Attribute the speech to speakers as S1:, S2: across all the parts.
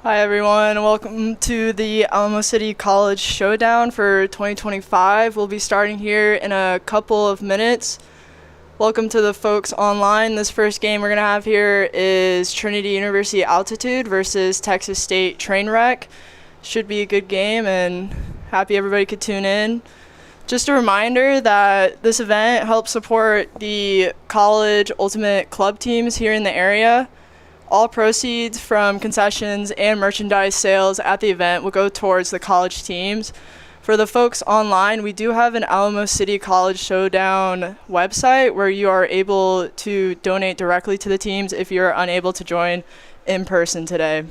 S1: Hi everyone, welcome to the Alamo City College Showdown for 2025. We'll be starting here in a couple of minutes. Welcome to the folks online. This first game we're going to have here is Trinity University Altitude versus Texas State Trainwreck. Should be a good game and happy everybody could tune in. Just a reminder that this event helps support the college ultimate club teams here in the area. All proceeds from concessions and merchandise sales at the event will go towards the college teams. For the folks online, we do have an Alamo City College Showdown website where you are able to donate directly to the teams if you're unable to join in person today.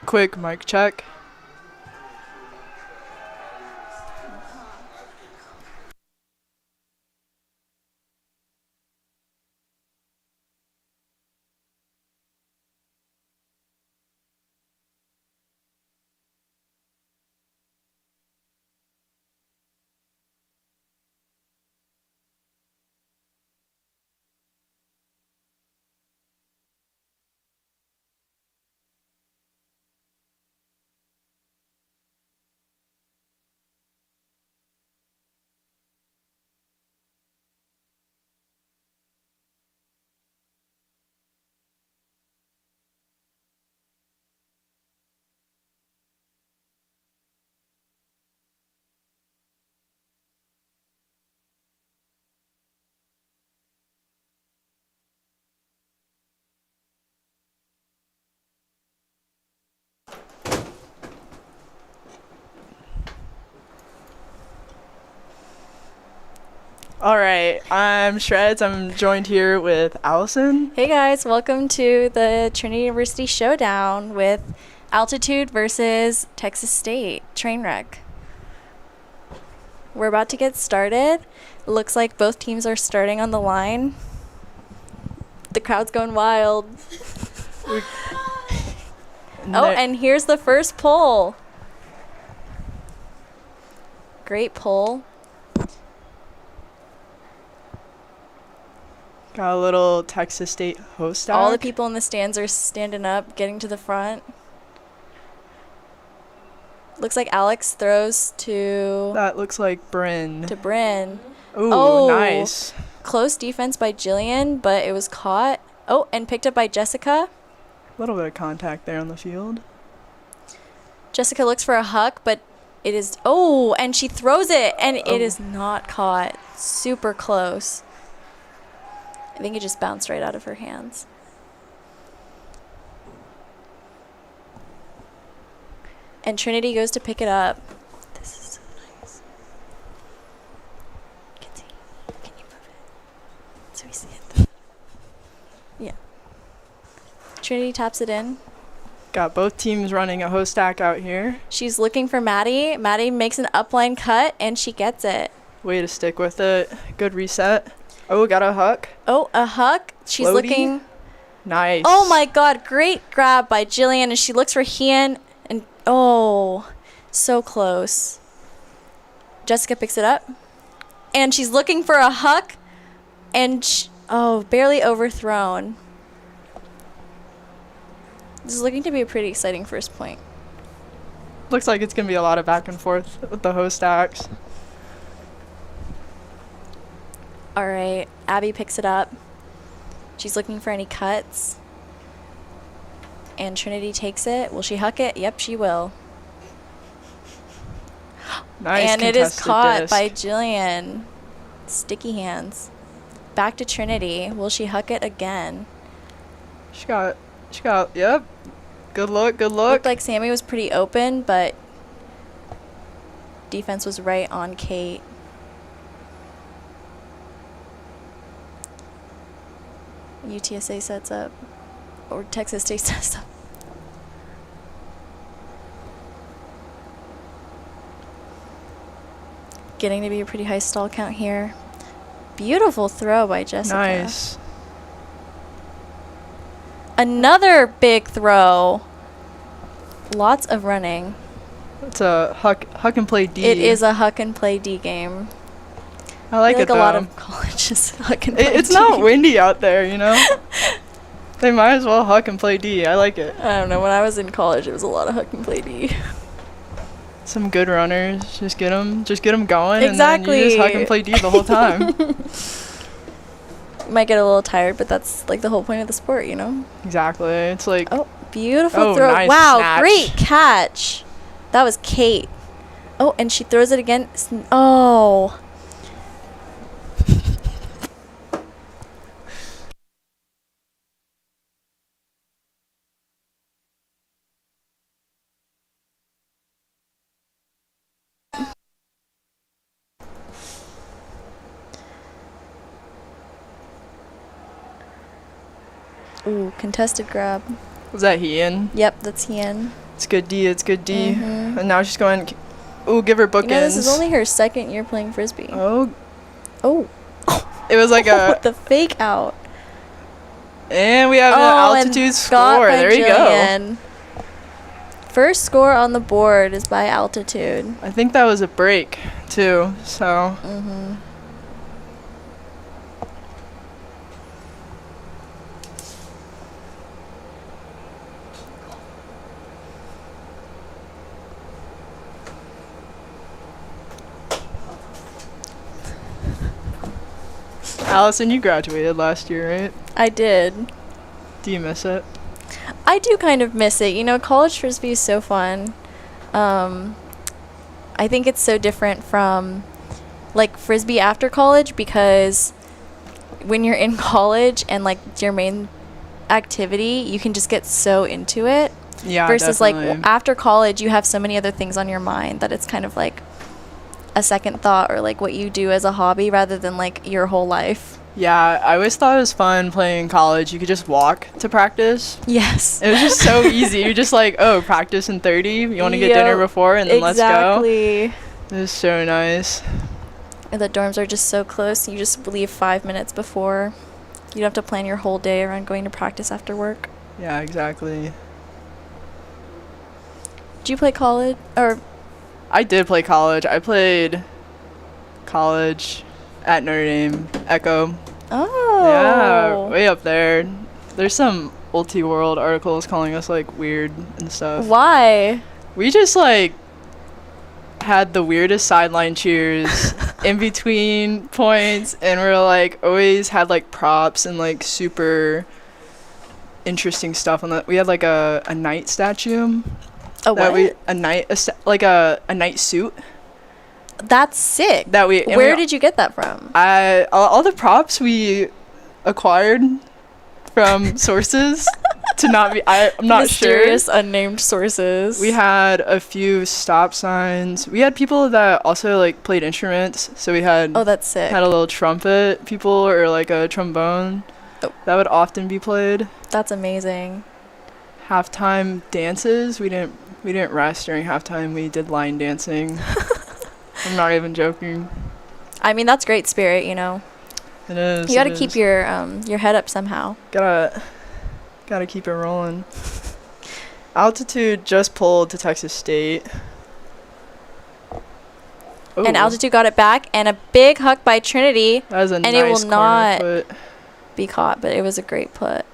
S1: Quick mic check. All right, I'm Shreds. I'm joined here with Allison.
S2: Hey guys, welcome to the Trinity University Showdown with Altitude versus Texas State Trainwreck. We're about to get started. Looks like both teams are starting on the line. The crowd's going wild. And here's the first pull. Great pull.
S1: Got a little Texas State host stack.
S2: All the people in the stands are standing up, getting to the front. Looks like Alex throws to...
S1: That looks like Bryn.
S2: To Bryn.
S1: Ooh, nice.
S2: Close defense by Jillian, but it was caught. Oh, and picked up by Jessica.
S1: A little bit of contact there on the field.
S2: Jessica looks for a huck, but it is... Oh, and she throws it, and it is not caught. Super close. I think it just bounced right out of her hands. And Trinity goes to pick it up. This is so nice. Can you move it? So we see it. Yeah. Trinity taps it in.
S1: Got both teams running a host stack out here.
S2: She's looking for Maddie. Maddie makes an upline cut, and she gets it.
S1: Way to stick with it. Good reset. Oh, got a huck.
S2: Oh, a huck. She's
S1: Floaty.
S2: Looking.
S1: Nice.
S2: Oh my God! Great grab by Jillian, and she looks for Hian, and so close. Jessica picks it up, and she's looking for a huck, and barely overthrown. This is looking to be a pretty exciting first point.
S1: Looks like it's gonna be a lot of back and forth with the host stacks.
S2: All right. Abby picks it up. She's looking for any cuts. And Trinity takes it. Will she huck it? Yep, she will.
S1: Nice.
S2: And it is
S1: contested
S2: caught
S1: disc.
S2: by Jillian. Sticky hands. Back to Trinity. Will she huck it again?
S1: She got, yep. Good look.
S2: Looked like Sammy was pretty open, but defense was right on Kate. UTSA sets up. Or Texas State sets up. Getting to be a pretty high stall count here. Beautiful throw by Jessica.
S1: Nice.
S2: Another big throw. Lots of running.
S1: It's a huck and play D.
S2: It is a huck and play D game.
S1: I like
S2: I feel
S1: it though.
S2: a lot of colleges huck and play
S1: It's
S2: D.
S1: not windy out there, you know? They might as well huck and play D. I like it.
S2: I don't know. When I was in college, it was a lot of huck and play D.
S1: Some good runners. Just get them going.
S2: Exactly.
S1: And then you just huck and play D the whole time.
S2: Might get a little tired, but that's like the whole point of the sport, you know?
S1: Exactly. It's like,
S2: Oh, beautiful
S1: Oh,
S2: throw.
S1: nice
S2: Wow,
S1: snatch.
S2: great catch. That was Kate. Oh, and she throws it again. Oh. Ooh, contested grab.
S1: was that Ian?
S2: Yep, that's Hien.
S1: It's good D.
S2: Mhm.
S1: And now she's going, ooh, give her bookends.
S2: You know, this is only her second year playing Frisbee.
S1: Oh,
S2: Oh.
S1: it was like
S2: The fake out.
S1: and we have an altitude
S2: and got
S1: score.
S2: by
S1: There you go.
S2: Jillian. First score on the board is by altitude.
S1: I think that was a break, too, so.
S2: Mm-hmm.
S1: Allison, you graduated last year, right?
S2: I did.
S1: Do you miss it?
S2: I do kind of miss it. You know, college Frisbee is so fun. I think it's so different from like Frisbee after college because when you're in college and like your main activity, you can just get so into it.
S1: Yeah,
S2: Versus
S1: definitely.
S2: like after college, you have so many other things on your mind that it's kind of like a second thought or like what you do as a hobby rather than like your whole life.
S1: Yeah, I always thought it was fun playing in college. You could just walk to practice.
S2: Yes.
S1: It was just so easy. You're just like, oh, practice in 30. You want to get
S2: Yep,
S1: dinner before and then let's go.
S2: Exactly.
S1: It was so nice.
S2: And the dorms are just so close. You just leave 5 minutes before. You don't have to plan your whole day around going to practice after work.
S1: Yeah, exactly.
S2: Did you play college? Or
S1: I did play college. I played college at Notre Dame, Echo.
S2: oh,
S1: Yeah, way up there. There's some Ulti World articles calling us like weird and stuff.
S2: why?
S1: We just like had the weirdest sideline cheers in between points, and we're like always had like props and like super interesting stuff on that. We had like a knight statue.
S2: A
S1: That
S2: what?
S1: a knight suit
S2: That's sick.
S1: that we. and
S2: Where
S1: we-
S2: did you get that from?
S1: all the props we acquired from sources to not be. I'm not
S2: Mysterious,
S1: sure.
S2: unnamed sources.
S1: We had a few stop signs. We had people that also like played instruments. So we had
S2: Oh, that's sick.
S1: had a little trumpet people or like a trombone
S2: Oh.
S1: that would often be played.
S2: That's amazing.
S1: Halftime dances. We didn't rest during halftime. We did line dancing. I'm not even joking.
S2: I mean, that's great spirit, you know.
S1: It is.
S2: You got to
S1: it
S2: keep
S1: is.
S2: your head up somehow.
S1: Gotta keep it rolling. Altitude just pulled to Texas State.
S2: And
S1: Ooh,
S2: Altitude got it back, and a big huck by Trinity
S1: that was a
S2: and
S1: nice
S2: it will
S1: corner
S2: not-
S1: put.
S2: be caught, but it was a great put.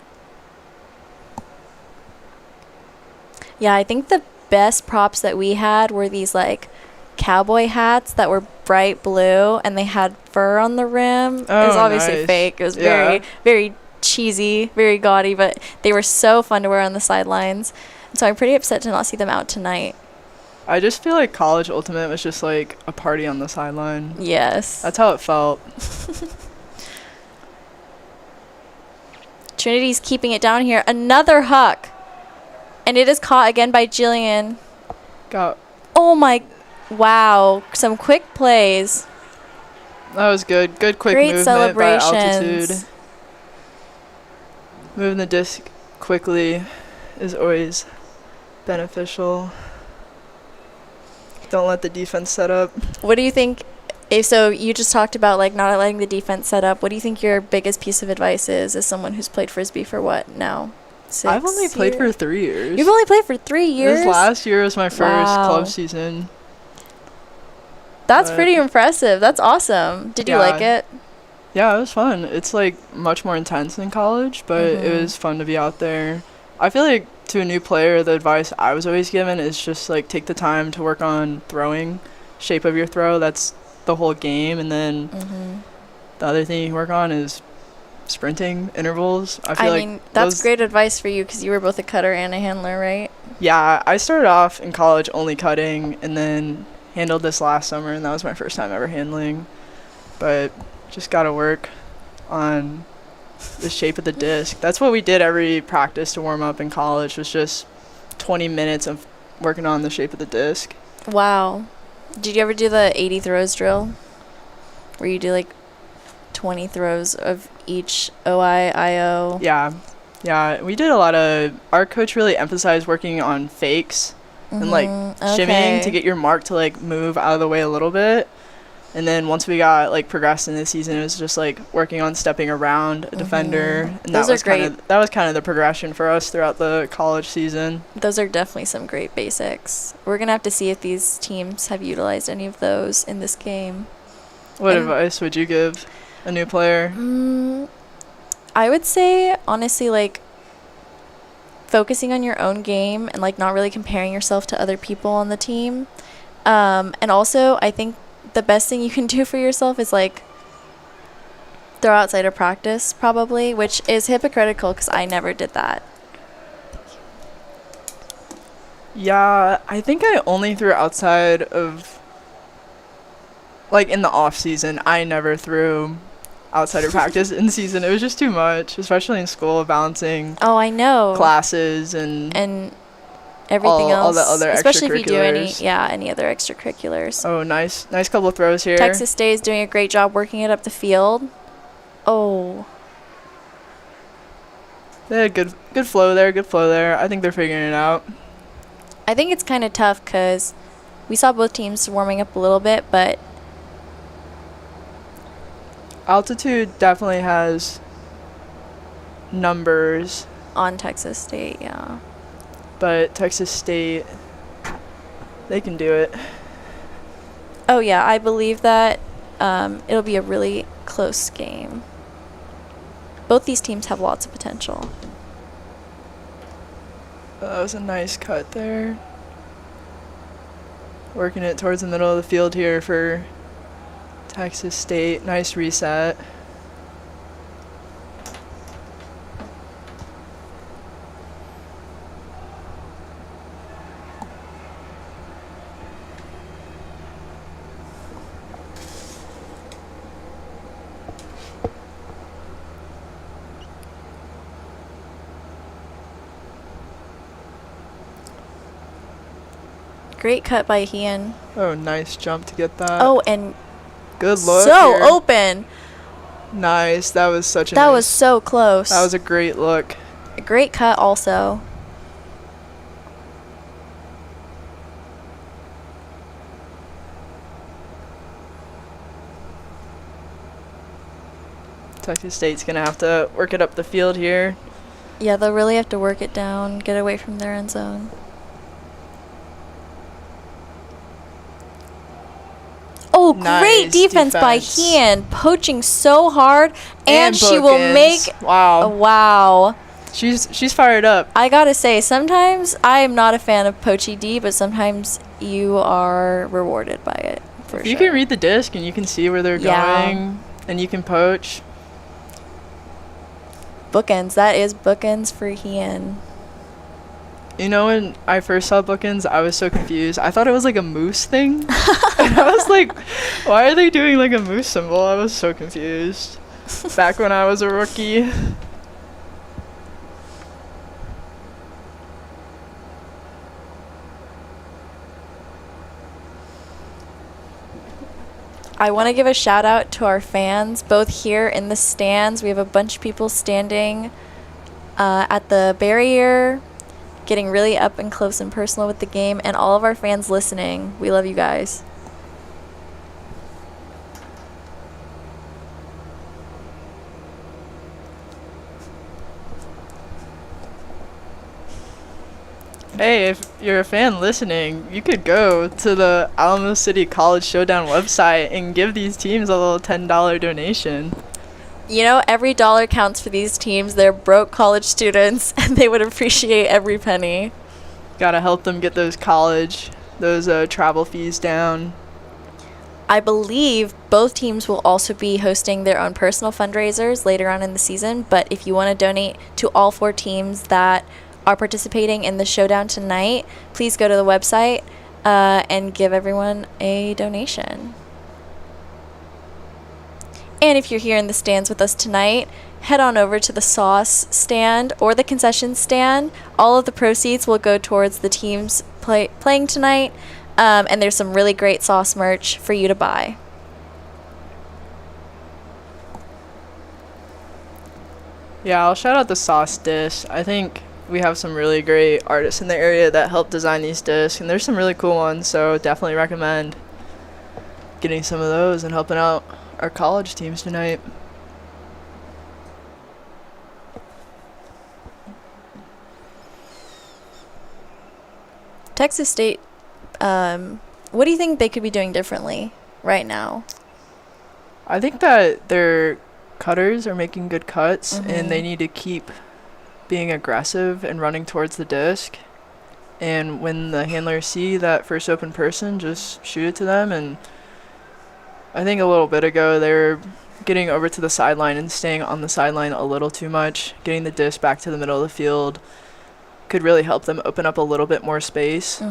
S2: Yeah, I think the best props that we had were these like cowboy hats that were bright blue, and they had fur on the rim. It was obviously
S1: nice.
S2: fake. It was very, very cheesy, very gaudy, but they were so fun to wear on the sidelines. And so I'm pretty upset to not see them out tonight.
S1: I just feel like college ultimate was just like a party on the sideline.
S2: Yes.
S1: That's how it felt.
S2: Trinity's keeping it down here. Another huck. And it is caught again by Jillian. Oh my, wow. Some quick plays.
S1: That was good. Good quick
S2: Great
S1: movement by
S2: celebrations.
S1: altitude. Moving the disc quickly is always beneficial. Don't let the defense set up.
S2: What do you think? So you just talked about like not letting the defense set up. What do you think your biggest piece of advice is as someone who's played Frisbee for what now?
S1: I've only played for 3 years.
S2: You've only played for 3 years?
S1: This last year was my first club season.
S2: That's pretty impressive. That's awesome. Did you like it?
S1: Yeah, it was fun. It's like much more intense than college, but it was fun to be out there. I feel like to a new player, the advice I was always given is just like take the time to work on throwing, shape of your throw. That's the whole game, and then the other thing you can work on is sprinting intervals. I mean,
S2: that's great advice for you because you were both a cutter and a handler, right?
S1: Yeah, I started off in college only cutting, and then handled this last summer, and that was my first time ever handling. But just gotta work on the shape of the disc. That's what we did every practice to warm up in college, was just 20 minutes of working on the shape of the disc.
S2: Wow. Did you ever do the 80 throws drill? Where you do like 20 throws of each OI, IO?
S1: Yeah, we did a lot of, our coach really emphasized working on fakes and like shimmying to get your mark to like move out of the way a little bit. And then once we got like progressed in the season, it was just like working on stepping around a defender. And that was kind of the progression for us throughout the college season.
S2: Those are definitely some great basics. We're going to have to see if these teams have utilized any of those in this game.
S1: What advice would you give a new player?
S2: I would say, honestly, like focusing on your own game and like not really comparing yourself to other people on the team. And also, I think the best thing you can do for yourself is like throw outside of practice, probably, which is hypocritical because I never did that.
S1: Yeah, I think I only threw outside of, like, in the off season. I never threw outside of practice in season. It was just too much, especially in school, balancing classes and
S2: everything else.
S1: All the other
S2: especially if you do
S1: extracurriculars.
S2: any other extracurriculars.
S1: Oh, nice couple of throws here.
S2: Texas State is doing a great job working it up the field. Oh.
S1: They had good flow there. I think they're figuring it out.
S2: I think it's kind of tough because we saw both teams warming up a little bit, but
S1: Altitude definitely has numbers
S2: on Texas State, yeah.
S1: But Texas State, they can do it.
S2: Oh, yeah, I believe that it'll be a really close game. Both these teams have lots of potential.
S1: That was a nice cut there. Working it towards the middle of the field here for Texas State. Nice reset.
S2: Great cut by Hean.
S1: Oh, nice jump to get that.
S2: Oh, and
S1: good look.
S2: So
S1: here.
S2: open.
S1: Nice. That was such a
S2: That was so close.
S1: That was a great look.
S2: A great cut also.
S1: Texas State's going to have to work it up the field here.
S2: Yeah, they'll really have to work it down, get away from their end zone. Oh,
S1: nice
S2: great defense by Hean, poaching so hard, and she will
S1: bookends.
S2: make.
S1: Wow.
S2: Wow.
S1: She's fired up.
S2: I gotta say, sometimes I am not a fan of Poachy D, but sometimes you are rewarded by it. For
S1: You
S2: sure.
S1: can read the disc and you can see where they're going, and you can poach.
S2: Bookends. That is bookends for Hien.
S1: You know, when I first saw bookends, I was so confused. I thought it was like a moose thing. And I was like, why are they doing like a moose symbol? I was so confused. Back when I was a rookie.
S2: I want to give a shout out to our fans, both here in the stands. We have a bunch of people standing at the barrier, getting really up and close and personal with the game, and all of our fans listening. We love you guys.
S1: Hey, if you're a fan listening, you could go to the Alamo City College Showdown website and give these teams a little $10 donation.
S2: You know, every dollar counts for these teams. They're broke college students, and they would appreciate every penny.
S1: Gotta help them get those travel fees down.
S2: I believe both teams will also be hosting their own personal fundraisers later on in the season, but if you want to donate to all 4 teams that are participating in the showdown tonight, please go to the website and give everyone a donation. And if you're here in the stands with us tonight, head on over to the sauce stand or the concession stand. All of the proceeds will go towards the teams playing tonight, and there's some really great sauce merch for you to buy.
S1: Yeah, I'll shout out the sauce dish. I think we have some really great artists in the area that help design these discs, and there's some really cool ones, so definitely recommend getting some of those and helping out our college teams tonight.
S2: Texas State, what do you think they could be doing differently right now?
S1: I think that their cutters are making good cuts, and they need to keep being aggressive and running towards the disc. And when the handlers see that first open person, just shoot it to them. And I think a little bit ago they were getting over to the sideline and staying on the sideline a little too much. Getting the disc back to the middle of the field could really help them open up a little bit more space.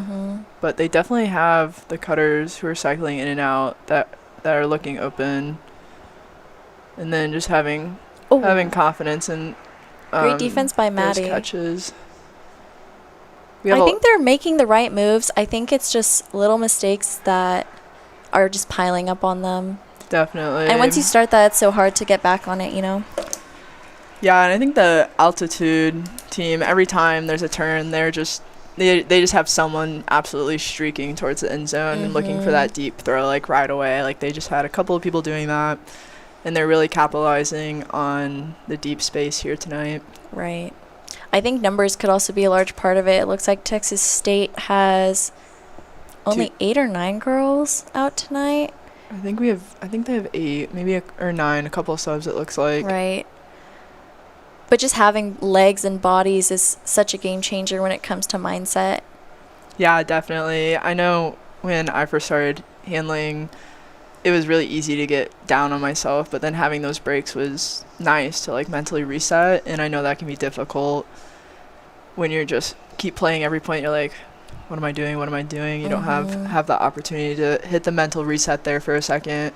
S1: But they definitely have the cutters who are cycling in and out that are looking open. And then just having confidence and
S2: great defense by Maddie.
S1: Those catches.
S2: I think they're making the right moves. I think it's just little mistakes that are just piling up on them.
S1: Definitely.
S2: And once you start that, it's so hard to get back on it, you know?
S1: Yeah, and I think the altitude team, every time there's a turn, they just have someone absolutely streaking towards the end zone and looking for that deep throw, like, right away. Like, they just had a couple of people doing that, and they're really capitalizing on the deep space here tonight.
S2: Right. I think numbers could also be a large part of it. It looks like Texas State has only 8 or 9 girls out tonight.
S1: I think they have 8, maybe or 9, a couple of subs, it looks like.
S2: Right. But just having legs and bodies is such a game changer when it comes to mindset.
S1: Yeah, definitely. I know when I first started handling, it was really easy to get down on myself, but then having those breaks was nice to, like, mentally reset. And I know that can be difficult when you're just keep playing every point. You're like, what am I doing? What am I doing? You don't have the opportunity to hit the mental reset there for a second.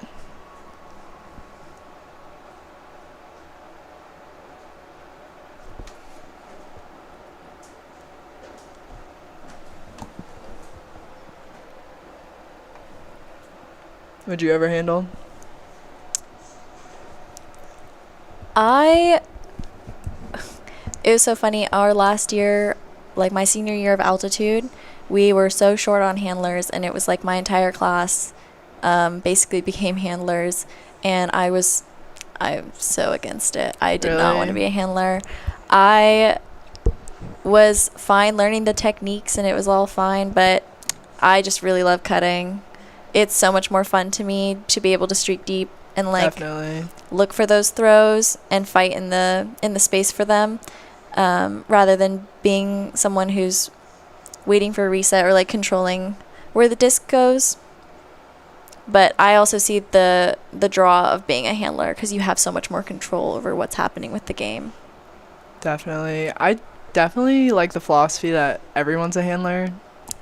S1: Would you ever handle?
S2: It was so funny. Our last year, like my senior year of altitude, we were so short on handlers, and it was like my entire class basically became handlers, and I'm so against it. I did not want to be a handler. I was fine learning the techniques, and it was all fine, but I just really love cutting. It's so much more fun to me to be able to streak deep and, like,
S1: definitely
S2: look for those throws and fight in the space for them. rather than being someone who's waiting for a reset or like controlling where the disc goes. But I also see the draw of being a handler because you have so much more control over what's happening with the game.
S1: Definitely. I definitely like the philosophy that everyone's a handler.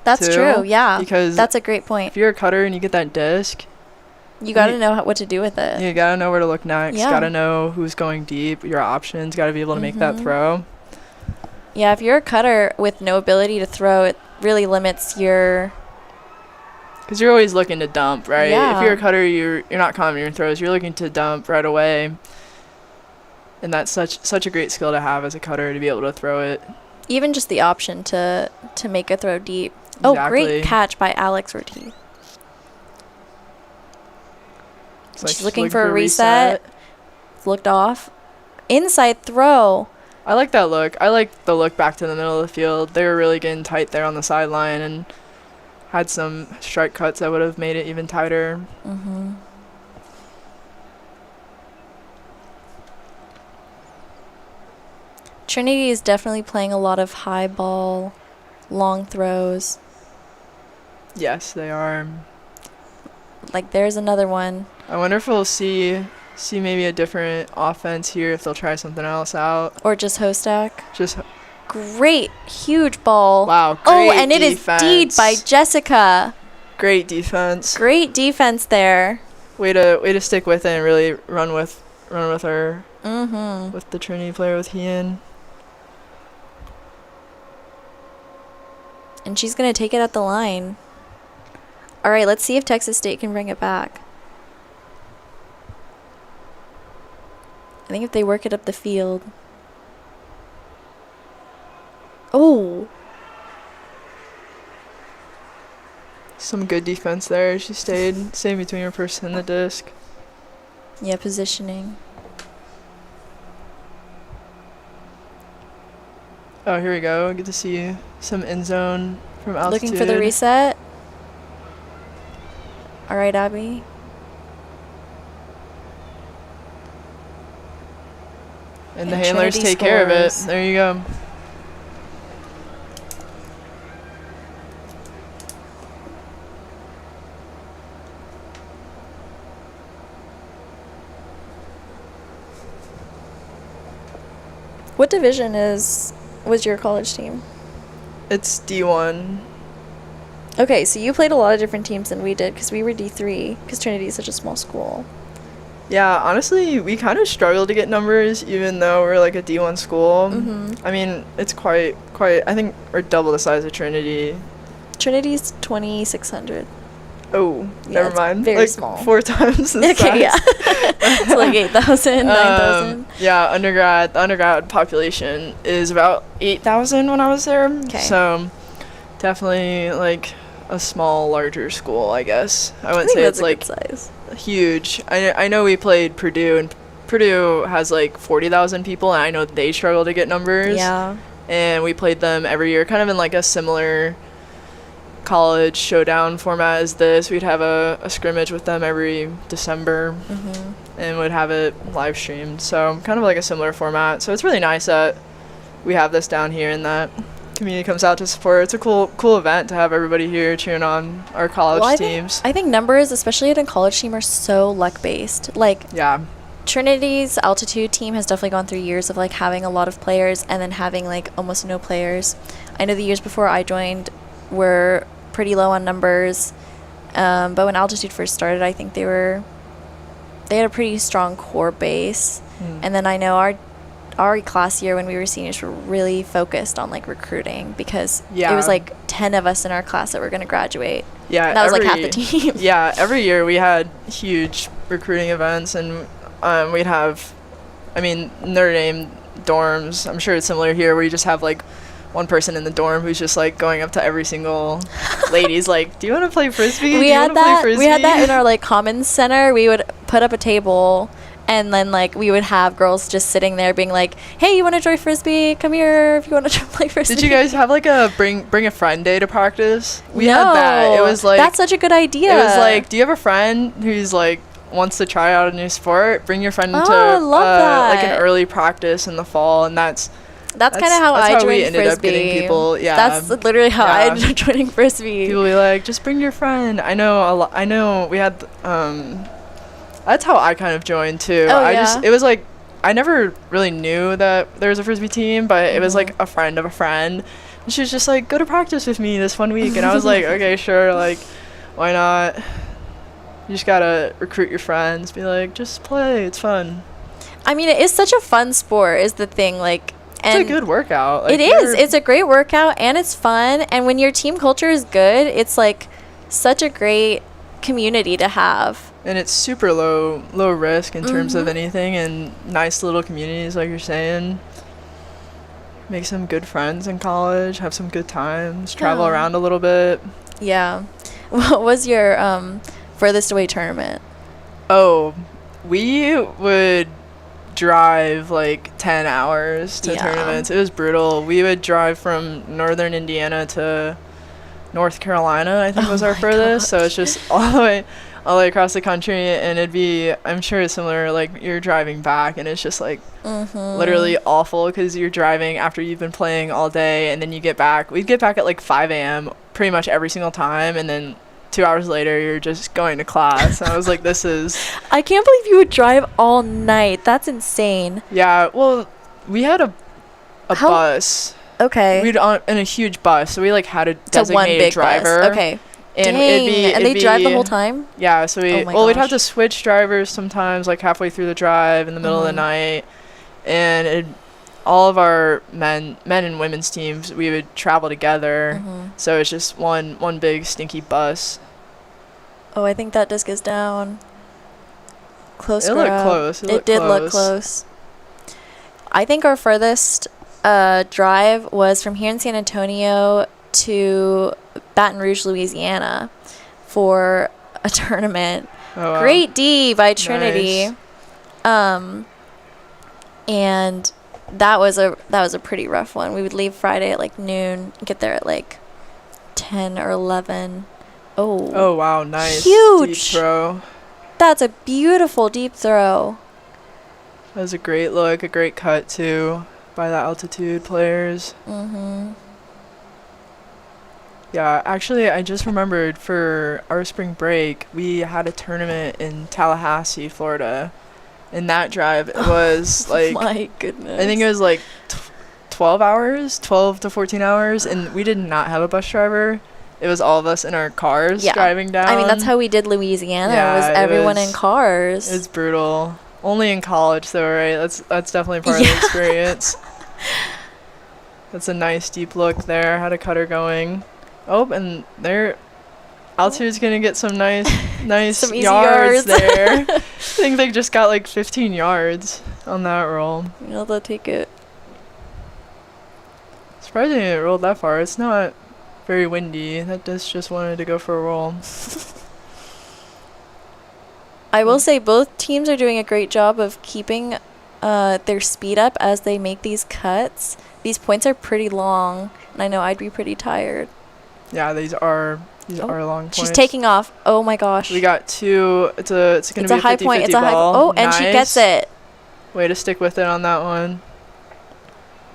S2: That's
S1: too,
S2: true, yeah.
S1: Because
S2: that's a great point.
S1: if you're a cutter and you get that disc,
S2: you got to know what to do with it.
S1: You got to know where to look next.
S2: Yeah.
S1: Got to know who's going deep, your options. Got to be able to make that throw.
S2: Yeah, if you're a cutter with no ability to throw, it really limits your...
S1: Because you're always looking to dump, right?
S2: Yeah.
S1: If you're a cutter, you're not confident in your throws. You're looking to dump right away. And that's such a great skill to have as a cutter, to be able to throw it.
S2: Even just the option to make a throw deep.
S1: Exactly.
S2: Oh, great catch by Alex Ortiz. She's looking for a reset. Looked off. Inside throw.
S1: I like that look. I like the look back to the middle of the field. They were really getting tight there on the sideline and had some strike cuts that would have made it even tighter.
S2: Mm-hmm. Trinity is definitely playing a lot of high ball, long throws.
S1: Yes, they are.
S2: Like, there's another one.
S1: I wonder if we'll see maybe a different offense here, if they'll try something else out.
S2: Or just Hostak.
S1: Just
S2: great, huge ball.
S1: Wow, great
S2: Oh, and it
S1: defense.
S2: is D'd by Jessica.
S1: Great defense.
S2: Great defense there.
S1: Way to stick with it and really run with her.
S2: Mm-hmm.
S1: With the Trinity player, with Hien.
S2: And she's going to take it at the line. All right, let's see if Texas State can bring it back. I think if they work it up the field. Oh.
S1: Some good defense there. She stayed between her person and the disc.
S2: Yeah, positioning.
S1: Oh, here we go. Get to see some end zone from altitude.
S2: Looking for the reset. All right, Abby.
S1: And the handlers
S2: Trinity
S1: take care of it.
S2: scores.
S1: There you go.
S2: What division was your college team?
S1: It's D1.
S2: Okay, so you played a lot of different teams than we did because we were D3 because Trinity is such a small school.
S1: Yeah, honestly, we kind of struggled to get numbers, even though we're like a D1 school.
S2: Mm-hmm.
S1: I mean, it's quite. I think we're double the size of Trinity.
S2: Trinity's 2,600.
S1: Oh,
S2: Yeah,
S1: never
S2: it's
S1: mind.
S2: very
S1: like
S2: small.
S1: 4 times the
S2: Okay,
S1: size.
S2: yeah. It's like 8,000, 9,000.
S1: Yeah, the undergrad population is about 8,000 when I was there.
S2: Okay.
S1: So definitely like a small, larger school, I guess. I wouldn't say
S2: that's
S1: it's
S2: a
S1: like
S2: good size.
S1: huge. I know we played Purdue, and Purdue has like 40,000 people, and I know they struggle to get numbers.
S2: Yeah.
S1: And we played them every year, kind of in like a similar college showdown format as this. We'd have a scrimmage with them every December, and would have it live streamed. So kind of like a similar format. So it's really nice that we have this down here and that community comes out to support. It's a cool event to have everybody here cheering on our college teams.
S2: I think numbers, especially at a college team, are so luck based. Like,
S1: yeah.
S2: Trinity's altitude team has definitely gone through years of like having a lot of players and then having like almost no players. I know the years before I joined were pretty low on numbers, but when altitude first started, I think they had a pretty strong core base. And then I know our class year when we were seniors were really focused on like recruiting because it was like 10 of us in our class that were going to graduate.
S1: Yeah,
S2: and that was like half the team.
S1: Yeah, every year we had huge recruiting events, and we'd have, I mean, Notre Dame dorms, I'm sure it's similar here, where you just have like one person in the dorm who's just like going up to every single lady's like, do you want to play frisbee?
S2: We had that in our like commons center. We would put up a table, and then like we would have girls just sitting there being like, hey, you want to join frisbee? Come here if you want to play frisbee.
S1: Did you guys have like a bring a friend day to practice? We
S2: No,
S1: had that. It was like,
S2: that's such a good idea.
S1: It was like, do you have a friend who's like wants to try out a new sport? Bring your friend to
S2: I love that.
S1: like an early practice in the fall, and that's
S2: That's kind of how I
S1: we
S2: joined
S1: ended
S2: Frisbee.
S1: up getting people. Yeah,
S2: That's literally how I
S1: Yeah.
S2: ended up joining Frisbee.
S1: people be like, just bring your friend. I know we had that's how I kind of joined too.
S2: Oh,
S1: It was like I never really knew that there was a Frisbee team, but it was like a friend of a friend. And she was just like, go to practice with me this 1 week, and I was like, okay, sure, like why not? You just gotta recruit your friends, be like, just play, it's fun.
S2: I mean, it is such a fun sport is the thing, like, and
S1: It's a good workout. Like,
S2: it is. It's a great workout and it's fun, and when your team culture is good, it's like such a great community to have.
S1: And it's super low risk in terms of anything, and nice little communities, like you're saying. Make some good friends in college, have some good times, travel
S2: Yeah.
S1: around a little bit.
S2: Yeah. What was your furthest away tournament?
S1: Oh, we would drive like 10 hours to
S2: Yeah.
S1: tournaments. It was brutal. We would drive from northern Indiana to North Carolina, I think was our furthest. So it's just all the way across the country, and it'd be, I'm sure it's similar, like you're driving back and it's just like literally awful because you're driving after you've been playing all day, and then you get back. We'd get back at like 5 a.m. pretty much every single time, and then 2 hours later you're just going to class. And I was like, this is
S2: I can't believe you would drive all night. That's insane.
S1: yeah, well, we had a
S2: How-
S1: bus.
S2: Okay.
S1: We'd on in a huge bus, so we like had a
S2: So one
S1: designated
S2: big
S1: driver.
S2: bus. Okay.
S1: And
S2: Dang. And they drive the whole time?
S1: Yeah, so
S2: Oh my
S1: we'd have
S2: gosh.
S1: to switch drivers sometimes, like halfway through the drive in the middle of the
S2: Mhm.
S1: night, and all of our men and women's teams, we would travel together. So it's just one big stinky bus.
S2: Oh, I think that disc is down. Close
S1: It looked
S2: grab.
S1: close.
S2: It did look close. I think our furthest drive was from here in San Antonio to Baton Rouge, Louisiana for a tournament.
S1: Oh, wow.
S2: Great D by Trinity.
S1: Nice.
S2: And that was a pretty rough one. We would leave Friday at like noon, get there at like 10 or 11.
S1: Oh wow, nice.
S2: Huge.
S1: Deep throw.
S2: That's a beautiful deep throw.
S1: That was a great look, a great cut too by the altitude players. Yeah, actually, I just remembered for our spring break, we had a tournament in Tallahassee, Florida. And that drive was like,
S2: My goodness.
S1: I think it was like 12 hours, 12 to 14 hours. And we did not have a bus driver. It was all of us in our cars driving down.
S2: I mean, that's how we did Louisiana.
S1: Yeah,
S2: was
S1: it
S2: everyone
S1: was-
S2: in cars.
S1: It's brutal. Only in college, though, right? That's definitely part of the experience. That's a nice deep look there. Had a cutter going. Oh, and there, altitude's gonna get some nice
S2: Some easy
S1: yards
S2: yards.
S1: there. I think they just got like 15 yards on that roll.
S2: You know, they'll take it.
S1: Surprisingly, it rolled that far. It's not very windy. That disc just wanted to go for a roll.
S2: I will say both teams are doing a great job of keeping their speed up as they make these cuts. These points are pretty long, and I know I'd be pretty tired.
S1: Yeah, these are long points.
S2: She's taking off. Oh my gosh.
S1: We got two. It's gonna be
S2: a high
S1: 50-50
S2: point. It's a high.
S1: ball.
S2: Oh, and she gets
S1: Nice.
S2: it.
S1: Way to stick with it on that one.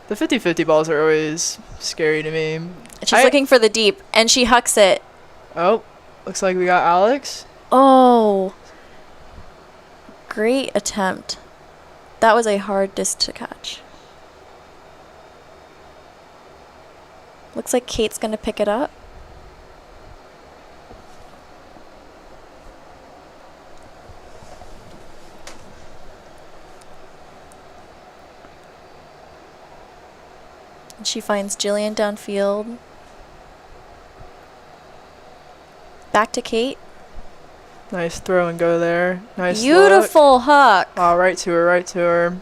S1: The 50-50 balls are always scary to me.
S2: She's looking for the deep, and she hucks it.
S1: Oh, looks like we got Alex.
S2: Oh. Great attempt. That was a hard disc to catch. Looks like Kate's going to pick it up. And she finds Jillian downfield. Back to Kate.
S1: Nice throw and go there. Nice
S2: Beautiful huck.
S1: look. Oh, right to her.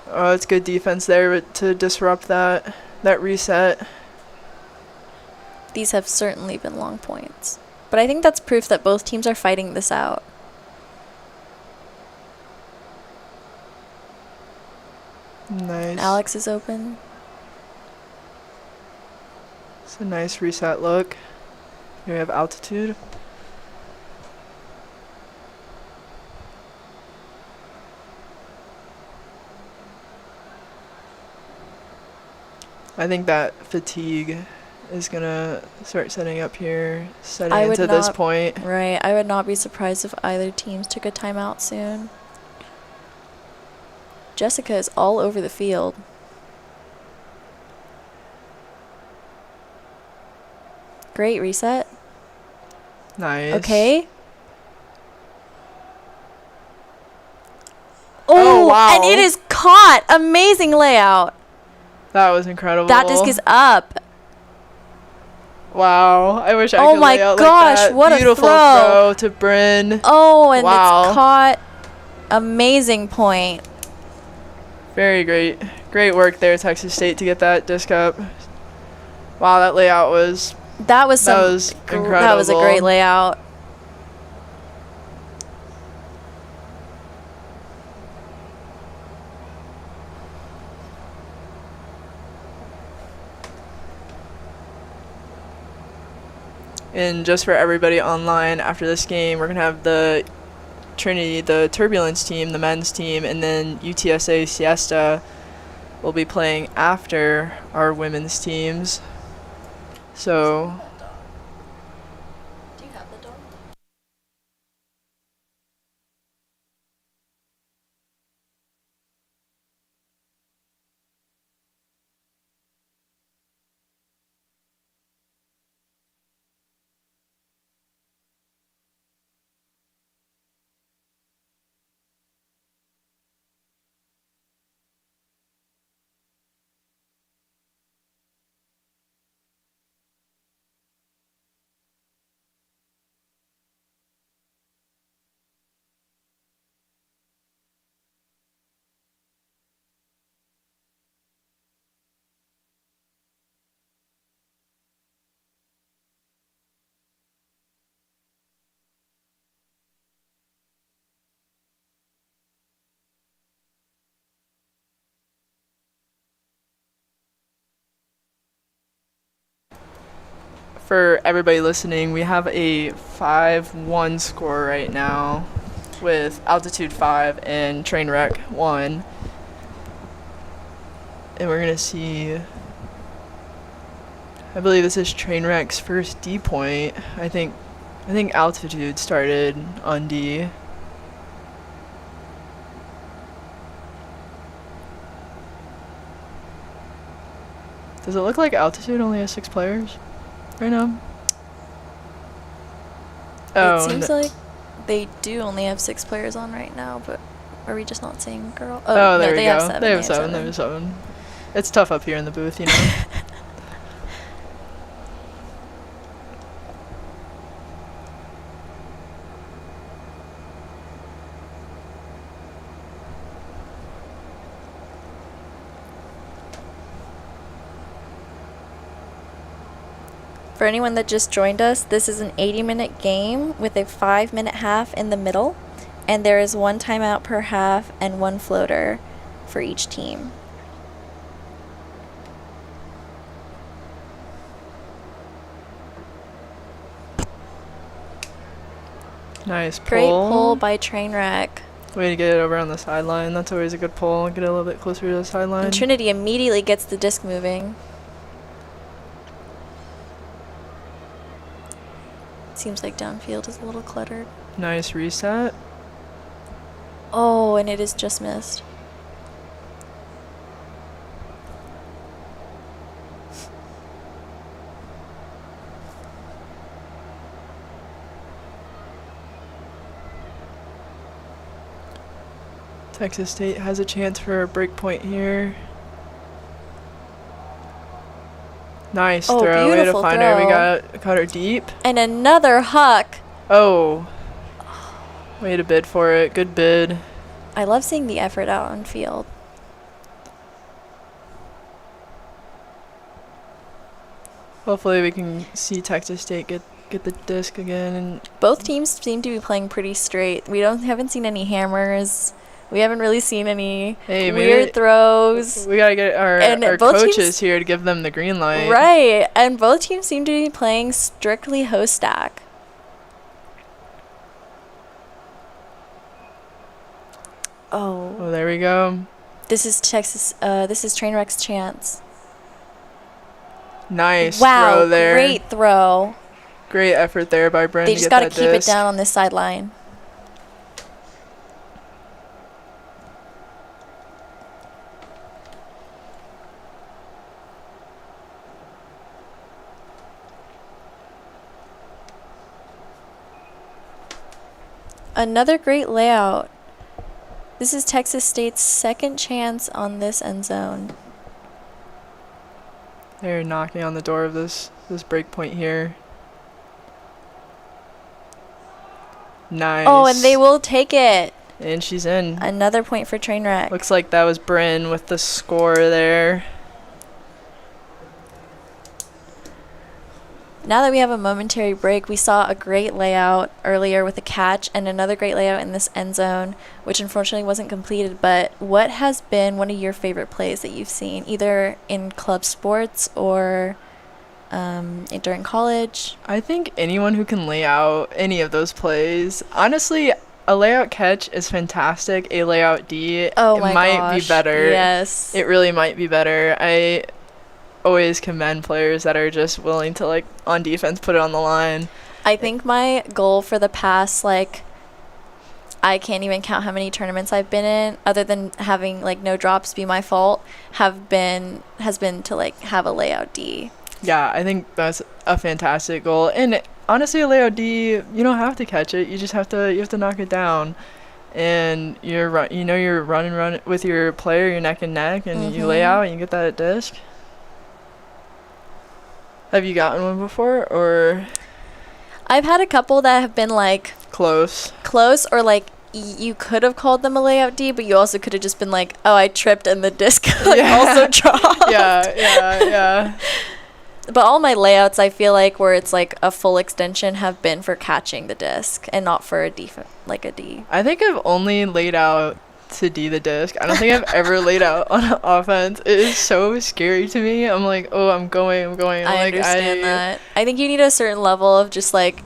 S1: Oh, it's good defense there to disrupt that reset.
S2: These have certainly been long points. But I think that's proof that both teams are fighting this out.
S1: Nice.
S2: Alex is open.
S1: It's a nice reset look. Here we have altitude. I think that fatigue is going to start setting up here, setting
S2: I would
S1: into this
S2: not-
S1: point.
S2: Right. I would not be surprised if either teams took a timeout soon. Jessica is all over the field. Great reset.
S1: Nice.
S2: Okay.
S1: Oh, wow.
S2: And it is caught. Amazing layout.
S1: That was incredible.
S2: That disc is up.
S1: Wow. I wish I
S2: Oh
S1: could
S2: my
S1: lay out
S2: gosh,
S1: like that.
S2: what a
S1: Beautiful
S2: throw.
S1: to Bryn.
S2: Oh, and
S1: Wow.
S2: it's caught. Amazing point.
S1: Very great. Great work there, Texas State, to get that disc up. Wow, that layout was...
S2: That was
S1: incredible.
S2: That was a great layout.
S1: And just for everybody online, after this game, we're going to have the Trinity, the Turbulence team, the men's team, and then UTSA Siesta will be playing after our women's teams. So...
S2: Do you have the dome?
S1: For everybody listening, we have a 5-1 score right now with Altitude 5 and Trainwreck 1. And we're going to see... I believe this is Trainwreck's first D point. I think Altitude started on D. Does it look like Altitude only has 6 players right now?
S2: It seems like they do only have 6 players on right now, but are we just not seeing girl?
S1: Oh, there
S2: no,
S1: we
S2: they
S1: go.
S2: have 7.
S1: They have 7. They have 7. It's tough up here in the booth, you know.
S2: For anyone that just joined us, this is an 80-minute game with a 5-minute half in the middle, and there is 1 timeout per half and 1 floater for each team.
S1: Nice pull.
S2: Great pull by Trainwreck.
S1: Way to get it over on the sideline. That's always a good pull. Get it a little bit closer to the sideline.
S2: And Trinity immediately gets the disc moving. Seems like downfield is a little cluttered.
S1: Nice reset.
S2: Oh, and it is just missed.
S1: Texas State has a chance for a break point here. Nice
S2: Oh,
S1: throw. Way to
S2: beautiful
S1: find her. We
S2: throw.
S1: got her deep.
S2: And another huck.
S1: Oh. Way to bid for it. Good bid.
S2: I love seeing the effort out on field.
S1: Hopefully we can see Texas State get the disc again. And
S2: Both teams seem to be playing pretty straight. We haven't seen any hammers. We haven't really seen any weird throws.
S1: We gotta get our
S2: both
S1: coaches
S2: teams,
S1: here to give them the green light.
S2: Right, and both teams seem to be playing strictly host stack.
S1: Oh, there we go.
S2: This is Texas. This is Trainwreck's chance.
S1: Nice
S2: Wow,
S1: throw there.
S2: great throw.
S1: Great effort there by Bryn
S2: They
S1: to
S2: just
S1: get
S2: got to
S1: that
S2: keep
S1: disc.
S2: it down on this sideline. Another great layout. This is Texas State's second chance on this end zone.
S1: They're knocking on the door of this break point here. Nice.
S2: Oh, and they will take it.
S1: And she's in.
S2: Another point for Trainwreck.
S1: Looks like that was Bryn with the score there.
S2: Now that we have a momentary break, we saw a great layout earlier with a catch and another great layout in this end zone, which unfortunately wasn't completed. But what has been one of your favorite plays that you've seen, either in club sports or during college?
S1: I think anyone who can lay out any of those plays. Honestly, a layout catch is fantastic. A layout D,
S2: Oh
S1: it
S2: my
S1: might
S2: gosh.
S1: be better.
S2: Yes.
S1: It really might be better. I always commend players that are just willing to, like, on defense, put it on the line.
S2: I think my goal for the past, like, I can't even count how many tournaments I've been in, other than having, like, no drops be my fault, has been to, like, have a layout D.
S1: Yeah, I think that's a fantastic goal. And honestly, a layout D, you don't have to catch it. You just have to knock it down. And you're running with your player, you're neck and neck, and you lay out and you get that disc. Have you gotten one before, or
S2: I've had a couple that have been, like,
S1: close,
S2: or, like, you could have called them a layout D, but you also could have just been like, oh, I tripped and the disc also dropped.
S1: Yeah.
S2: But all my layouts, I feel like, where it's like a full extension, have been for catching the disc and not for a D.
S1: I think I've only laid out to D the disc. I don't think I've ever laid out on offense. It is so scary to me. I'm like, oh, I'm going.
S2: I understand that. I think you need a certain level of just, like,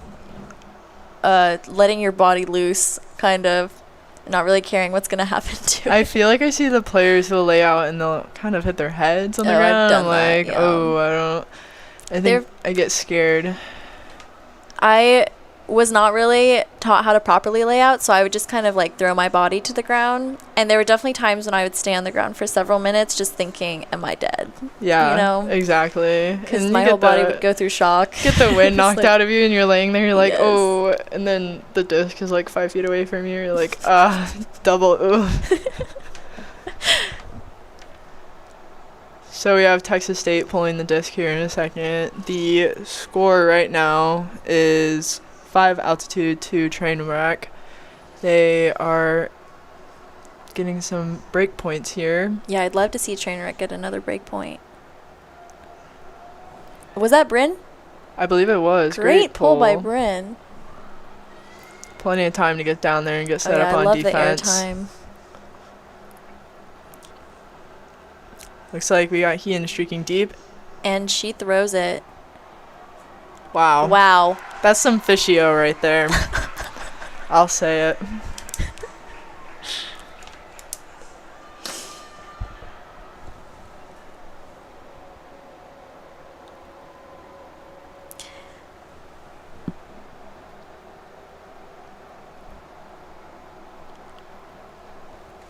S2: letting your body loose, kind of, not really caring what's gonna happen to it.
S1: I feel like I see the players who'll lay out and they'll kind of hit their heads on the ground.
S2: I've done
S1: I'm like,
S2: that, yeah.
S1: oh, I think I get scared.
S2: I was not really taught how to properly lay out, so I would just kind of, like, throw my body to the ground. And there were definitely times when I would stay on the ground for several minutes just thinking, am I dead?
S1: Yeah,
S2: you know?
S1: Exactly.
S2: Because my whole body would go through shock.
S1: Get the wind knocked
S2: like,
S1: out of you and you're laying there, you're like,
S2: yes.
S1: oh, and then the disc is like 5 feet away from you. You're like, double ooh. So we have Texas State pulling the disc here in a second. The score right now is 5 altitude to Trainwreck. They are getting some break points here.
S2: Yeah, I'd love to see Trainwreck get another break point. Was that Bryn?
S1: I believe it was.
S2: Great pull by Bryn.
S1: Plenty of time to get down there and get set up
S2: I
S1: on
S2: love
S1: defense.
S2: the air time.
S1: Looks like we got Hien streaking deep.
S2: And she throws it.
S1: Wow.
S2: Wow.
S1: That's some fishio right there. I'll say it.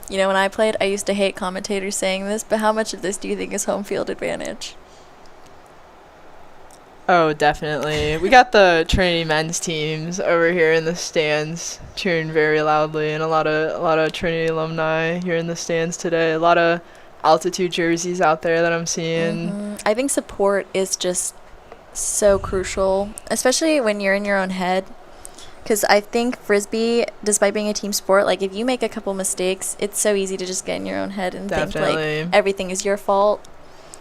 S2: You know, when I played, I used to hate commentators saying this, but how much of this do you think is home field advantage?
S1: Oh, definitely. We got the Trinity men's teams over here in the stands cheering very loudly, and a lot of Trinity alumni here in the stands today. A lot of altitude jerseys out there that I'm seeing.
S2: I think support is just so crucial, especially when you're in your own head. Because I think Frisbee, despite being a team sport, like, if you make a couple mistakes, it's so easy to just get in your own head and think, like, everything is your fault.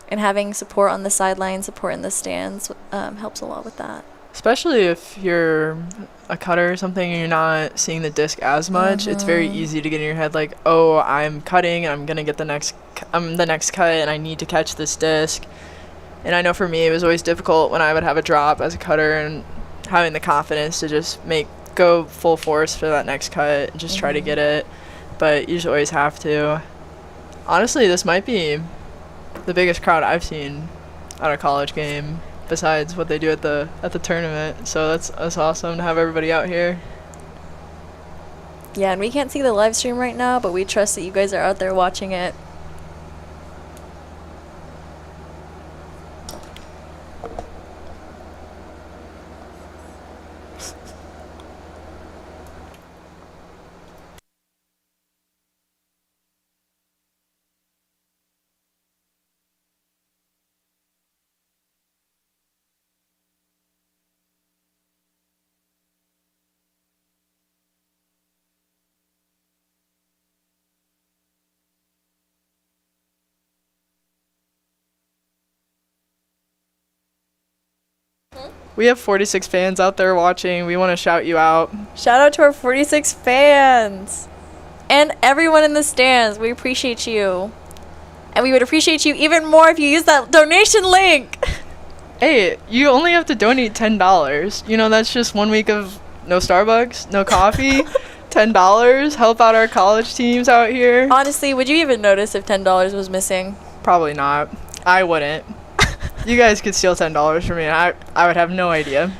S2: And having support on the sideline, support in the stands, helps a lot with that.
S1: Especially if you're a cutter or something and you're not seeing the disc as much, it's very easy to get in your head, like, oh, I'm cutting and I'm going to get the next cut and I need to catch this disc. And I know for me it was always difficult when I would have a drop as a cutter and having the confidence to just go full force for that next cut and just try to get it. But you just always have to. Honestly, this might be the biggest crowd I've seen at a college game besides what they do at the tournament. So that's awesome to have everybody out here.
S2: Yeah, and we can't see the live stream right now, but we trust that you guys are out there watching it.
S1: We have 46 fans out there watching. We want to shout you out.
S2: Shout out to our 46 fans and everyone in the stands. We appreciate you. And we would appreciate you even more if you use that donation link.
S1: Hey, you only have to donate $10. You know, that's just 1 week of no Starbucks, no coffee. $10. Help out our college teams out here.
S2: Honestly, would you even notice if $10 was missing?
S1: Probably not. I wouldn't. You guys could steal $10 from me, and I would have no idea.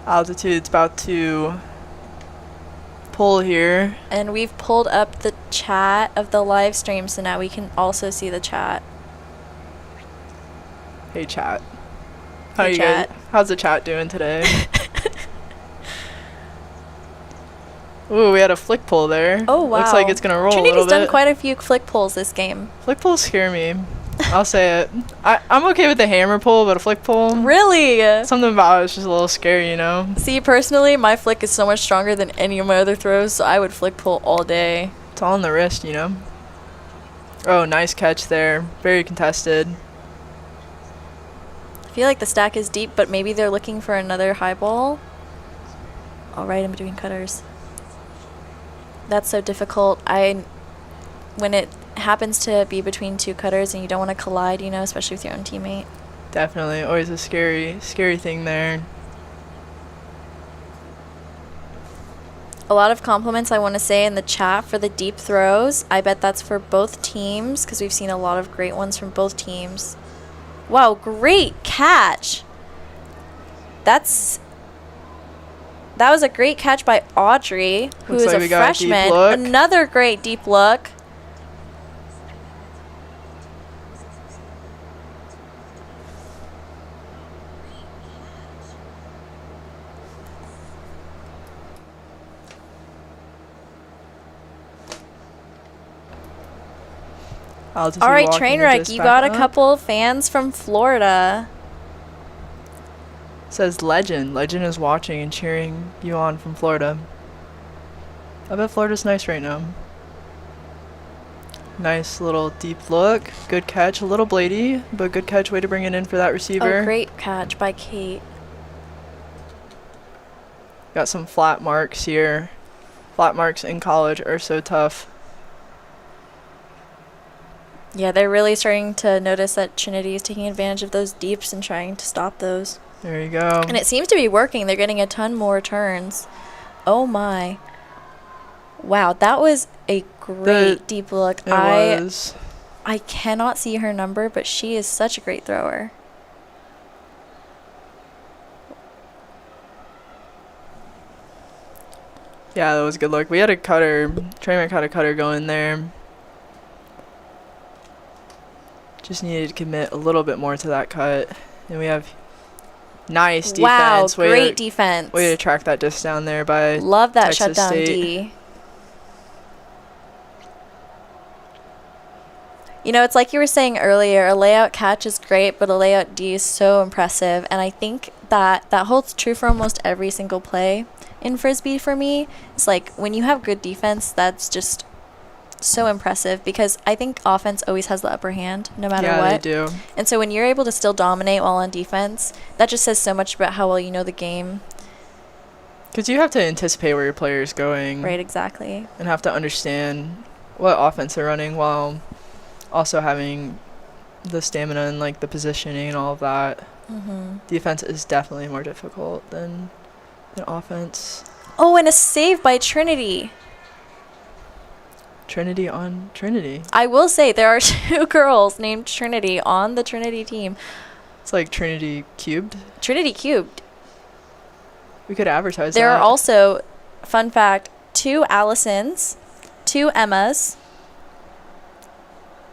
S1: Altitude's about to pull here.
S2: And we've pulled up the chat of the live stream, so now we can also see the chat.
S1: Hey chat.
S2: Hey, chat.
S1: How's the chat doing today? Ooh, we had a flick pull there.
S2: Oh, wow.
S1: Looks like it's gonna roll a
S2: Trinity's
S1: little bit.
S2: done quite a few flick pulls this game.
S1: Flick pulls scare me. I'll say it. I'm okay with the hammer pull, but a flick pull,
S2: Really?
S1: something about it's just a little scary, you know?
S2: See, personally, my flick is so much stronger than any of my other throws, so I would flick pull all day.
S1: It's all on the wrist, you know? Oh, nice catch there. Very contested.
S2: I feel like the stack is deep, but maybe they're looking for another high ball. All right, in between cutters. That's so difficult. When it happens to be between two cutters and you don't want to collide, you know, especially with your own teammate.
S1: Definitely. Always a scary thing there.
S2: A lot of compliments I want to say in the chat for the deep throws. I bet that's for both teams because we've seen a lot of great ones from both teams. Wow, great catch. That was a great catch by Audrey, who
S1: Looks
S2: is
S1: like
S2: a
S1: we got a deep
S2: freshman.
S1: look.
S2: Another great deep look.
S1: Altitude
S2: All right,
S1: walking
S2: Trainwreck,
S1: just
S2: you
S1: back
S2: got a
S1: up.
S2: couple of fans from Florida.
S1: Says Legend. Legend is watching and cheering you on from Florida. I bet Florida's nice right now. Nice little deep look. Good catch. A little bladey, but good catch. Way to bring it in for that receiver.
S2: Oh, great catch by Kate.
S1: Got some flat marks here. Flat marks in college are so tough.
S2: Yeah, they're really starting to notice that Trinity is taking advantage of those deeps and trying to stop those.
S1: There you go.
S2: And it seems to be working. They're getting a ton more turns. Oh my. Wow, that was a great deep look.
S1: It was.
S2: I cannot see her number, but she is such a great thrower.
S1: Yeah, that was a good look. We had a cutter. Trainwreck had a cutter going there. Just needed to commit a little bit more to that cut. And we have nice defense.
S2: Wow, great defense.
S1: Way to track that disc down there by
S2: Love that
S1: Texas
S2: shutdown
S1: State.
S2: D. You know, it's like you were saying earlier, a layout catch is great, but a layout D is so impressive. And I think that holds true for almost every single play in Frisbee for me. It's like when you have good defense, that's just so impressive because I think offense always has the upper hand no matter what.
S1: Yeah, they do.
S2: And so when you're able to still dominate while on defense, that just says so much about how well you know the game.
S1: Because you have to anticipate where your player is going.
S2: Right, exactly.
S1: And have to understand what offense they're running while also having, the stamina and like the positioning and all of that. Defense is definitely more difficult than offense.
S2: Oh, and a save by Trinity.
S1: Trinity on Trinity.
S2: I will say there are 2 girls named Trinity on the Trinity team.
S1: It's like Trinity cubed.
S2: Trinity cubed.
S1: We could advertise
S2: There
S1: that.
S2: are also, fun fact, 2 Allisons, 2 Emmas,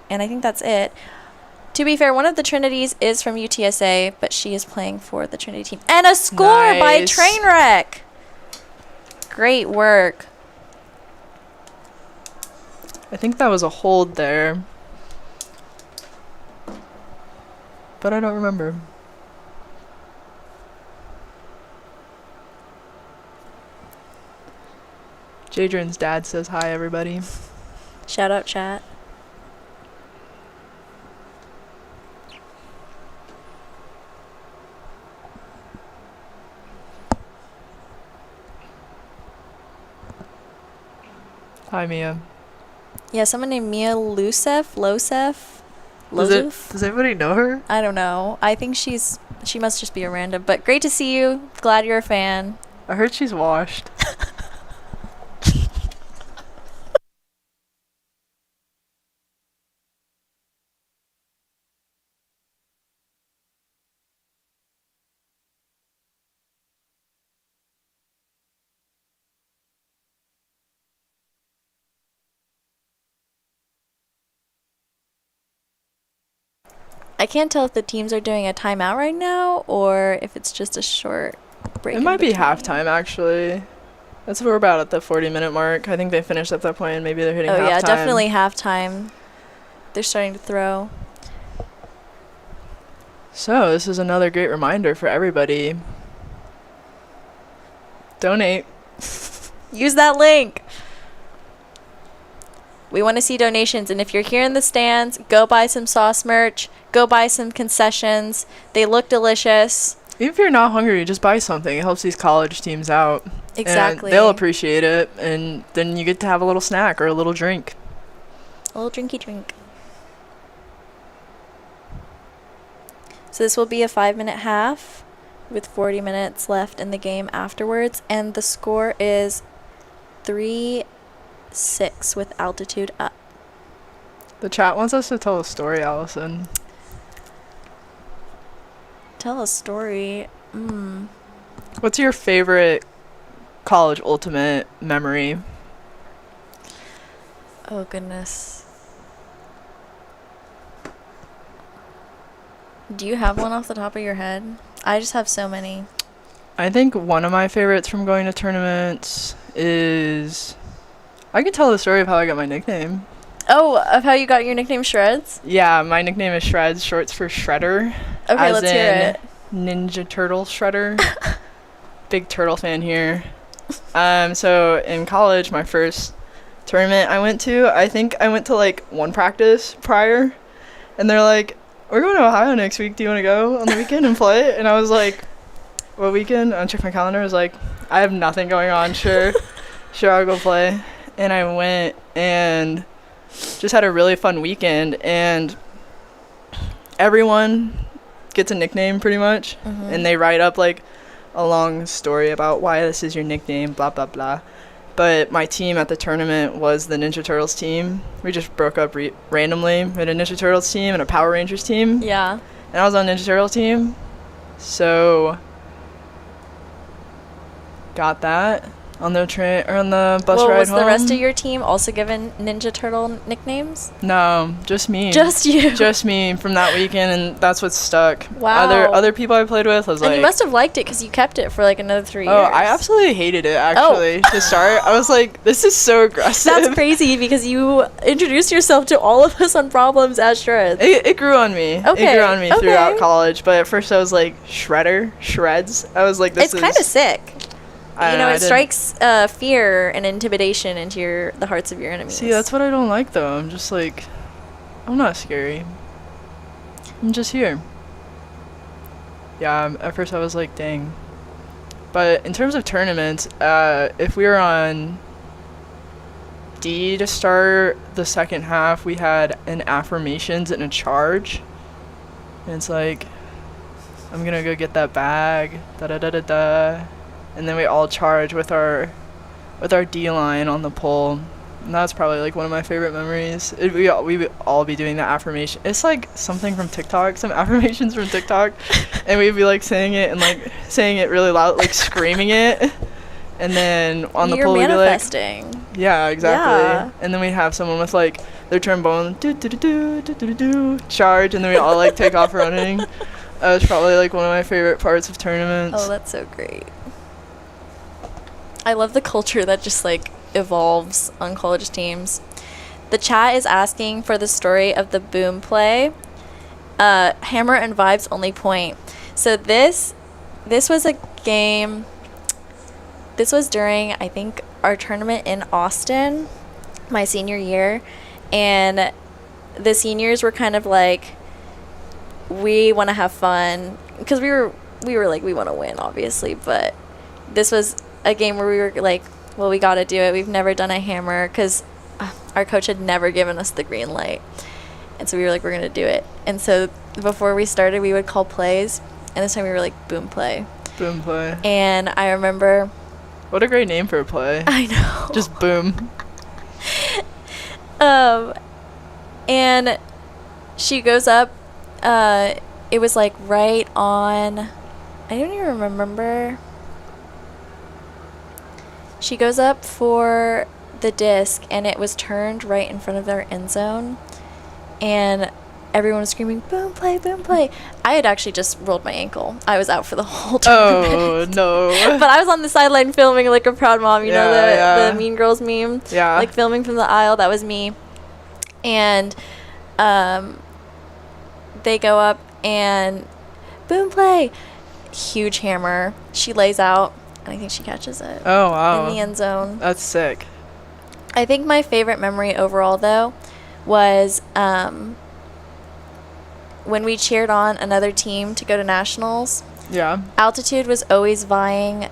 S2: and I think that's it. To be fair, one of the Trinities is from UTSA, but she is playing for the Trinity team. And a score by
S1: Nice.
S2: Trainwreck. Great work.
S1: I think that was a hold there. But I don't remember. Jadrin's dad says hi, everybody.
S2: Shout out, chat.
S1: Hi, Mia.
S2: Yeah, someone named Mia Losef.
S1: Does everybody know her?
S2: I don't know. I think she must just be a random. But great to see you. Glad you're a fan.
S1: I heard she's washed.
S2: I can't tell if the teams are doing a timeout right now or if it's just a short break.
S1: It might be halftime, actually. That's what we're about at the 40-minute mark. I think they finished at that point. Maybe they're hitting halftime.
S2: Oh, yeah, definitely halftime. They're starting to throw.
S1: So, this is another great reminder for everybody. Donate.
S2: Use that link. We want to see donations, and if you're here in the stands, go buy some sauce merch. Go buy some concessions. They look delicious.
S1: Even if you're not hungry, just buy something. It helps these college teams out.
S2: Exactly.
S1: And they'll appreciate it, and then you get to have a little snack or a little drink.
S2: A little drinky drink. So this will be a 5-minute half with 40 minutes left in the game afterwards, and the score is 3-6 with altitude up.
S1: The chat wants us to tell a story, Allison.
S2: Tell a story.
S1: What's your favorite college ultimate memory?
S2: Oh, goodness. Do you have one off the top of your head? I just have so many.
S1: I think one of my favorites from going to tournaments is... I can tell the story of how I got my nickname.
S2: Oh, of how you got your nickname Shreds?
S1: Yeah, my nickname is Shreds, shorts for Shredder.
S2: Okay, let's hear it.
S1: Ninja Turtle Shredder. Big turtle fan here. So in college, my first tournament I went to, I think I went to like one practice prior, and they're like, we're going to Ohio next week. Do you want to go on the weekend and play? And I was like, what weekend? I checked my calendar. I was like, I have nothing going on. Sure, I'll go play. And I went and just had a really fun weekend. And everyone gets a nickname pretty much. And they write up like a long story about why this is your nickname, blah, blah, blah. But my team at the tournament was the Ninja Turtles team. We just broke up randomly. We had a Ninja Turtles team and a Power Rangers team.
S2: Yeah.
S1: And I was on Ninja Turtles team. So got that on the train or on the bus ride
S2: Was
S1: home.
S2: the rest of your team also given Ninja Turtle nicknames?
S1: No, just me.
S2: Just you.
S1: Just me from that weekend, and that's what stuck.
S2: Wow.
S1: Other people I played with was
S2: And
S1: like...
S2: you must have liked it because you kept it for like another 3 years.
S1: Oh, I absolutely hated it, actually, to start. I was like, this is so aggressive.
S2: That's crazy because you introduced yourself to all of us on Problems as Shreds.
S1: It grew on me.
S2: Okay.
S1: It grew on me
S2: Okay.
S1: throughout college, but at first I was like, Shreds. I was like, this
S2: It's
S1: is...
S2: kind of sick. You know,
S1: I
S2: it
S1: didn't-
S2: strikes fear and intimidation into the hearts of your enemies.
S1: See, that's what I don't like, though. I'm just like, I'm not scary. I'm just here. Yeah, at first I was like, dang. But in terms of tournaments, if we were on D to start the second half, we had an affirmations and a charge. and it's like, I'm gonna go get that bag, da da da da da, and then we all charge with our D line on the pole. And that's probably like one of my favorite memories. We would all be doing the affirmation. It's like something from TikTok, some affirmations from TikTok, and we'd be like saying it and like saying it really loud, like screaming it. And then on the pole we'd be like,
S2: manifesting.
S1: yeah, exactly.
S2: Yeah.
S1: And then we'd have someone with like their trombone, do do do do do do do, charge, and then we all like take off running. That was probably like one of my favorite parts of tournaments.
S2: Oh, that's so great. I love the culture that just like evolves on college teams. The chat is asking for the story of the boom play. Hammer and Vibes only point. So this was a game. This was during, I think, our tournament in Austin, my senior year, and the seniors were kind of like, we want to have fun, because we were like, we want to win, obviously, but this was a game where we were like, well, we got to do it. We've never done a hammer, because our coach had never given us the green light, and so we were like, we're going to do it. And so before we started, we would call plays, and this time we were like, boom play.
S1: Boom play.
S2: And I remember...
S1: What a great name for a play.
S2: I know.
S1: Just boom.
S2: And she goes up. It was like right on. I don't even remember. She goes up for the disc, and it was turned right in front of their end zone, and everyone was screaming, boom play, boom play. I had actually just rolled my ankle. I was out for the whole tournament.
S1: Oh, no.
S2: But I was on the sideline filming like a proud mom, you know, the Mean Girls meme?
S1: Yeah.
S2: Like filming from the aisle. That was me. And they go up and boom play. Huge hammer. She lays out, and I think she catches it.
S1: Oh, wow.
S2: In the end zone.
S1: That's sick.
S2: I think my favorite memory overall, though, was when we cheered on another team to go to nationals.
S1: Yeah.
S2: Altitude was always vying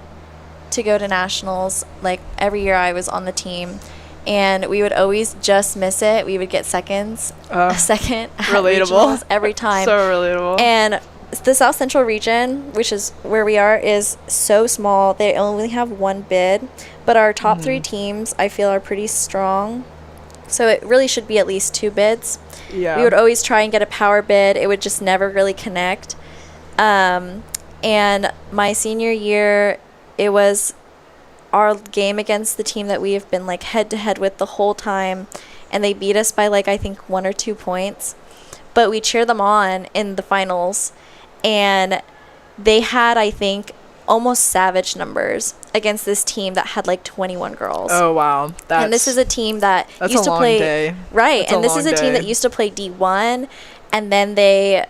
S2: to go to nationals. Like every year I was on the team, and we would always just miss it. We would get seconds, a second at regionals every time.
S1: So relatable.
S2: And the South Central region, which is where we are, is so small. They only have one bid, but our top three teams, I feel, are pretty strong. So it really should be at least 2 bids.
S1: Yeah.
S2: We would always try and get a power bid. It would just never really connect. And my senior year, it was our game against the team that we have been like head to head with the whole time, and they beat us by like I think 1 or 2 points. But we cheered them on in the finals, and they had, I think, almost savage numbers against this team that had like 21 girls.
S1: Oh, wow.
S2: And this is a team that used to play
S1: day.
S2: Right. And this is a team that used to play D1, and then they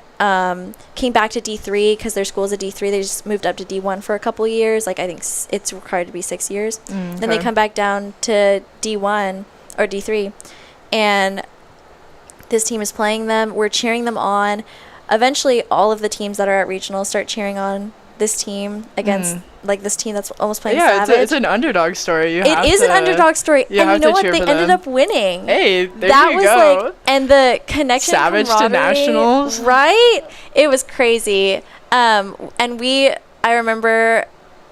S2: came back to D3 because their school's a D3. They just moved up to D1 for a couple years. Like I think it's required to be 6 years.
S1: Okay.
S2: Then they come back down to D1 or D3, and this team is playing them. We're cheering them on. Eventually, all of the teams that are at regionals start cheering on this team against like this team that's almost playing savage.
S1: It's an underdog story.
S2: It is an underdog story, and you know what? They ended up winning.
S1: Hey, there
S2: that
S1: you
S2: was
S1: go.
S2: Like, and the connection,
S1: savage to nationals,
S2: right? It was crazy. And I remember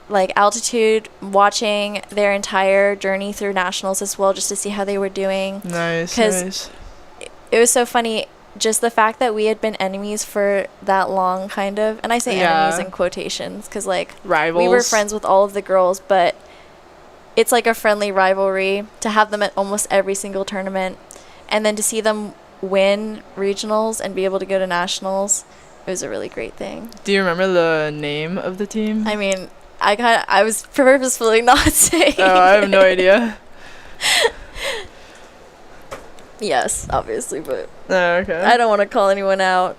S2: like Altitude watching their entire journey through nationals as well, just to see how they were doing.
S1: Nice.
S2: It was so funny. Just the fact that we had been enemies for that long, kind of, and I say enemies in quotations because like
S1: rivals.
S2: We were friends with all of the girls, but it's like a friendly rivalry to have them at almost every single tournament, and then to see them win regionals and be able to go to nationals. It was a really great thing.
S1: Do you remember the name of the team?
S2: I mean, I was purposefully not saying.
S1: Oh, I have no idea.
S2: Yes, obviously, but
S1: okay.
S2: I don't want to call anyone out.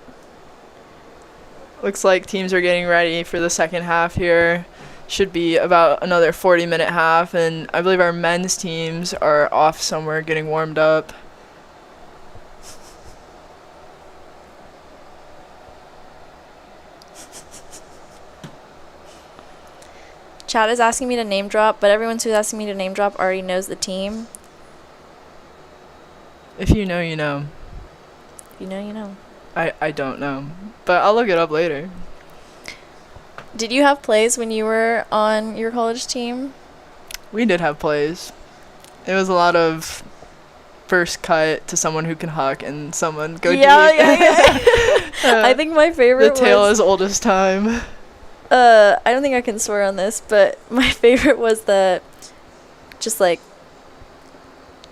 S1: Looks like teams are getting ready for the second half here. Should be about another 40-minute half, and I believe our men's teams are off somewhere getting warmed up.
S2: Chat is asking me to name drop, but everyone who's asking me to name drop already knows the team.
S1: If you know, you know.
S2: You know, you know.
S1: I don't know, but I'll look it up later.
S2: Did you have plays when you were on your college team?
S1: We did have plays. It was a lot of first cut to someone who can huck and someone go deep.
S2: Yeah. I think my favorite
S1: the tale
S2: was,
S1: as old as time.
S2: I don't think I can swear on this, but my favorite was the just like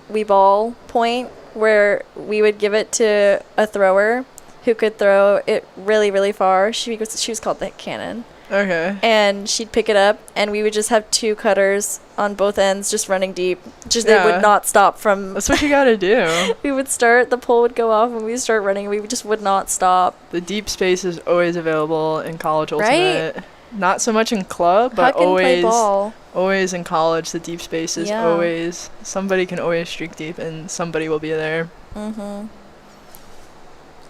S2: we ball point where we would give it to a thrower who could throw it really, really far. She was called the cannon.
S1: Okay.
S2: And she'd pick it up, and we would just have two cutters on both ends just running deep. They would not stop from...
S1: That's what you gotta do.
S2: We would start, the pole would go off, and we would start running, and we just would not stop.
S1: The deep space is always available in college ultimate.
S2: Right?
S1: Not so much in club, but
S2: Huck and play ball.
S1: Always in college, the deep space is always... Somebody can always streak deep, and somebody will be there.
S2: Mm-hmm.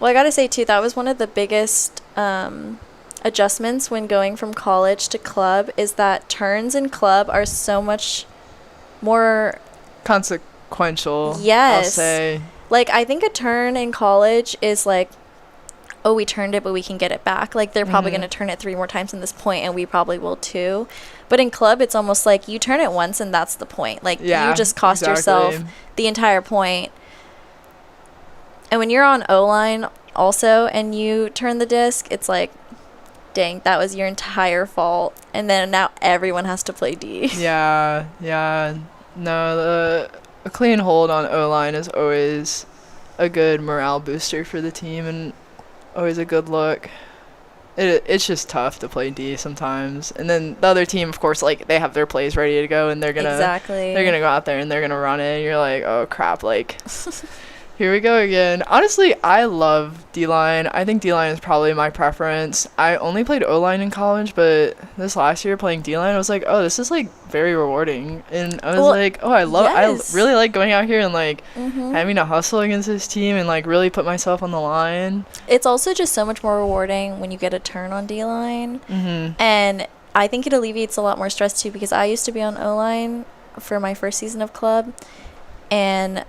S2: Well, I gotta say, too, that was one of the biggest... adjustments when going from college to club is that turns in club are so much more
S1: consequential.
S2: Yes.
S1: I'll say.
S2: Like, I think a turn in college is like, oh, we turned it, but we can get it back. Like, they're probably going to turn it 3 more times in this point, and we probably will too. But in club, it's almost like you turn it once, and that's the point. Like, you just cost yourself the entire point. And when you're on O-line also, and you turn the disc, it's like, dang, that was your entire fault. And then now everyone has to play D.
S1: Yeah. No, a clean hold on O-line is always a good morale booster for the team and always a good look. It's just tough to play D sometimes. And then the other team, of course, like, they have their plays ready to go, and they're gonna go out there and they're gonna run it, and you're like, oh crap, like here we go again. Honestly, I love D-line. I think D-line is probably my preference. I only played O-line in college, but this last year playing D-line, I was like, oh, this is, like, very rewarding. And I was like, oh, I really like going out here and, like, having to hustle against this team and, like, really put myself on the line.
S2: It's also just so much more rewarding when you get a turn on D-line. And I think it alleviates a lot more stress, too, because I used to be on O-line for my first season of club. And...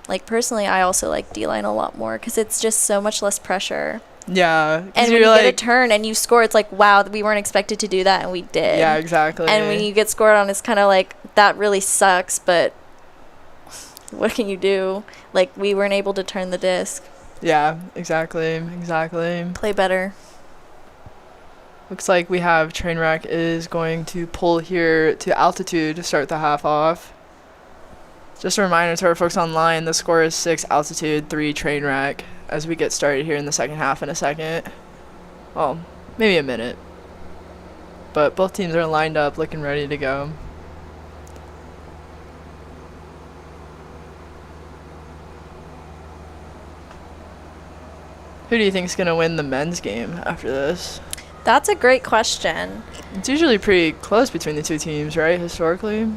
S2: like, personally, I also like D-line a lot more because it's just so much less pressure. Yeah. And when you get a turn and you score, it's like, wow, we weren't expected to do that, and we did.
S1: Yeah, exactly.
S2: And when you get scored on, it's kind of like, that really sucks, but what can you do? Like, we weren't able to turn the disc.
S1: Yeah, exactly.
S2: Play better.
S1: Looks like we have Trainwreck is going to pull here to altitude to start the half off. Just a reminder to our folks online, the score is 6 altitude, 3 Trainwreck as we get started here in the second half in a second. Well, maybe a minute. But both teams are lined up, looking ready to go. Who do you think is going to win the men's game after this?
S2: That's a great question.
S1: It's usually pretty close between the two teams, right, historically?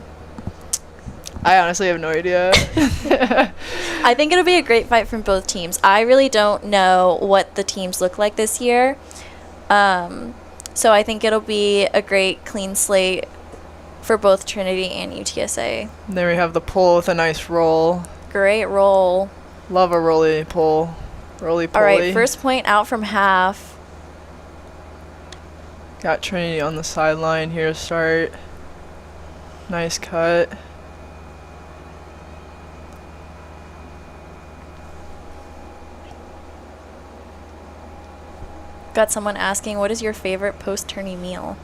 S1: I honestly have no idea.
S2: I think it'll be a great fight from both teams. I really don't know what the teams look like this year. So I think it'll be a great clean slate for both Trinity and UTSA.
S1: And then we have the pull with a nice roll.
S2: Great roll.
S1: Love a rolly pull. Roly-poly.
S2: All right, first point out from half.
S1: Got Trinity on the sideline here to start. Nice cut.
S2: Got someone asking, what is your favorite post-tourney meal?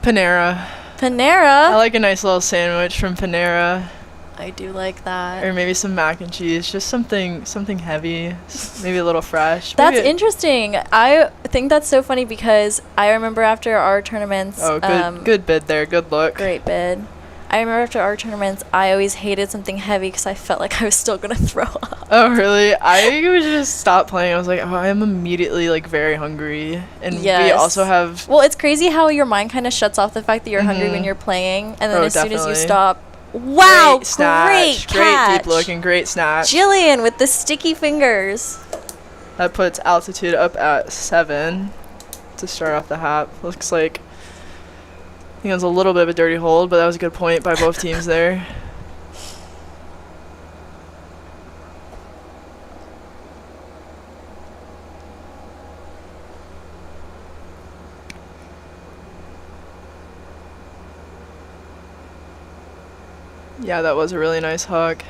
S1: Panera. I like a nice little sandwich from Panera.
S2: I do like that.
S1: Or maybe some mac and cheese. Just something heavy. Maybe a little fresh.
S2: That's interesting. I think that's so funny because I remember after our tournaments...
S1: Oh, good bid there. Good look.
S2: Great bid. I remember after our tournaments, I always hated something heavy because I felt like I was still going to throw up.
S1: Oh, really? I would just stop playing. I was like, oh, I'm immediately, like, very hungry. And we also have...
S2: Well, it's crazy how your mind kind of shuts off the fact that you're hungry when you're playing. And then as soon as you stop... Wow, great catch.
S1: Great deep looking, great snatch.
S2: Jillian with the sticky fingers.
S1: That puts altitude up at 7 to start off the half. Looks like... I think it was a little bit of a dirty hold, but that was a good point by both teams there. Yeah, that was a really nice hook.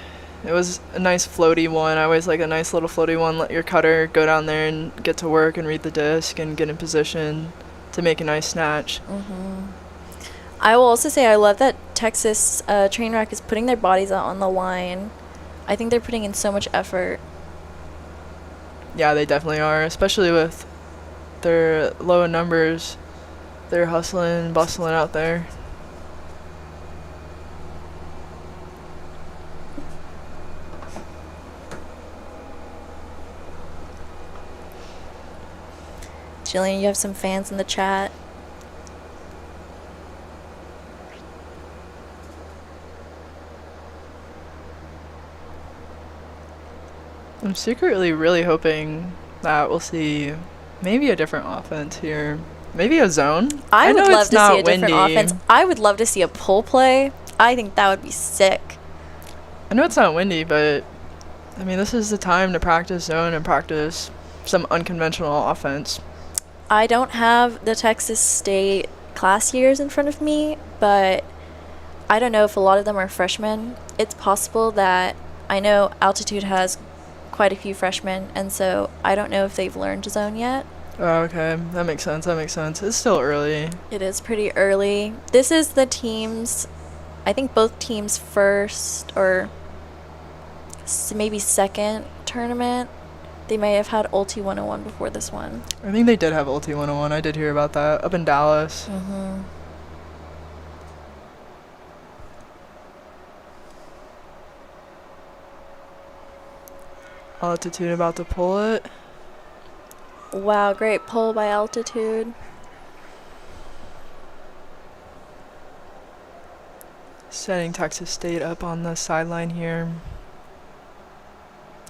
S1: It was a nice floaty one. I always like a nice little floaty one. Let your cutter go down there and get to work and read the disc and get in position to make a nice snatch.
S2: I will also say I love that Texas Trainwreck is putting their bodies out on the line. I think they're putting in so much effort.
S1: Yeah, they definitely are, especially with their low numbers. They're hustling, bustling out there.
S2: Jillian, you have some fans in the chat.
S1: I'm secretly really hoping that we'll see maybe a different offense here. Maybe a zone.
S2: I would
S1: know
S2: love
S1: it's
S2: to see
S1: not
S2: a different
S1: windy.
S2: offense. I would love to see a pull play. I think that would be sick.
S1: I know it's not windy, but I mean, this is the time to practice zone and practice some unconventional offense.
S2: I don't have the Texas State class years in front of me, but I don't know if a lot of them are freshmen. It's possible that I know Altitude has quite a few freshmen, and so I don't know if they've learned zone yet.
S1: Oh, okay. That makes sense. It's still early.
S2: It is pretty early. This is the teams, I think both teams' first or maybe second tournament. They may have had Ulti 101 before this one.
S1: I think they did have Ulti 101. I did hear about that up in Dallas. Altitude about to pull it.
S2: Wow, great pull by Altitude.
S1: Setting Texas State up on the sideline here.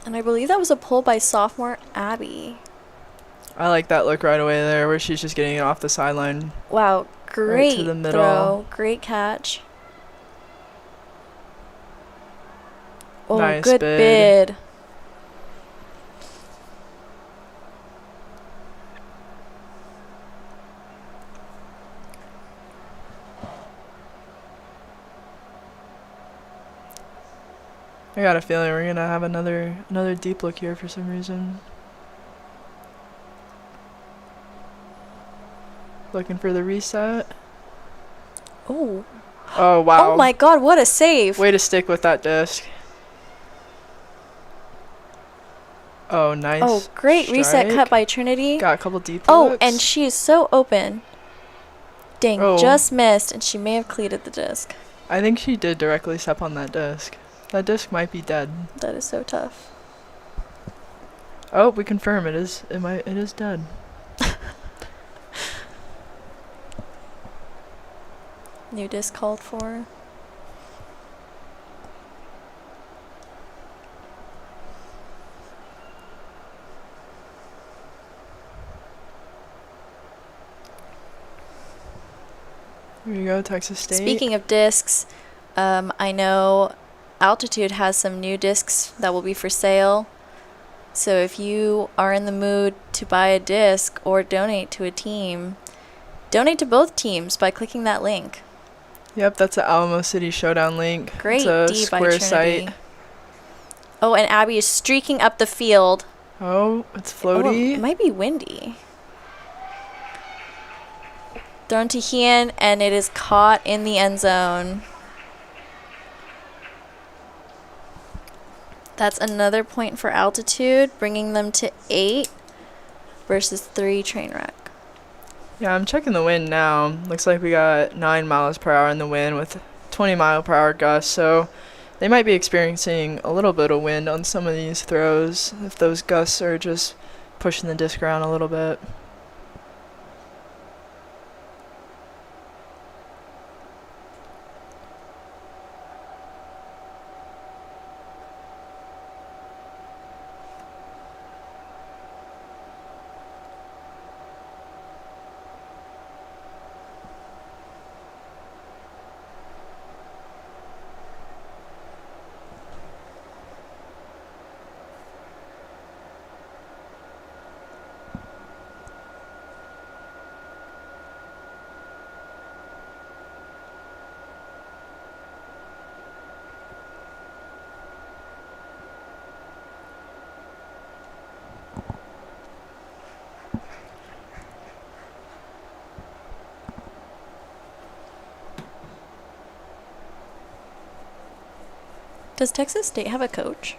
S2: And I believe that was a pull by sophomore Abby.
S1: I like that look right away there where she's just getting it off the sideline.
S2: Wow, great
S1: Right to the middle.
S2: throw. Great catch. Oh,
S1: Nice
S2: good
S1: bid.
S2: bid.
S1: I got a feeling we're gonna have another deep look here for some reason. Looking for the reset.
S2: Oh.
S1: Oh wow.
S2: Oh my god, what a save.
S1: Way to stick with that disc. Oh, nice.
S2: Oh, great reset
S1: strike.
S2: cut by Trinity.
S1: Got a couple deep
S2: Oh,
S1: looks.
S2: and she is so open. Dang,
S1: Oh.
S2: just missed, and she may have cleated the disc.
S1: I think she did directly step on that disc. That disc might be dead.
S2: That is so tough.
S1: Oh, we confirm it is dead.
S2: New disc called for.
S1: Here you go, Texas State.
S2: Speaking of discs, I know Altitude has some new discs that will be for sale. So if you are in the mood to buy a disc or donate to a team, donate to both teams by clicking that link.
S1: Yep, that's the Alamo City Showdown link.
S2: Great
S1: it's a
S2: D by
S1: square
S2: Trinity.
S1: site.
S2: Oh, and Abby is streaking up the field.
S1: Oh, it's
S2: Oh,
S1: floaty.
S2: it might be windy. Thrown to Hien, and it is caught in the end zone. That's another point for Altitude, bringing them to 8 versus 3 Trainwreck.
S1: Yeah, I'm checking the wind now. Looks like we got 9 miles per hour in the wind with 20-mile-per-hour gusts. So they might be experiencing a little bit of wind on some of these throws if those gusts are just pushing the disc around a little bit.
S2: Does Texas State have a coach?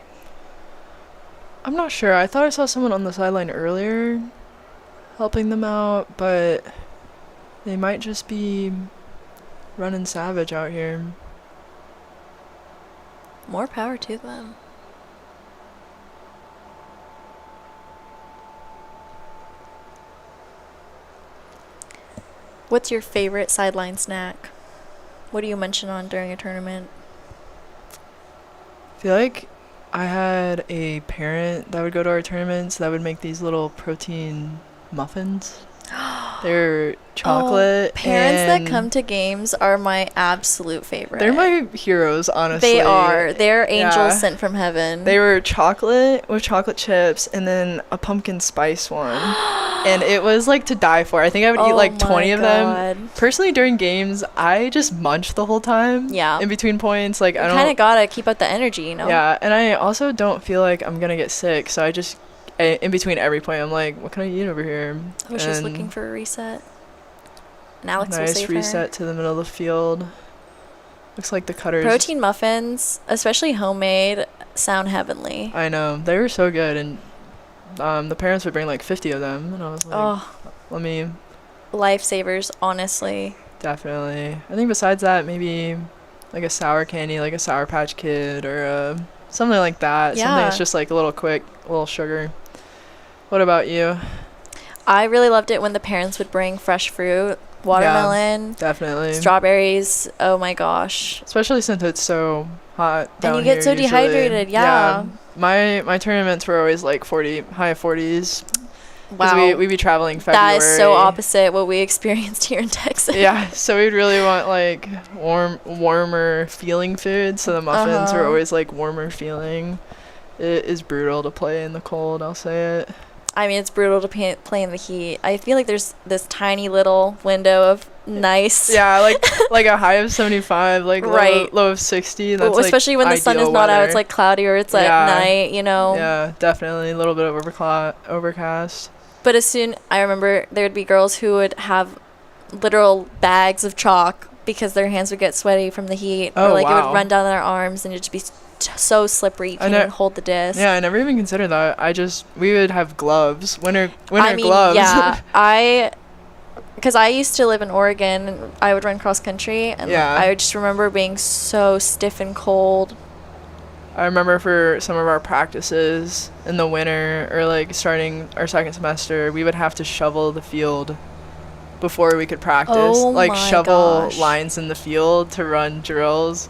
S1: I'm not sure. I thought I saw someone on the sideline earlier helping them out, but they might just be running savage out here.
S2: More power to them. What's your favorite sideline snack? What do you mention on during a tournament?
S1: I feel like I had a parent that would go to our tournaments that would make these little protein muffins. They're chocolate.
S2: Parents that
S1: and
S2: come to games are my absolute favorite.
S1: they're my heroes, honestly.
S2: They are. They're angels
S1: Yeah.
S2: sent from heaven.
S1: They were chocolate with chocolate chips and then a pumpkin spice one. And it was like to die for. I think I would eat
S2: Oh
S1: like 20 of
S2: my
S1: them.
S2: God.
S1: Personally, during games, I just munch the whole time.
S2: Yeah.
S1: In between points. Like, I
S2: kind of
S1: don't.
S2: gotta keep up the energy, you know?
S1: Yeah. And I also don't feel like I'm going to get sick. So I just, in between every point, I'm like, what can I eat over here?
S2: I was just
S1: And
S2: looking for a reset. And Alex will
S1: nice
S2: save
S1: reset to the middle of the field. Looks like the cutters.
S2: Protein muffins, especially homemade, sound heavenly.
S1: I know. They were so good. And the parents would bring like 50 of them. And I was like,
S2: Oh,
S1: let me.
S2: lifesavers, honestly.
S1: Definitely. I think besides that, maybe like a sour candy, like a Sour Patch Kid or something like that. Something that's
S2: Yeah.
S1: just like a little quick, a little sugar. What about you?
S2: I really loved it when the parents would bring fresh fruit, watermelon,
S1: Definitely.
S2: strawberries. Oh my gosh.
S1: Especially since it's so hot down
S2: And you get
S1: here
S2: so
S1: usually.
S2: dehydrated, yeah.
S1: My tournaments were always like high 40s. Because
S2: Wow.
S1: we'd be traveling February.
S2: That is so opposite what we experienced here in Texas.
S1: Yeah, so we'd really want like warmer feeling food. So the muffins were always like warmer feeling. It is brutal to play in the cold, I'll say it.
S2: I mean, it's brutal to play in the heat. I feel like there's this tiny little window of nice.
S1: Yeah, like a high of 75, like
S2: Right.
S1: low of 60. That's
S2: Well, especially when the sun is not out, it's like cloudy or it's at night, you know.
S1: Yeah, definitely a little bit of overcast.
S2: But I remember there would be girls who would have literal bags of chalk because their hands would get sweaty from the heat.
S1: Oh,
S2: or like it
S1: wow.
S2: would run down their arms and it'd just be so slippery you can't even hold the disc.
S1: Yeah, I never even considered that. We would have gloves, winter
S2: I mean,
S1: gloves.
S2: Yeah, because I used to live in Oregon and I would run cross country and I would just remember being so stiff and cold.
S1: I remember for some of our practices in the winter or like starting our second semester, we would have to shovel the field before we could practice.
S2: Oh
S1: like
S2: my
S1: shovel
S2: gosh.
S1: lines in the field to run drills.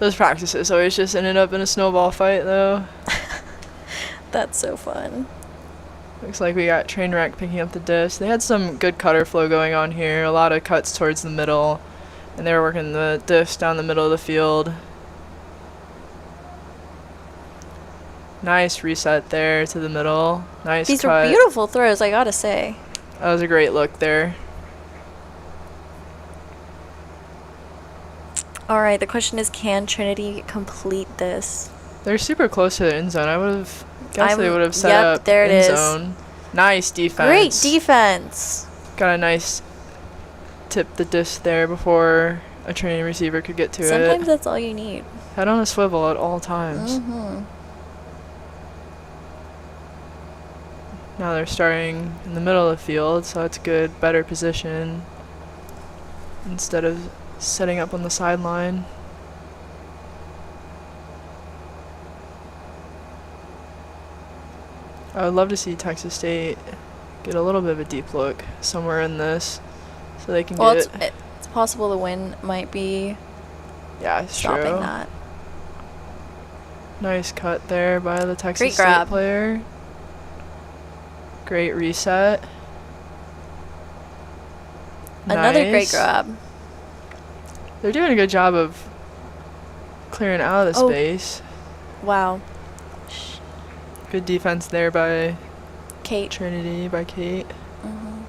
S1: Those practices always just ended up in a snowball fight though.
S2: That's so fun.
S1: Looks like we got train wreck picking up the disc. They had some good cutter flow going on here. A lot of cuts towards the middle. And they were working the disc down the middle of the field. Nice reset there to the middle. Nice
S2: These
S1: cut.
S2: were beautiful throws, I gotta say.
S1: That was a great look there.
S2: All right, the question is, can Trinity complete this?
S1: They're super close to the end zone. I would have guessed they would have set up
S2: there it
S1: end
S2: is.
S1: zone. Nice defense.
S2: Great defense.
S1: Got a nice tip the disc there before a training receiver could get to
S2: Sometimes
S1: it.
S2: that's all you need.
S1: Head on a swivel at all times.
S2: Mm-hmm.
S1: Now they're starting in the middle of the field, so that's good, better position instead of setting up on the sideline. I would love to see Texas State get a little bit of a deep look somewhere in this so they can get
S2: it's possible the wind might be
S1: it's
S2: stopping
S1: true.
S2: that.
S1: Nice cut there by the Texas
S2: Great
S1: State
S2: grab.
S1: player. Great reset.
S2: Another great
S1: Nice.
S2: grab.
S1: They're doing a good job of clearing out of the
S2: Oh.
S1: space.
S2: Wow.
S1: Good defense there by
S2: Kate.
S1: Trinity, by Kate,
S2: Mm-hmm.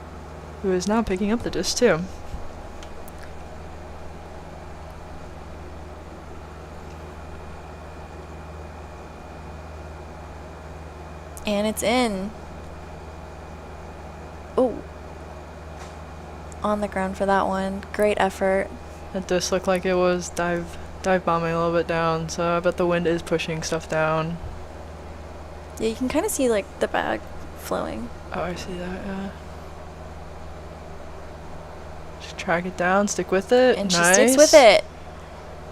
S1: who is now picking up the disc too.
S2: And it's in. Oh. On the ground for that one. Great effort.
S1: That disc looked like it was dive dive bombing a little bit down, so I bet the wind is pushing stuff down.
S2: Yeah, you can kind of see like the bag flowing.
S1: Oh, I see that, yeah. Just track it down, stick with it.
S2: And
S1: nice.
S2: she sticks with it.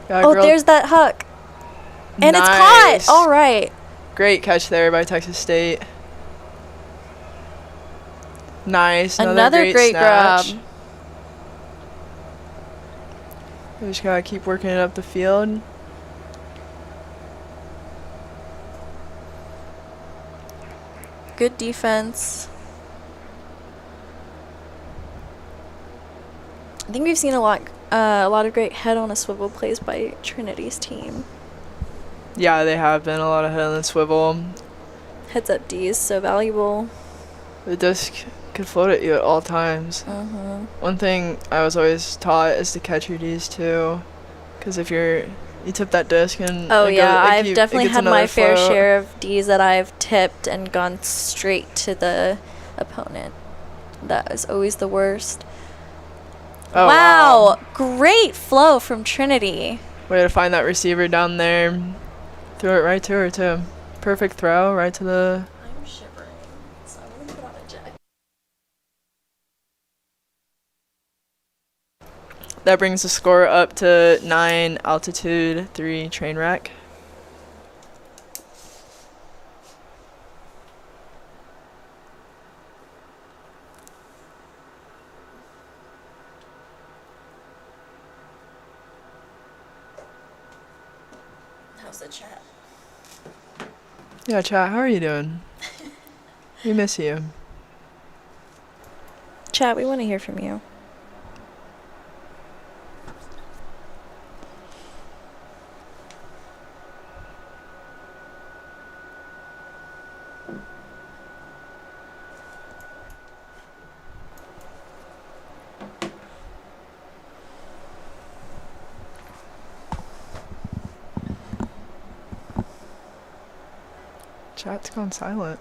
S1: Yeah,
S2: oh,
S1: girl.
S2: there's that huck. And
S1: nice.
S2: it's caught. All right.
S1: Great catch there by Texas State. Nice.
S2: Another great
S1: snatch.
S2: grab.
S1: We just gotta keep working it up the field.
S2: Good defense. I think we've seen a lot of great head on a swivel plays by Trinity's team.
S1: Yeah, they have been a lot of head on the swivel.
S2: Heads up D is so valuable.
S1: The disc could float at you at all times. One thing I was always taught is to catch your Ds too, because if you tip that disc and
S2: I've definitely had my fair
S1: float.
S2: share of Ds that I've tipped and gone straight to the opponent. That is always the worst.
S1: Oh,
S2: wow, great flow from Trinity.
S1: Way to find that receiver down there. Throw it right to her too. Perfect throw right to the.
S2: I'm shivering, so I'm gonna put on a jacket.
S1: That brings the score up to 9, altitude 3, train wreck.
S2: How's the chat?
S1: Yeah, chat, how are you doing? We miss you.
S2: Chat, we want to hear from you.
S1: Chat's gone silent.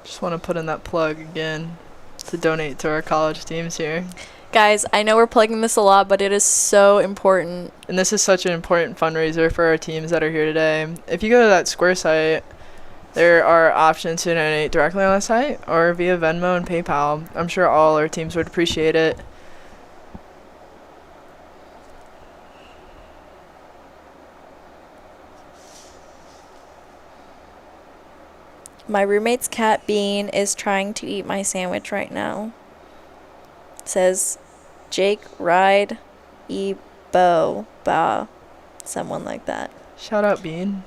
S1: Just want to put in that plug again to donate to our college teams here.
S2: Guys, I know we're plugging this a lot, but it is so important.
S1: And this is such an important fundraiser for our teams that are here today. If you go to that Square site, there are options to donate directly on the site or via Venmo and PayPal. I'm sure all our teams would appreciate it.
S2: My roommate's cat Bean is trying to eat my sandwich right now. It says Jake Ride Bo Ba. Someone like that.
S1: Shout out Bean.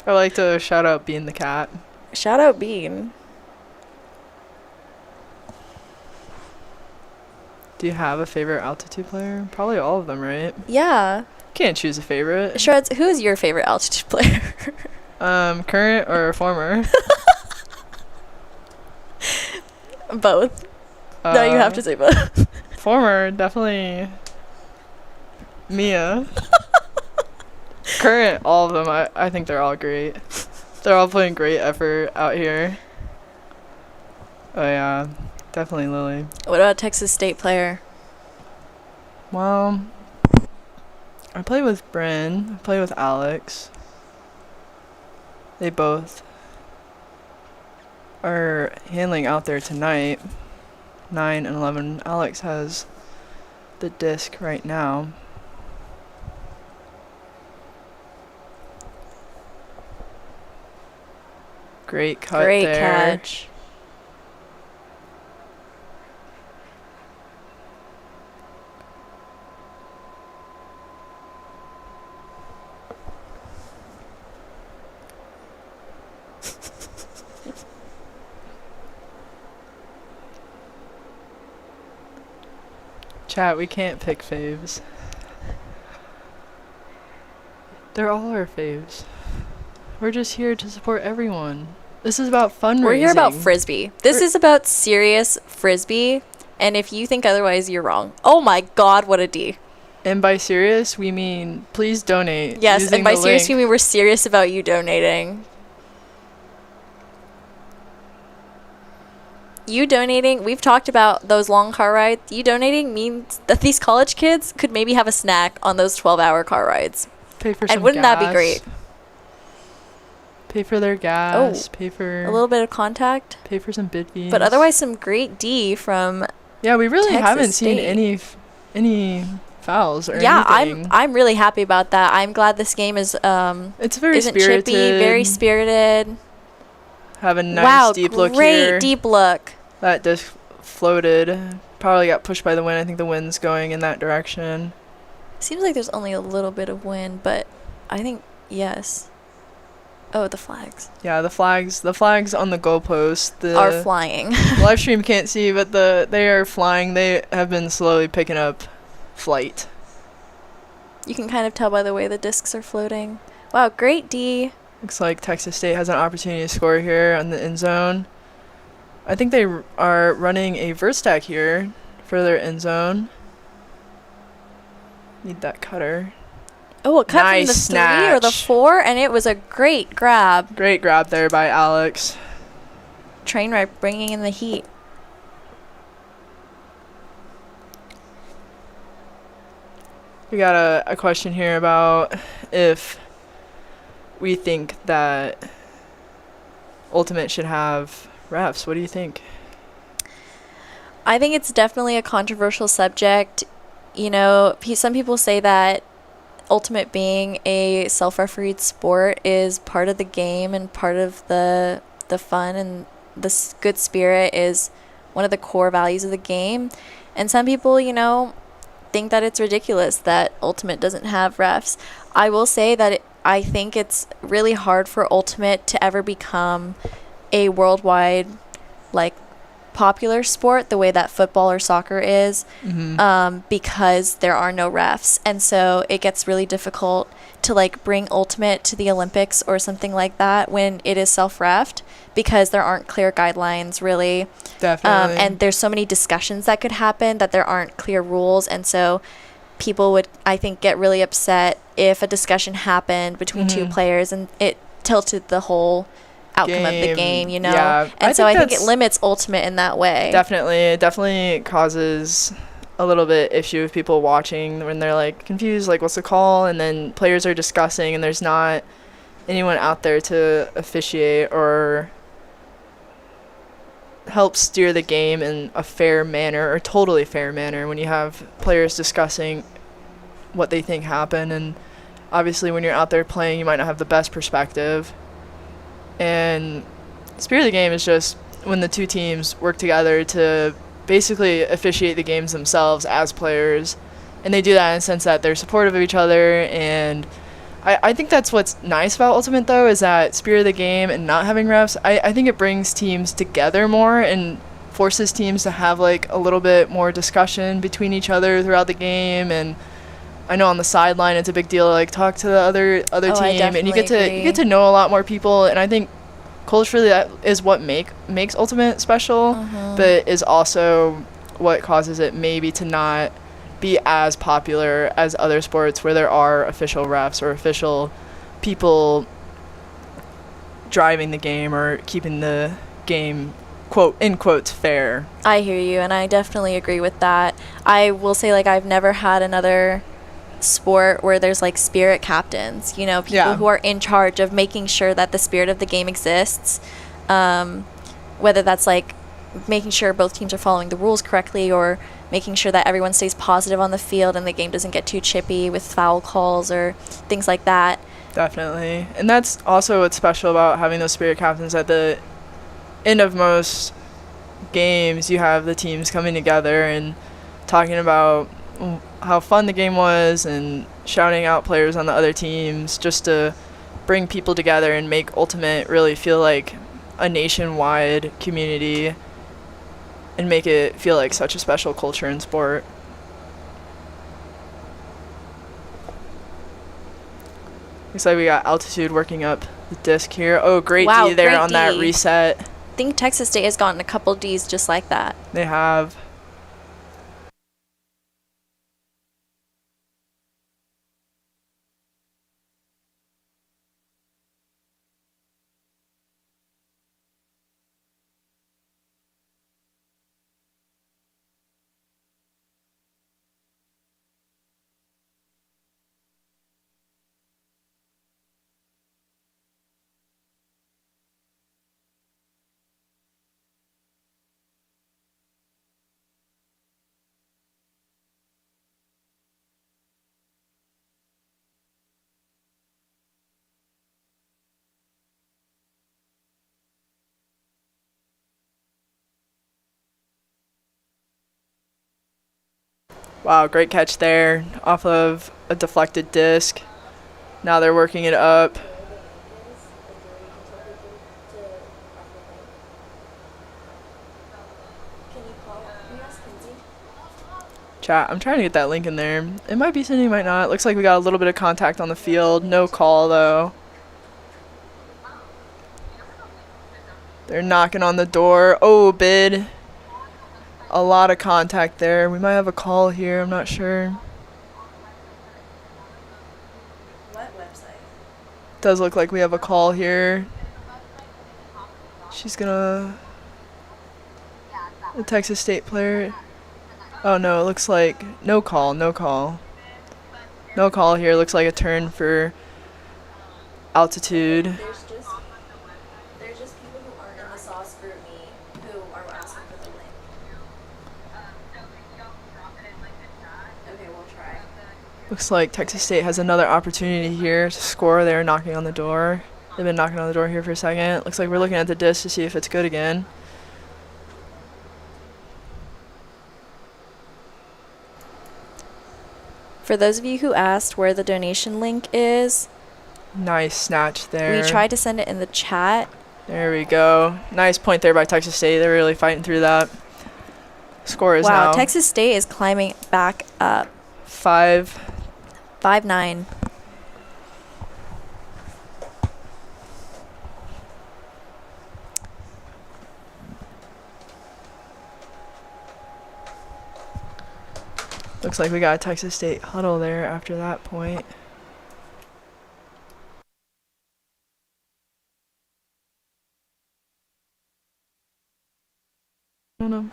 S1: I like to shout out Bean the cat.
S2: Shout out Bean.
S1: Do you have a favorite altitude player? Probably all of them, right?
S2: Yeah.
S1: Can't choose a favorite.
S2: Shreds, who is your favorite altitude player?
S1: Current or former?
S2: Both. No, you have to say both.
S1: Former, definitely Mia. Current, all of them. I think they're all great. They're all putting great effort out here. Oh yeah, definitely Lily.
S2: What about Texas State player?
S1: Well, I play with Bryn. I play with Alex. They both are handling out there tonight. 9 and 11. Alex has the disc right now. Great cut
S2: Great
S1: there.
S2: catch.
S1: Chat, we can't pick faves. They're all our faves. We're just here to support everyone. This is about fundraising.
S2: We're here about Frisbee. This is about serious Frisbee, and if you think otherwise, you're wrong. Oh my god, what a D.
S1: And by serious, we mean please donate.
S2: Yes,
S1: using
S2: and by
S1: the
S2: serious,
S1: link.
S2: we mean we're serious about you donating. you donating, we've talked about those long car rides. You donating means that these college kids could maybe have a snack on those 12-hour car rides.
S1: Pay for
S2: And
S1: some
S2: wouldn't
S1: gas.
S2: that be great?
S1: Pay for their gas.
S2: Oh,
S1: Pay for
S2: a little bit of contact.
S1: Pay for some bid fees.
S2: But otherwise, some great D from
S1: yeah, we really
S2: Texas
S1: haven't seen
S2: State.
S1: any fouls or anything.
S2: I'm really happy about that. I'm glad this game is
S1: it's very
S2: isn't
S1: spirited.
S2: chippy, very spirited.
S1: Have a nice deep look here.
S2: Great deep look.
S1: That disc floated. Probably got pushed by the wind. I think the wind's going in that direction.
S2: Seems like there's only a little bit of wind, but I think yes. Oh, the flags.
S1: Yeah, the flags on the goalpost
S2: are flying.
S1: Live stream can't see, but they are flying. They have been slowly picking up flight.
S2: You can kind of tell by the way the discs are floating. Wow, great D.
S1: Looks like Texas State has an opportunity to score here on the end zone. I think they are running a vert stack here for their end zone. Need that cutter.
S2: Oh, a cut
S1: nice
S2: from the
S1: snatch.
S2: 3 or the 4, and it was a great grab.
S1: Great grab there by Alex.
S2: Trainwreck bringing in the heat.
S1: We got a question here about if we think that Ultimate should have refs. What do you think?
S2: I think it's definitely a controversial subject. You know, some people say that Ultimate being a self-refereed sport is part of the game and part of the fun, and the good spirit is one of the core values of the game. And some people, you know, think that it's ridiculous that Ultimate doesn't have refs. I will say that I think it's really hard for Ultimate to ever become a worldwide, like, popular sport the way that football or soccer is, because there are no refs, and so it gets really difficult to like bring Ultimate to the Olympics or something like that when it is self-refed, because there aren't clear guidelines really.
S1: Definitely.
S2: And there's so many discussions that could happen that there aren't clear rules, and so people would, I think, get really upset if a discussion happened between two players and it tilted the whole outcome of the game, you know?
S1: Yeah,
S2: and so I think it limits Ultimate in that way.
S1: Definitely. It definitely causes a little bit issue with people watching when they're like confused, like what's the call? And then players are discussing and there's not anyone out there to officiate or help steer the game in a fair manner or totally fair manner when you have players discussing what they think happened. And obviously when you're out there playing, you might not have the best perspective. And the spirit of the game is just when the two teams work together to basically officiate the games themselves as players. And they do that in the sense that they're supportive of each other. And I think that's what's nice about Ultimate, though, is that spirit of the game and not having refs, I think it brings teams together more and forces teams to have like a little bit more discussion between each other throughout the game. And I know on the sideline it's a big deal to like talk to the other team, and you get to know a lot more people. And I think culturally that is what makes Ultimate special, but is also what causes it maybe to not be as popular as other sports where there are official refs or official people driving the game or keeping the game, quote in quotes, fair.
S2: I hear you, and I definitely agree with that. I will say, like, I've never had another sport where there's like spirit captains, you know, people who are in charge of making sure that the spirit of the game exists, whether that's like making sure both teams are following the rules correctly or making sure that everyone stays positive on the field and the game doesn't get too chippy with foul calls or things like that.
S1: Definitely. And that's also what's special about having those spirit captains. At the end of most games, you have the teams coming together and talking about how fun the game was and shouting out players on the other teams just to bring people together and make Ultimate really feel like a nationwide community and make it feel like such a special culture and sport. Looks like we got Altitude working up the disc here. Oh, great D there on that reset.
S2: I think Texas State has gotten a couple Ds just like that.
S1: They have. Wow, great catch there off of a deflected disc. Now they're working it up. Chat, I'm trying to get that link in there. It might be sending, might not. Looks like we got a little bit of contact on the field. No call, though. They're knocking on the door. Oh, bid. A lot of contact there. We might have a call here. I'm not sure.
S2: What website?
S1: Does look like we have a call here. She's gonna... The Texas State player. Oh, no, it looks like no call, no call. No call here. Looks like a turn for altitude.
S2: There's just people who aren't in the sauce group meet who are asking for the link. Okay, we'll try.
S1: Looks like Texas State has another opportunity here to score. They're knocking on the door. They've been knocking on the door here for a second. Looks like we're looking at the disc to see if it's good again.
S2: For those of you who asked where the donation link is,
S1: Nice snatch there.
S2: we tried to send it in the chat.
S1: There we go. Nice point there by Texas State. They're really fighting through that. Score is
S2: Wow,
S1: now
S2: Texas State is climbing back up.
S1: 5-9. Looks like we got a Texas State huddle there after that point. I don't know.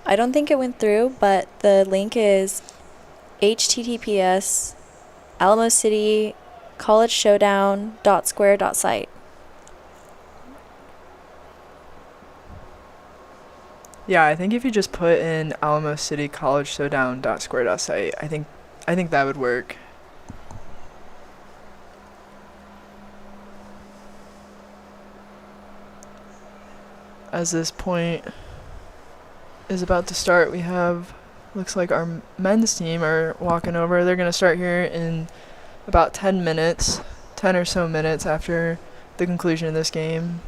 S2: I don't think it went through, but the link is https Alamo City College Showdown.square.site.
S1: Yeah, I think if you just put in Alamo City College Showdown.square.site, I think that would work. As this point is about to start, we have, looks like our men's team are walking over. They're going to start here in about 10 minutes, 10 or so minutes after the conclusion of this game.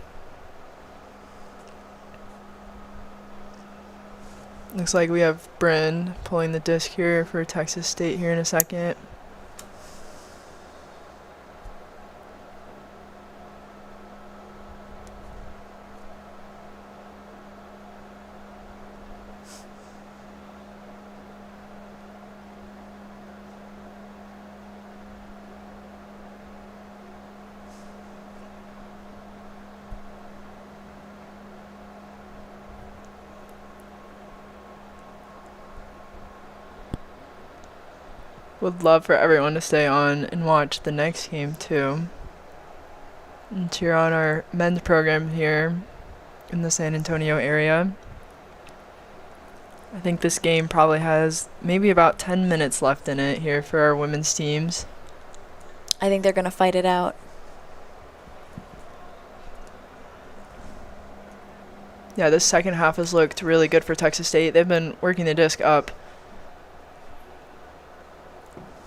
S1: Looks like we have Bryn pulling the disc here for Texas State here in a second. Would love for everyone to stay on and watch the next game too. And cheer on our men's program here in the San Antonio area. I think this game probably has maybe about 10 minutes left in it here for our women's teams.
S2: I think they're going to fight it out.
S1: Yeah, this second half has looked really good for Texas State. They've been working the disc up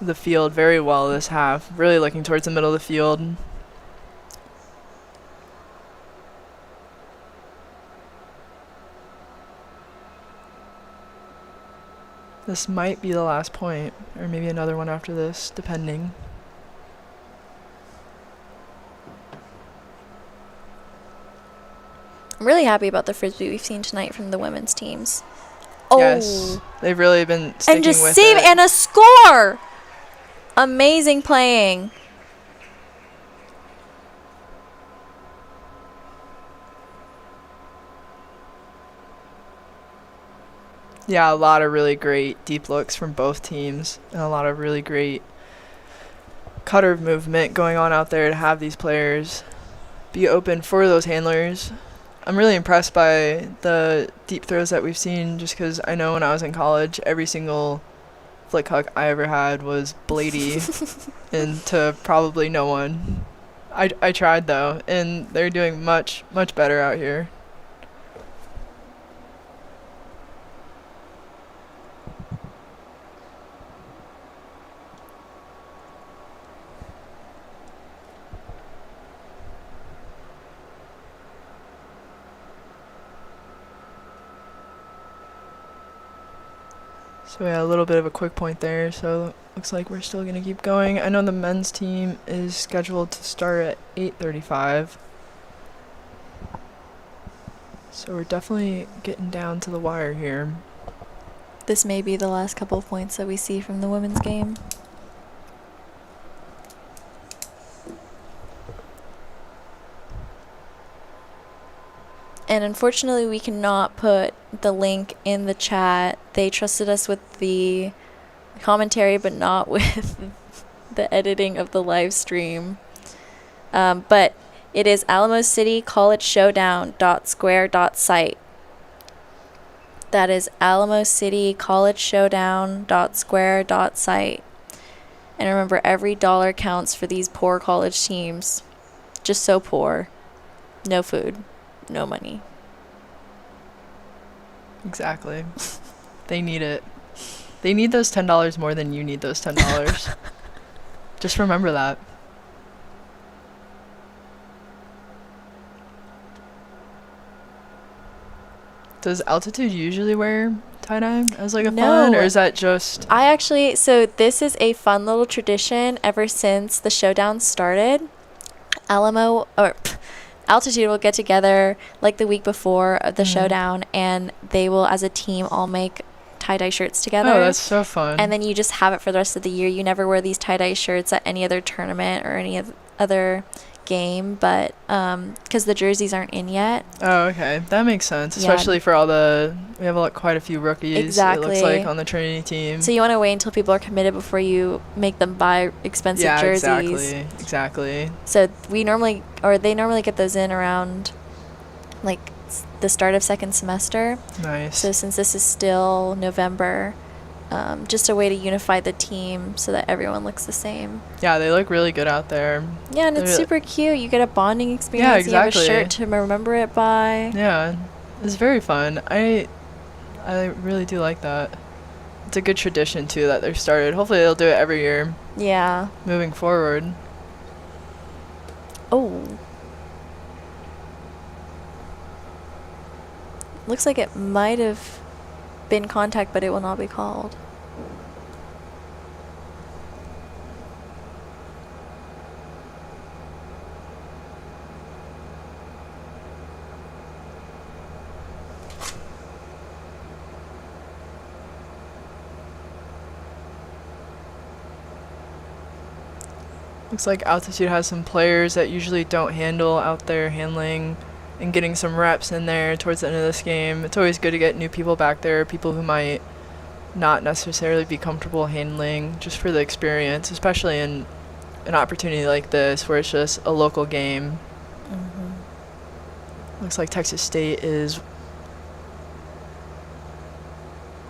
S1: the field very well this half, really looking towards the middle of the field. This might be the last point, or maybe another one after this, depending.
S2: I'm really happy about the frisbee we've seen tonight from the women's teams.
S1: Yes, they've really been sticking
S2: and just
S1: with
S2: save
S1: it.
S2: and a score. Amazing playing.
S1: Yeah, a lot of really great deep looks from both teams, and a lot of really great cutter movement going on out there to have these players be open for those handlers. I'm really impressed by the deep throws that we've seen, just because I know when I was in college, every single flick hook I ever had was Blady and to probably no one. I tried though, and they're doing much better out here. So yeah, a little bit of a quick point there. So looks like we're still gonna keep going. I know the men's team is scheduled to start at 8:35. So we're definitely getting down to the wire here.
S2: This may be the last couple of points that we see from the women's game. And unfortunately, we cannot put the link in the chat. They trusted us with the commentary, but not with the editing of the live stream. But it is Alamo City College Showdown.square.site. That is Alamo City College Showdown.square.site. And remember, every dollar counts for these poor college teams. Just so poor. No food. No money.
S1: Exactly. They need it. They need those $10 more than you need those $10. Just remember that. Does Altitude usually wear tie-dye as like a fun, or is that just...
S2: So this is a fun little tradition ever since the Showdown started. Altitude will get together like the week before of the Showdown, and they will, as a team, all make tie-dye shirts together.
S1: Oh, that's so fun.
S2: And then you just have it for the rest of the year. You never wear these tie-dye shirts at any other tournament or any other game, but because the jerseys aren't in yet.
S1: Oh, okay. That makes sense, especially for all the... We have quite a few rookies,
S2: exactly.
S1: It looks like, on the Trinity team.
S2: So you want to wait until people are committed before you make them buy expensive jerseys.
S1: Yeah, exactly.
S2: So they normally get those in around the start of second semester.
S1: Nice.
S2: So since this is still November, just a way to unify the team so that everyone looks the same.
S1: Yeah, they look really good out there.
S2: Yeah, and it's super cute. You get a bonding experience.
S1: Yeah, exactly.
S2: You have a shirt to remember it by.
S1: Yeah, it's very fun. I really do like that. It's a good tradition, too, that they've started. Hopefully they'll do it every year.
S2: Yeah.
S1: Moving forward.
S2: Oh. Looks like it might have been contact, but it will not be called.
S1: Looks like Altitude has some players that usually don't handle out there handling and getting some reps in there towards the end of this game. It's always good to get new people back there, people who might not necessarily be comfortable handling, just for the experience, especially in an opportunity like this where it's just a local game. Looks like Texas State is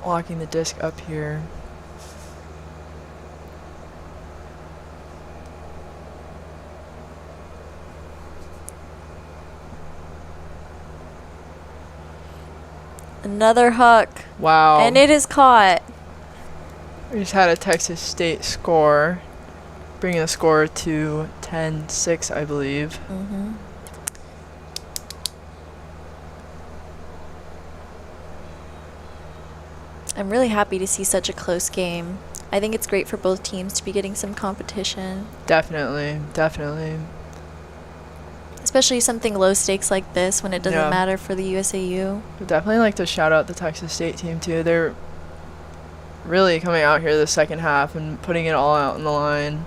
S1: walking the disc up here.
S2: Another hook.
S1: Wow.
S2: And it is caught.
S1: We just had a Texas State score, bringing the score to 10-6, I believe.
S2: I'm really happy to see such a close game. I think it's great for both teams to be getting some competition.
S1: Definitely.
S2: Especially something low stakes like this when it doesn't matter for the USAU.
S1: Would definitely like to shout out the Texas State team too. They're really coming out here the second half and putting it all out on the line.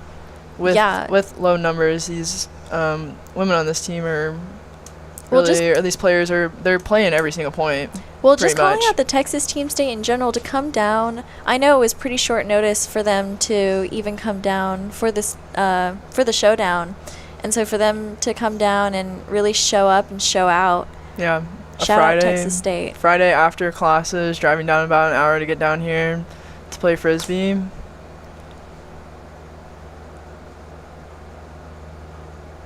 S1: With low numbers, these women on this team are really, or these players they're playing every single point.
S2: Well, just calling out the Texas team state in general to come down. I know it was pretty short notice for them to even come down for this for the Showdown. And so for them to come down and really show up and show out.
S1: Yeah.
S2: Shout out Texas State.
S1: Friday after classes, driving down about an hour to get down here to play Frisbee.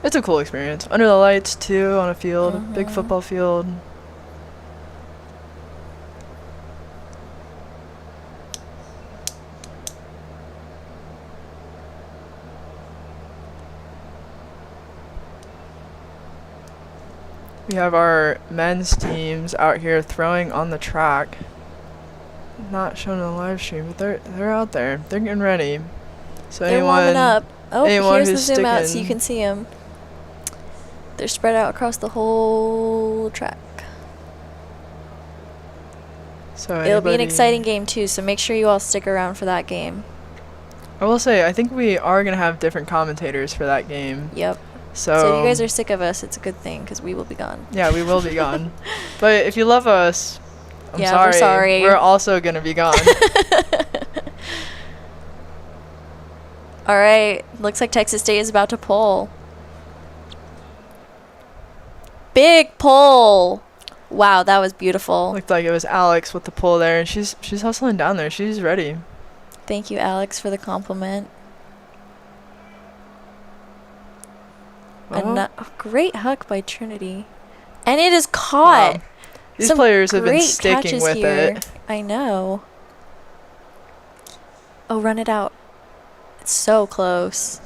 S1: It's a cool experience. Under the lights, too, on a field. Big football field. We have our men's teams out here throwing on the track. not shown on the live stream, but they're out there. They're getting ready. So
S2: They're warming
S1: anyone
S2: up. Oh,
S1: anyone
S2: here's the
S1: who's
S2: zoom out so you
S1: sticking-
S2: can see them. They're spread out across the whole track.
S1: So
S2: It'll be an
S1: anybody-
S2: exciting game too, so make sure you all stick around for that game.
S1: I will say, I think we are gonna have different commentators for that game.
S2: Yep.
S1: So
S2: So if you guys are sick of us, it's a good thing because we will be gone.
S1: yeah, we will be gone. But if you love us, I'm
S2: Yeah,
S1: sorry.
S2: we're sorry.
S1: We're also gonna be gone.
S2: All right. Looks like Texas State is about to pull. Big pull. Wow, that was beautiful.
S1: Looked like it was Alex with the pull there, and she's hustling down there. She's ready.
S2: Thank you, Alex, for the compliment.
S1: Oh.
S2: A great huck by Trinity. And it is caught.
S1: Wow. These
S2: Some
S1: players have been
S2: great
S1: sticking
S2: catches
S1: with
S2: here.
S1: it.
S2: I know. Oh, run it out. It's so close.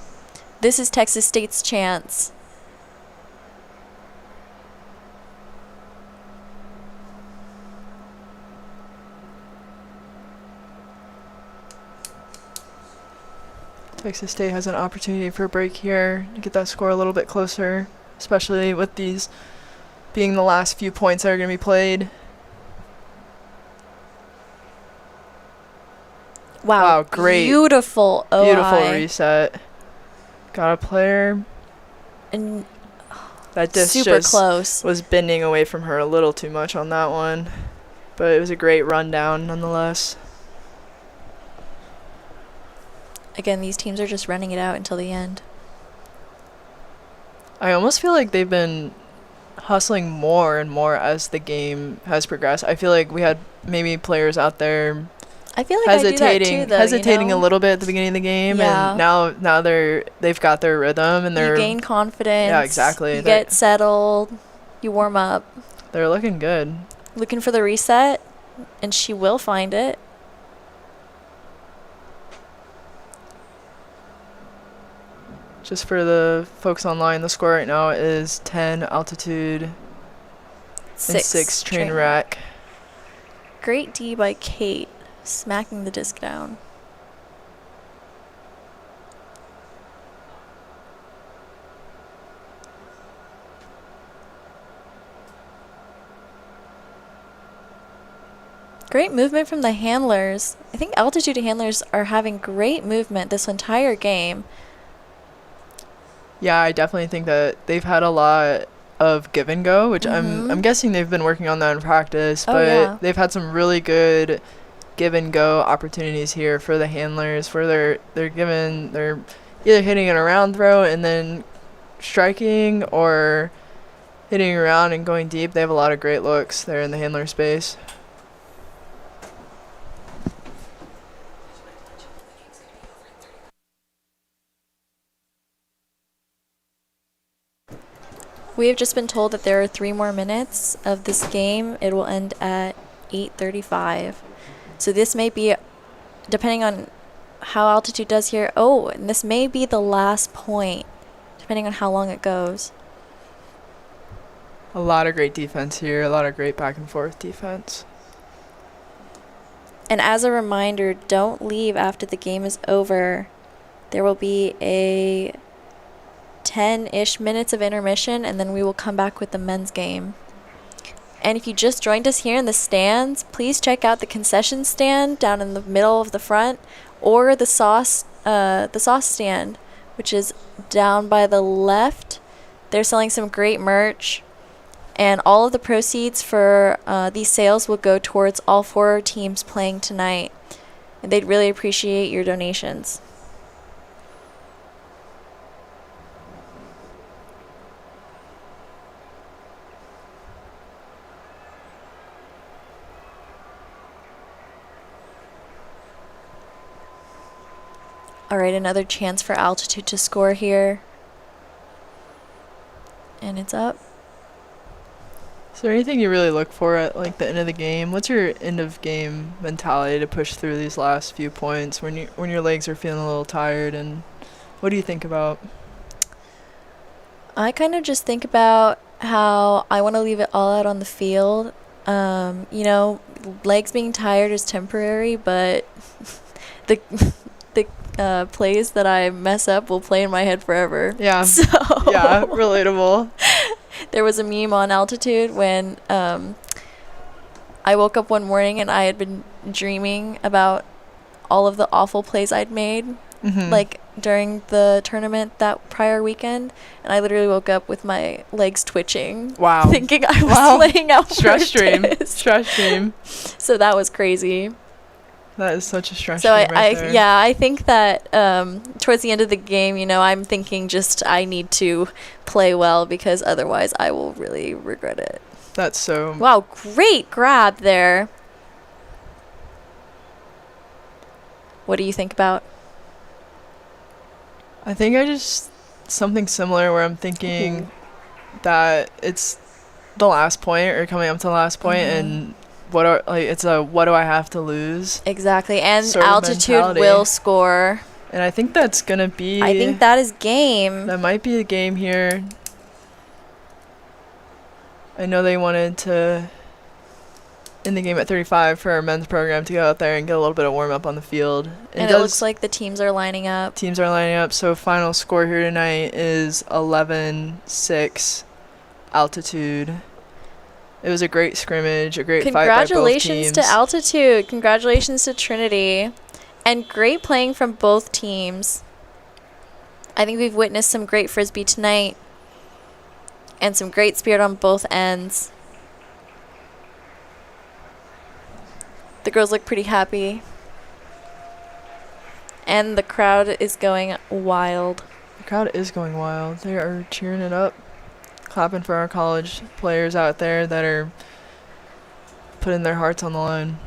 S2: This is Texas State's chance.
S1: Texas State has an opportunity for a break here to get that score a little bit closer, especially with these being the last few points that are going to be played.
S2: Wow,
S1: great.
S2: Beautiful OI.
S1: Beautiful reset. Got a player.
S2: And
S1: That disc
S2: super
S1: just
S2: close.
S1: was bending away from her a little too much on that one. But it was a great rundown nonetheless.
S2: Again, these teams are just running it out until the end.
S1: I almost feel like they've been hustling more and more as the game has progressed. I feel like we had maybe players out there
S2: I feel like
S1: hesitating a little bit at the beginning of the game,
S2: Yeah.
S1: and now they've got their rhythm and
S2: You
S1: they're
S2: gain confidence.
S1: Yeah, exactly.
S2: You get settled. You warm up.
S1: they're looking good.
S2: Looking for the reset, and she will find it.
S1: Just for the folks online, the score right now is 10 altitude and 6 train wreck.
S2: Great D by Kate, smacking the disc down. Great movement from the handlers. I think altitude handlers are having great movement this entire game.
S1: Yeah, I definitely think that they've had a lot of give and go, which I'm guessing they've been working on that in practice,
S2: Oh,
S1: but
S2: yeah.
S1: they've had some really good give and go opportunities here for the handlers where they're either hitting an around throw and then striking or hitting around and going deep. They have a lot of great looks there in the handler space.
S2: We have just been told that there are 3 more minutes of this game. It will end at 8:35. So this may be, depending on how altitude does here. Oh, and this may be the last point, depending on how long it goes.
S1: A lot of great defense here, a lot of great back and forth defense.
S2: And as a reminder, don't leave after the game is over. There will be a 10-ish minutes of intermission, and then we will come back with the men's game. And if you just joined us here in the stands, please check out the concession stand down in the middle of the front, or the sauce stand, which is down by the left. They're selling some great merch, and all of the proceeds for these sales will go towards all 4 teams playing tonight. And they'd really appreciate your donations. All right, another chance for altitude to score here. And it's up.
S1: Is there anything you really look for at like the end of the game? What's your end of game mentality to push through these last few points when your legs are feeling a little tired, and what do you think about?
S2: I kind of just think about how I want to leave it all out on the field You know, legs being tired is temporary, but the the plays that I mess up will play in my head forever.
S1: Yeah.
S2: So
S1: Yeah, relatable.
S2: there was a meme on Altitude when I woke up one morning and I had been dreaming about all of the awful plays I'd made, like during the tournament that prior weekend, and I literally woke up with my legs twitching.
S1: Wow.
S2: Thinking I was playing out
S1: stress stream.
S2: practice.
S1: Stress stream.
S2: So that was crazy.
S1: That is such a stress
S2: So
S1: stream right there.
S2: yeah, I think that towards the end of the game, you know, I'm thinking just I need to play well because otherwise I will really regret it.
S1: That's so...
S2: Wow, great grab there. What do you think about?
S1: I think I just... Something similar where I'm thinking that it's the last point or coming up to the last point and what do I have to lose?
S2: Exactly, and
S1: sort of
S2: Altitude
S1: mentality.
S2: will score.
S1: And I think that's going to be...
S2: I think that is game.
S1: That might be a game here. I know they wanted to end the game at 35 for our men's program to go out there and get a little bit of warm-up on the field.
S2: And it looks like the teams are lining up.
S1: Teams are lining up, so final score here tonight is 11-6 Altitude. It was a great scrimmage, a great fight by both teams.
S2: Congratulations to Altitude. Congratulations to Trinity. And great playing from both teams. I think we've witnessed some great Frisbee tonight. And some great spirit on both ends. The girls look pretty happy. And the crowd is going wild.
S1: The crowd is going wild. They are cheering it up, clapping for our college players out there that are putting their hearts on the line.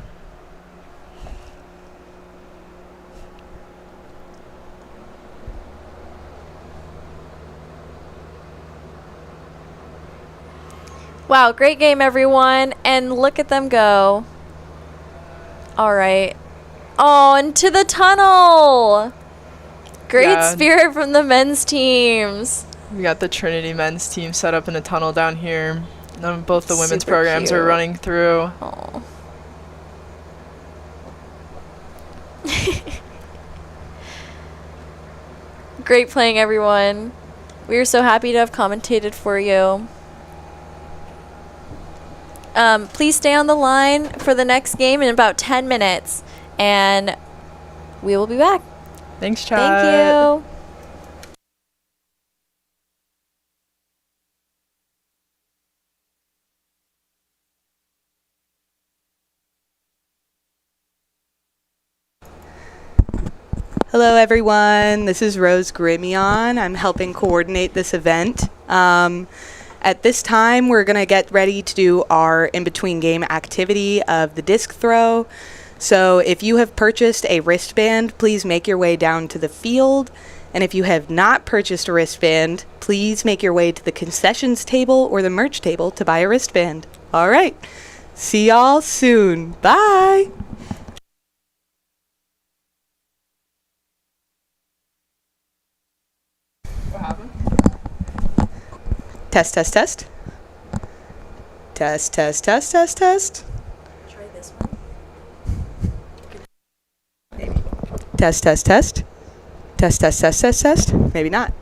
S2: Wow, great game, everyone. And look at them go. All right. Oh, into the tunnel. Great spirit from the men's teams.
S1: We got the Trinity men's team set up in a tunnel down here. Both the women's
S2: Super
S1: programs
S2: cute.
S1: are running through.
S2: Oh. Great playing, everyone. We are so happy to have commentated for you. Please stay on the line for the next game in about 10 minutes, and we will be back.
S1: Thanks, chat.
S2: Thank you.
S3: Hello everyone, this is Rose Grimion. I'm helping coordinate this event. At this time, we're going to get ready to do our in-between game activity of the disc throw. So if you have purchased a wristband, please make your way down to the field. And if you have not purchased a wristband, please make your way to the concessions table or the merch table to buy a wristband. All right, see y'all soon. Bye.
S1: What happened?
S3: Test, test, test. Test, test, test, test, test.
S2: Try this one.
S3: Test, test, test. Test, test, test, test, test. Maybe not.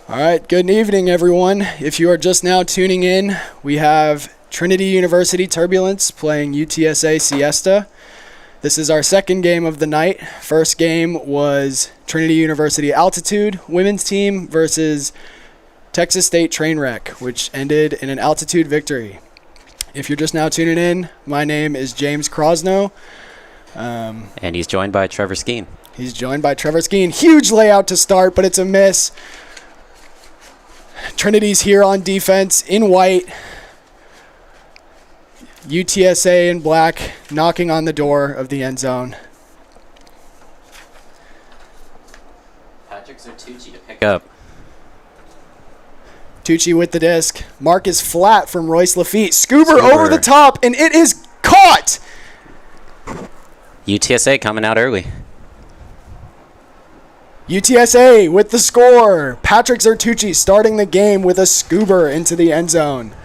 S4: All right, good evening, everyone. If you are just now tuning in, we have Trinity University Turbulence playing UTSA Siesta. This is our second game of the night. First game was Trinity University Altitude women's team versus Texas State Trainwreck, which ended in an altitude victory. If you're just now tuning in, my name is James Crosno.
S5: And he's joined by Trevor Skeen.
S4: He's joined by Trevor Skeen. Huge layout to start, but it's a miss. Trinity's here on defense in white. UTSA in black, knocking on the door of the end zone.
S5: Patrick Zertucci to pick up.
S4: Tucci with the disc. Mark is flat from Royce Lafitte. Scuba over the top, and it is caught!
S5: UTSA coming out early.
S4: UTSA with the score. Patrick Zertucci starting the game with a scuba into the end zone.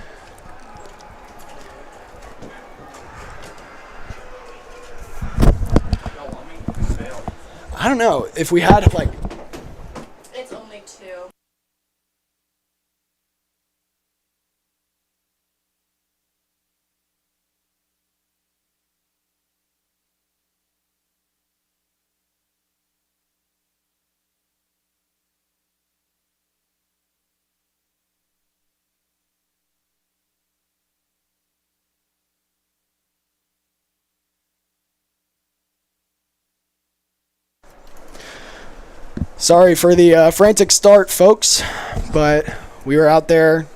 S4: I don't know if we had like...
S2: It's only 2.
S4: Sorry for the frantic start, folks, but we were out there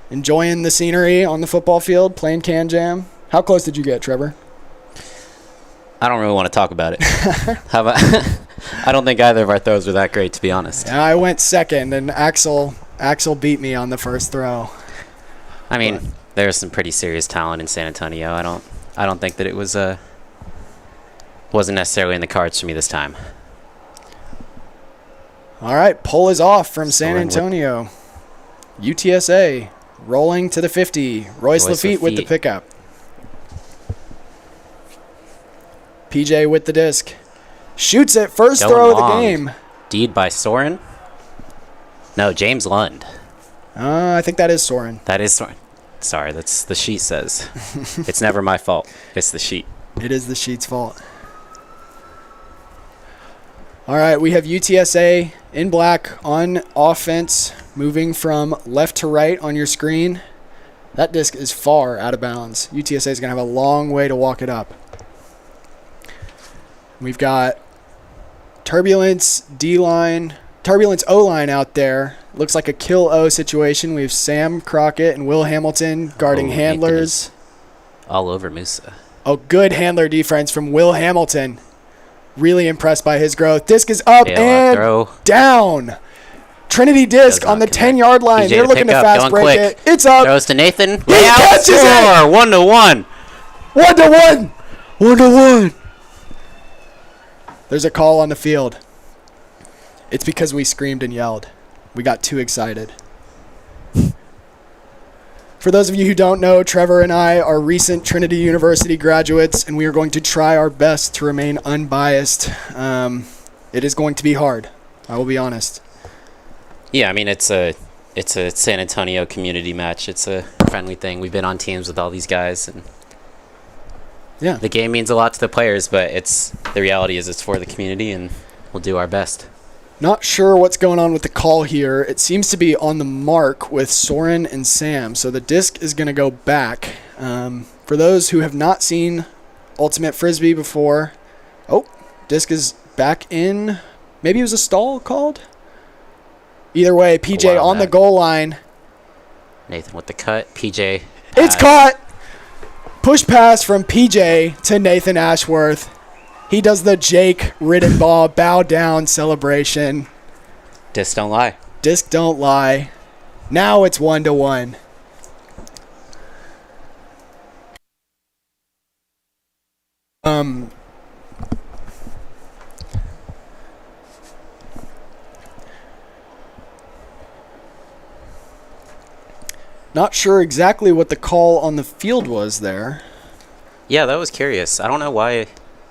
S4: enjoying the scenery on the football field, playing Can Jam. How close did you get, Trevor?
S5: I don't really want to talk about it. How about? I don't think either of our throws were that great, to be honest.
S4: Yeah, I went second, and Axel beat me on the first throw.
S5: I mean, there's some pretty serious talent in San Antonio. I don't think that it wasn't necessarily in the cards for me this time.
S4: All right, pull is off from San Antonio. UTSA rolling to the 50. Royce Lafitte with the pickup. PJ with the disc. Shoots it. First throw of the game.
S5: Deed by Soren. No, James Lund.
S4: I think that is Soren.
S5: That is Soren. Sorry, that's the sheet says. It's never my fault. It's the sheet.
S4: It is the sheet's fault. All right, we have UTSA in black on offense, moving from left to right on your screen. That disc is far out of bounds. UTSA is going to have a long way to walk it up. We've got Turbulence D-line, Turbulence O-line out there. Looks like a kill O situation. We have Sam Crockett and Will Hamilton guarding handlers.
S5: All over Musa.
S4: Oh, good handler defense from Will Hamilton. Really impressed by his growth. Disc is up and down. Trinity disc on the 10-yard line. They're looking to fast break it. It's up.
S5: Throws to Nathan.
S4: He catches it.
S5: 1-1.
S4: 1-1. 1-1. There's a call on the field. It's because we screamed and yelled. We got too excited. For those of you who don't know, Trevor and I are recent Trinity University graduates, and we are going to try our best to remain unbiased. It is going to be hard. I will be honest.
S5: Yeah, I mean, it's a San Antonio community match. It's a friendly thing. We've been on teams with all these guys, and
S4: yeah,
S5: the game means a lot to the players, but the reality is it's for the community, and we'll do our best.
S4: Not sure what's going on with the call here. It seems to be on the mark with Soren and Sam, so the disc is going to go back. For those who have not seen Ultimate Frisbee before, disc is back in. Maybe it was a stall called? Either way, PJ on the goal line.
S5: Nathan with the cut. PJ.
S4: It's caught! Push pass from PJ to Nathan Ashworth. He does the Jake Riddenbaugh bow down celebration.
S5: Disc don't lie.
S4: Disc don't lie. Now it's 1-1. Not sure exactly what the call on the field was there.
S5: Yeah, that was curious. I don't know why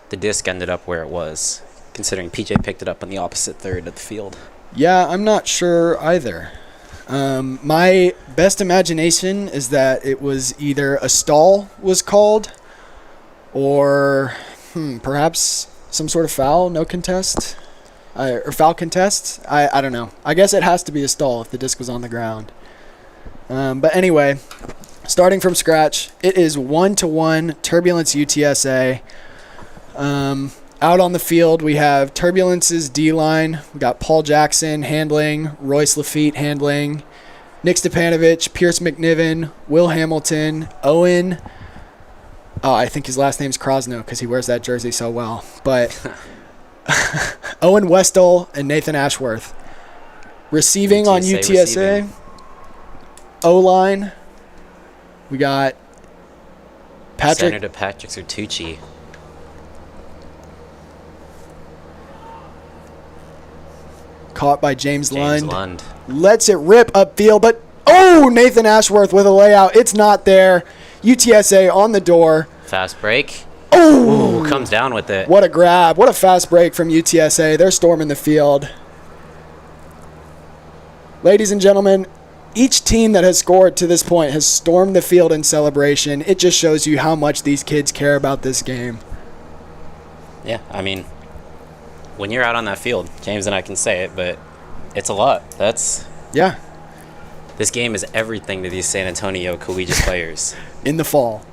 S5: the disc ended up where it was, considering PJ picked it up on the opposite third of the field.
S4: Yeah, I'm not sure either. My best imagination is that it was either a stall was called or perhaps some sort of foul, no contest, or foul contest. I don't know. I guess it has to be a stall if the disc was on the ground. But anyway, starting from scratch, it is 1-1 Turbulence UTSA. Out on the field, we have Turbulence's D-line. We got Paul Jackson handling, Royce Lafitte handling, Nick Stepanovich, Pierce McNiven, Will Hamilton, Owen. Oh, I think his last name's Krosno because he wears that jersey so well. But Owen Westall and Nathan Ashworth. Receiving on UTSA. O-line. We got
S5: Senator Patrick Sertucci.
S4: Caught by James Lund. Lets it rip upfield, but Nathan Ashworth with a layout. It's not there. UTSA on the door.
S5: Fast break. Ooh, comes down with it.
S4: What a grab. What a fast break from UTSA. They're storming the field. Ladies and gentlemen, each team that has scored to this point has stormed the field in celebration. It just shows you how much these kids care about this game.
S5: Yeah, I mean, when you're out on that field, James and I can say it, but it's a lot.
S4: Yeah.
S5: This game is everything to these San Antonio collegiate players.
S4: In the fall.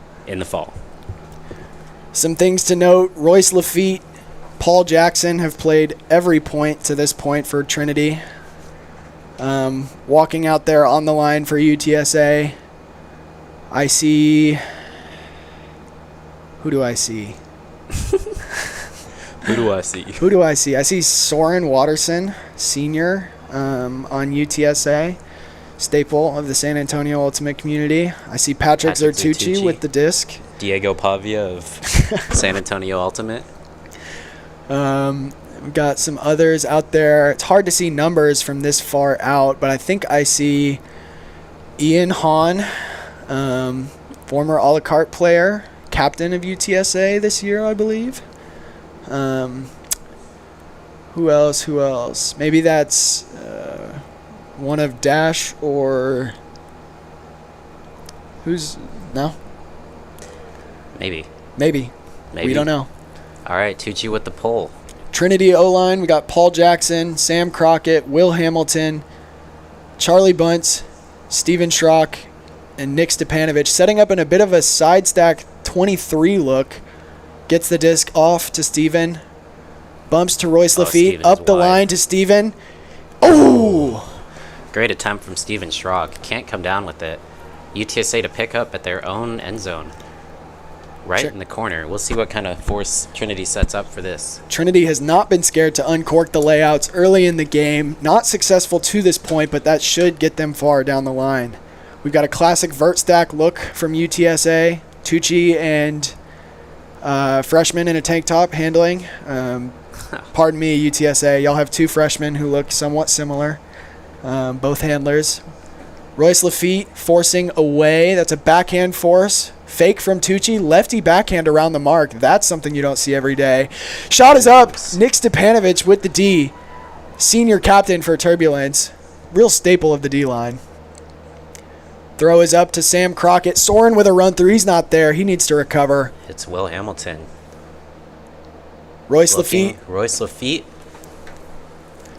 S3: Some things to note, Royce Lafitte, Paul Jackson have played every point to this point for Trinity. Walking out there on the line for UTSA, I see... Who do I see? Who do I see? I see Soren Watterson, senior, on UTSA, staple of the San Antonio Ultimate community. I see Patrick Zertucci with the disc.
S5: Diego Pavia of San Antonio Ultimate.
S3: We've got some others out there. It's hard to see numbers from this far out, but I think I see Ian Hahn, former a la carte player, captain of UTSA this year, I believe. Who else? Maybe that's one of Dash or no?
S5: Maybe.
S3: We don't know.
S5: All right, Tucci with the pull.
S3: Trinity O-line, we got Paul Jackson, Sam Crockett, Will Hamilton, Charlie Bunce, Steven Schrock, and Nick Stepanovich, setting up in a bit of a side stack 23 look. Gets the disc off to Steven. Bumps to Royce Lafitte. Up the line to Steven. Oh!
S5: Great attempt from Steven Schrock. Can't come down with it. UTSA to pick up at their own end zone. Right in the corner. We'll see what kind of force Trinity sets up for this.
S3: Trinity has not been scared to uncork the layouts early in the game. Not successful to this point, but that should get them far down the line. We've got a classic vert stack look from UTSA. Tucci and freshman in a tank top handling. Pardon me, UTSA. Y'all have two freshmen who look somewhat similar. Both handlers. Royce Lafitte forcing away. That's a backhand force. Fake from Tucci, lefty backhand around the mark. That's something you don't see every day. Shot is up. Nick Stepanovich with the D. Senior captain for Turbulence. Real staple of the D-line. Throw is up to Sam Crockett. Soren with a run through. He's not there. He needs to recover.
S5: It's Will Hamilton.
S3: Royce
S5: Lafitte.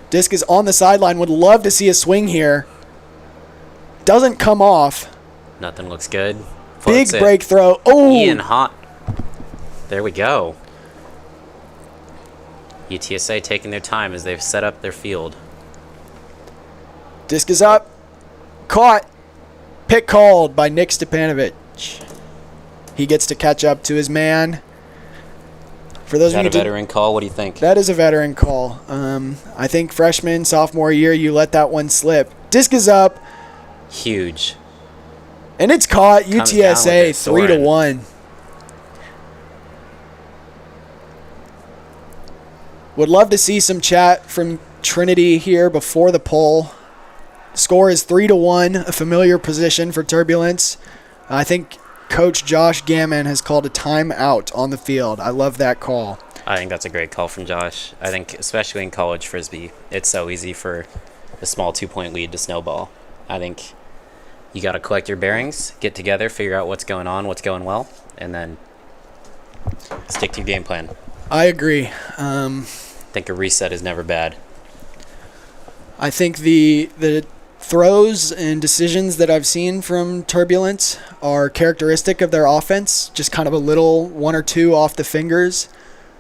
S3: Disc is on the sideline. Would love to see a swing here. Doesn't come off.
S5: Nothing looks good.
S3: Big break throw. Oh!
S5: Ian Hot. There we go. UTSA taking their time as they've set up their field.
S3: Disc is up. Caught. Pick called by Nick Stepanovich. He gets to catch up to his man. For those
S5: is that a veteran call? What do you think?
S3: That is a veteran call. I think freshman, sophomore year, you let that one slip. Disc is up.
S5: Huge.
S3: And it's caught. UTSA 3-1. Would love to see some chat from Trinity here before the poll. Score is 3-1, a familiar position for Turbulence. I think Coach Josh Gammon has called a timeout on the field. I love that call.
S5: I think that's a great call from Josh. I think especially in college Frisbee, it's so easy for a small 2-point lead to snowball. I think you got to collect your bearings, get together, figure out what's going on, what's going well, and then stick to your game plan.
S4: I agree.
S5: I think a reset is never bad.
S4: I think the throws and decisions that I've seen from Turbulence are characteristic of their offense, just kind of a little one or two off the fingers.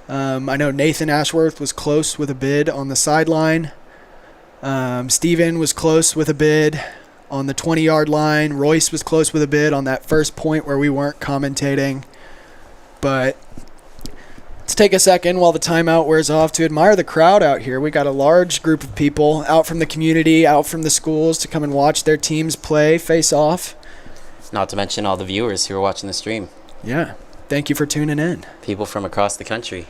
S4: I know Nathan Ashworth was close with a bid on the sideline. Steven was close with a bid on the 20-yard line. Royce was close with a bid on that first point where we weren't commentating. But let's take a second while the timeout wears off to admire the crowd out here. We got a large group of people out from the community, out from the schools to come and watch their teams play, face off.
S5: Not to mention all the viewers who are watching the stream.
S4: Yeah. Thank you for tuning in.
S5: People from across the country.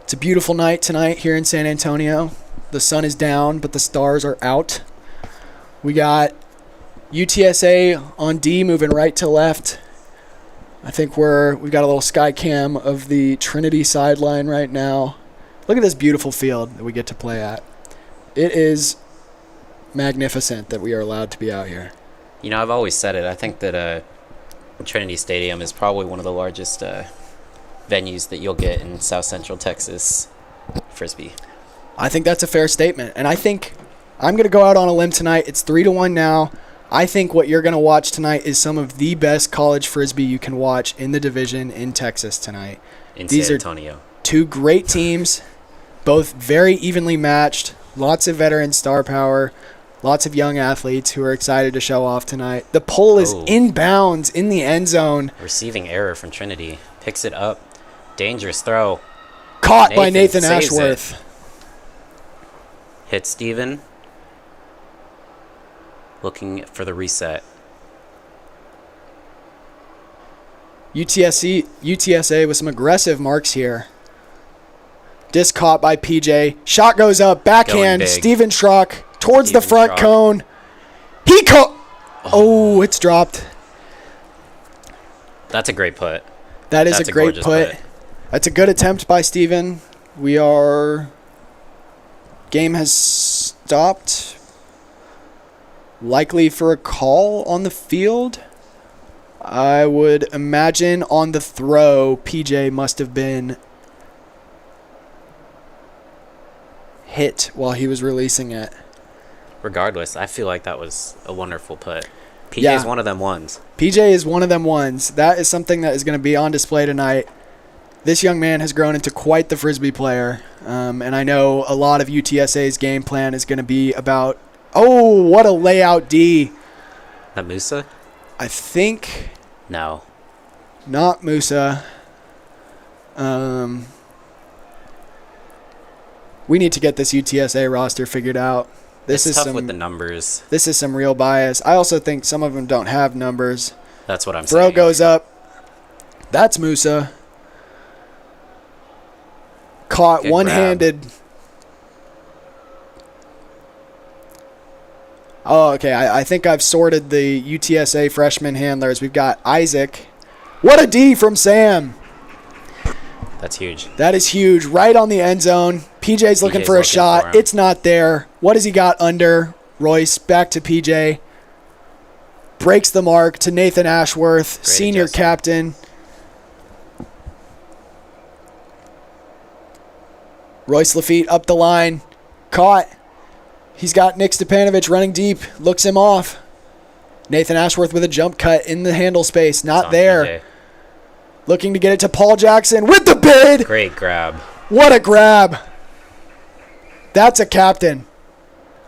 S4: It's a beautiful night tonight here in San Antonio. The sun is down, but the stars are out. We got UTSA on D moving right to left. I think we've got a little sky cam of the Trinity sideline right now. Look at this beautiful field that we get to play at. It is magnificent that we are allowed to be out here.
S5: You know, I've always said it. I think that Trinity Stadium is probably one of the largest venues that you'll get in South Central Texas Frisbee.
S4: I think that's a fair statement. And I think I'm going to go out on a limb tonight. It's 3-1 now. I think what you're going to watch tonight is some of the best college Frisbee you can watch in the division in Texas tonight.
S5: These San Antonio.
S4: Are two great teams, both very evenly matched, lots of veteran star power, lots of young athletes who are excited to show off tonight. The pole is inbounds in the end zone.
S5: Receiving error from Trinity. Picks it up. Dangerous throw.
S4: Caught by Nathan Ashworth.
S5: Hit Steven. Looking for the reset.
S4: UTSA with some aggressive marks here. Disc caught by PJ. Shot goes up. Backhand. Steven Schrock towards the front cone. He caught. Oh, it's dropped.
S5: That's a great put.
S4: That's a great put. That's a good attempt by Steven. Game has stopped. Likely for a call on the field. I would imagine on the throw, PJ must have been hit while he was releasing it.
S5: Regardless, I feel like that was a wonderful put. PJ is one of them ones.
S4: PJ is one of them ones. That is something that is going to be on display tonight. This young man has grown into quite the Frisbee player, and I know a lot of UTSA's game plan is going to be about, what a layout D.
S5: That Musa?
S4: I think.
S5: No.
S4: Not Musa. We need to get this UTSA roster figured out.
S5: This is tough with the numbers.
S4: This is some real bias. I also think some of them don't have numbers.
S5: That's what I'm saying.
S4: Throw goes up. That's Musa. Caught
S5: Good
S4: one-handed. Grab. Oh, okay. I think I've sorted the UTSA freshman handlers. We've got Isaac. What a D from Sam.
S5: That's huge.
S4: That is huge. Right on the end zone. PJ's looking for a shot. It's not there. What has he got under? Royce back to PJ. Breaks the mark to Nathan Ashworth, senior captain. Royce Lafitte up the line. Caught. He's got Nick Stepanovich running deep. Looks him off. Nathan Ashworth with a jump cut in the handle space. Not there. PJ. Looking to get it to Paul Jackson with the bid.
S5: Great grab.
S4: What a grab. That's a captain.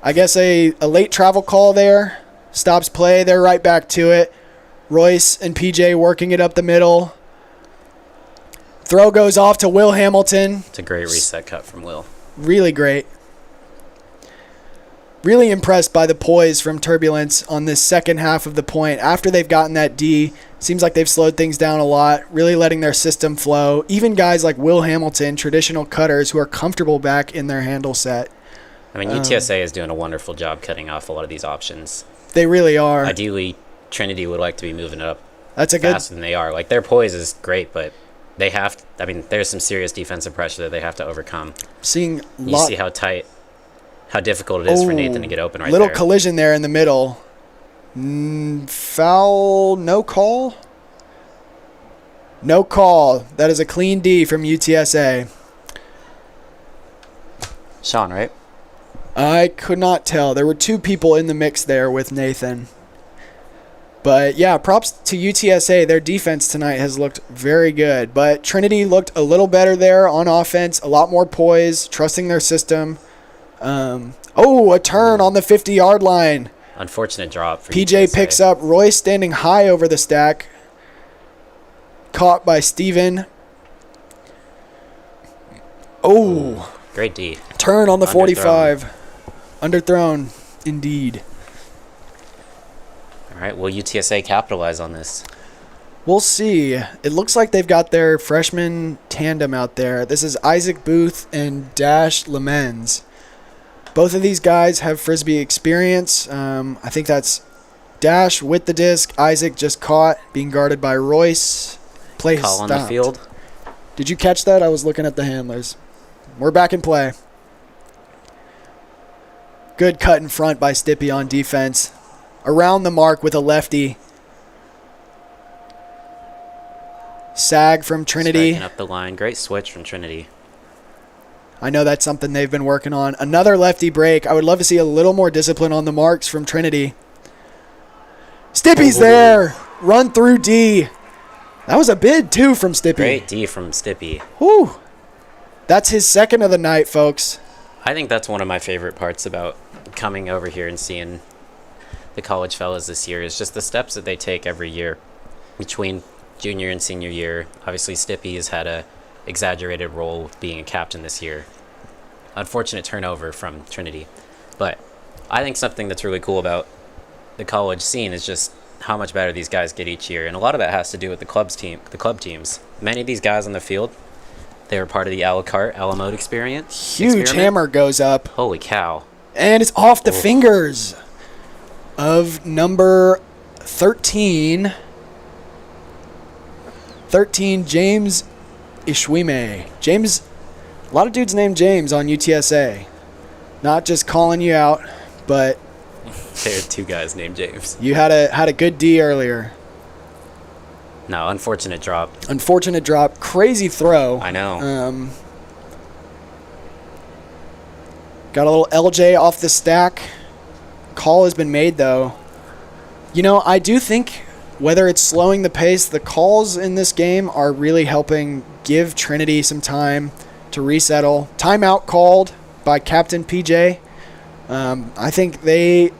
S4: I guess a late travel call there. Stops play. They're right back to it. Royce and PJ working it up the middle. Throw goes off to Will Hamilton.
S5: It's a great reset cut from Will.
S4: Really great. Really impressed by the poise from Turbulence on this second half of the point. After they've gotten that D, seems like they've slowed things down a lot, really letting their system flow. Even guys like Will Hamilton, traditional cutters who are comfortable back in their handle set.
S5: I mean, UTSA is doing a wonderful job cutting off a lot of these options.
S4: They really are.
S5: Ideally, Trinity would like to be moving it up
S4: faster
S5: than they are. Like, their poise is great, but they have. I mean, there's some serious defensive pressure that they have to overcome.
S4: Seeing
S5: You see how difficult it is for Nathan to get open right
S4: little
S5: there.
S4: collision there in the middle. Foul, no call? No call. That is a clean D from UTSA.
S5: Sean, right?
S4: I could not tell. There were two people in the mix there with Nathan. But yeah, props to UTSA. Their defense tonight has looked very good. But Trinity looked a little better there on offense, a lot more poise, trusting their system. A turn on the 50-yard line.
S5: Unfortunate drop for
S4: PJ
S5: UTSA.
S4: picks up. Royce standing high over the stack. Caught by Steven. Oh.
S5: Great D.
S4: Turn on the
S5: Underthrown.
S4: 45. Underthrown, indeed.
S5: All right, will UTSA capitalize on this?
S4: We'll see. It looks like they've got their freshman tandem out there. This is Isaac Booth and Dash Lemens. Both of these guys have Frisbee experience. I think that's Dash with the disc. Isaac just caught, being guarded by Royce. Play
S5: Call on
S4: stopped.
S5: the field.
S4: Did you catch that? I was looking at the handlers. We're back in play. Good cut in front by Stippy on defense. Around the mark with a lefty. Sag from Trinity.
S5: Striking up the line. Great switch from Trinity.
S4: I know that's something they've been working on. Another lefty break. I would love to see a little more discipline on the marks from Trinity. Stippy's there. Run through D. That was a bid, too, from Stippy.
S5: Great D from Stippy.
S4: Whew. That's his second of the night, folks.
S5: I think that's one of my favorite parts about coming over here and seeing the college fellas this year is just the steps that they take every year between junior and senior year. Obviously, Stippy has had a exaggerated role with being a captain this year. Unfortunate turnover from Trinity. But I think something that's really cool about the college scene is just how much better these guys get each year. And a lot of that has to do with the club teams. Many of these guys on the field, they were part of the Alamo experience.
S4: Huge
S5: experiment.
S4: hammer goes up.
S5: Holy cow.
S4: And it's off the fingers of number 13. 13, James Ishwime. James, a lot of dudes named James on UTSA. Not just calling you out, but
S5: There are two guys named James.
S4: you had a good D earlier.
S5: No, unfortunate drop.
S4: Unfortunate drop. Crazy throw.
S5: I know.
S4: Got a little LJ off the stack. Call has been made, though. You know, I do think whether it's slowing the pace, the calls in this game are really helping give Trinity some time to resettle. Timeout called by Captain PJ. I think they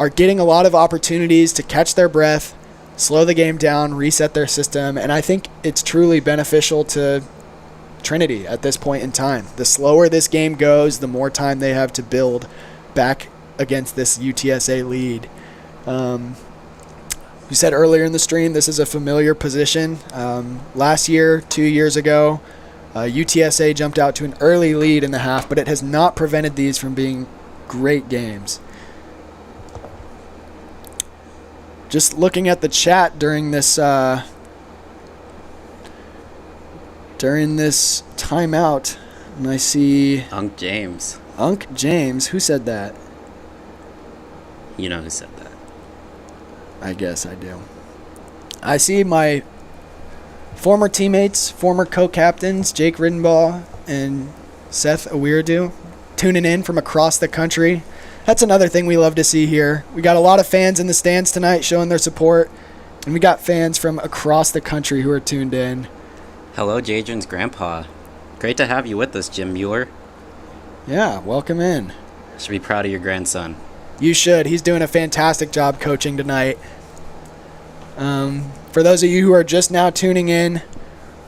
S4: are getting a lot of opportunities to catch their breath, slow the game down, reset their system, and I think it's truly beneficial to Trinity at this point in time. The slower this game goes, the more time they have to build back against this UTSA lead. We said earlier in the stream, this is a familiar position. Last year, 2 years ago, UTSA jumped out to an early lead in the half, but it has not prevented these from being great games. Just looking at the chat during this timeout, and I see
S5: Unc James.
S4: Unc James. Who said that?
S5: You know who said that.
S4: I guess I do. I see my former teammates, former co-captains, Jake Riddenbaugh and Seth Awirdu, tuning in from across the country. That's another thing we love to see here. We got a lot of fans in the stands tonight showing their support, and we got fans from across the country who are tuned in.
S5: Hello, Jadron's grandpa. Great to have you with us, Jim Mueller.
S4: Yeah, welcome in.
S5: Should be proud of your grandson.
S4: You should. He's doing a fantastic job coaching tonight. For those of you who are just now tuning in,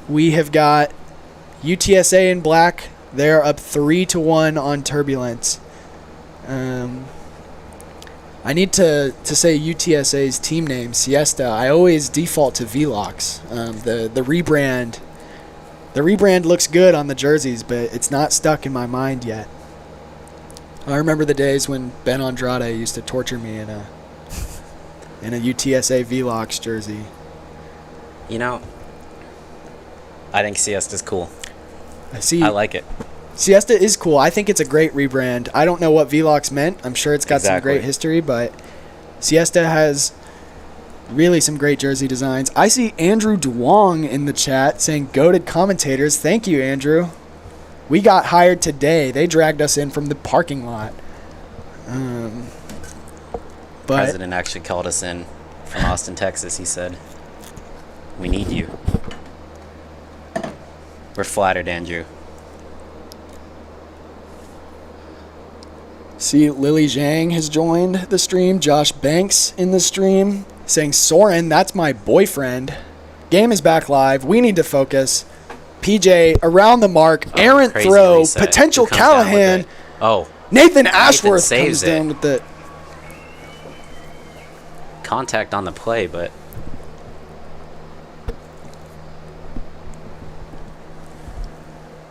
S4: we have got UTSA in black. They're up 3-1 on Turbulence. I need to say UTSA's team name, Siesta. I always default to Velox. The rebrand. The rebrand looks good on the jerseys, but it's not stuck in my mind yet. I remember the days when Ben Andrade used to torture me in a UTSA Velox jersey.
S5: You know, I think Siesta's cool.
S4: I
S5: like it.
S4: Siesta is cool. I think it's a great rebrand. I don't know what Vlox meant. I'm sure it's got some
S5: Exactly.
S4: great history, but Siesta has really some great jersey designs. I see Andrew Duong in the chat saying goated commentators. Thank you, Andrew. We got hired today. They dragged us in from the parking lot. But
S5: President actually called us in from Austin, Texas. He said, "We need you." We're flattered, Andrew.
S4: see Lily Zhang has joined the stream. Josh Banks in the stream saying, Soren, that's my boyfriend. Game is back live. We need to focus. PJ around the mark. Errant
S5: Crazy
S4: throw.
S5: reset.
S4: Potential
S5: Who comes down with
S4: Callahan.
S5: it? Oh,
S4: Nathan Ashworth
S5: saves
S4: comes down
S5: it.
S4: with the
S5: contact on the play, but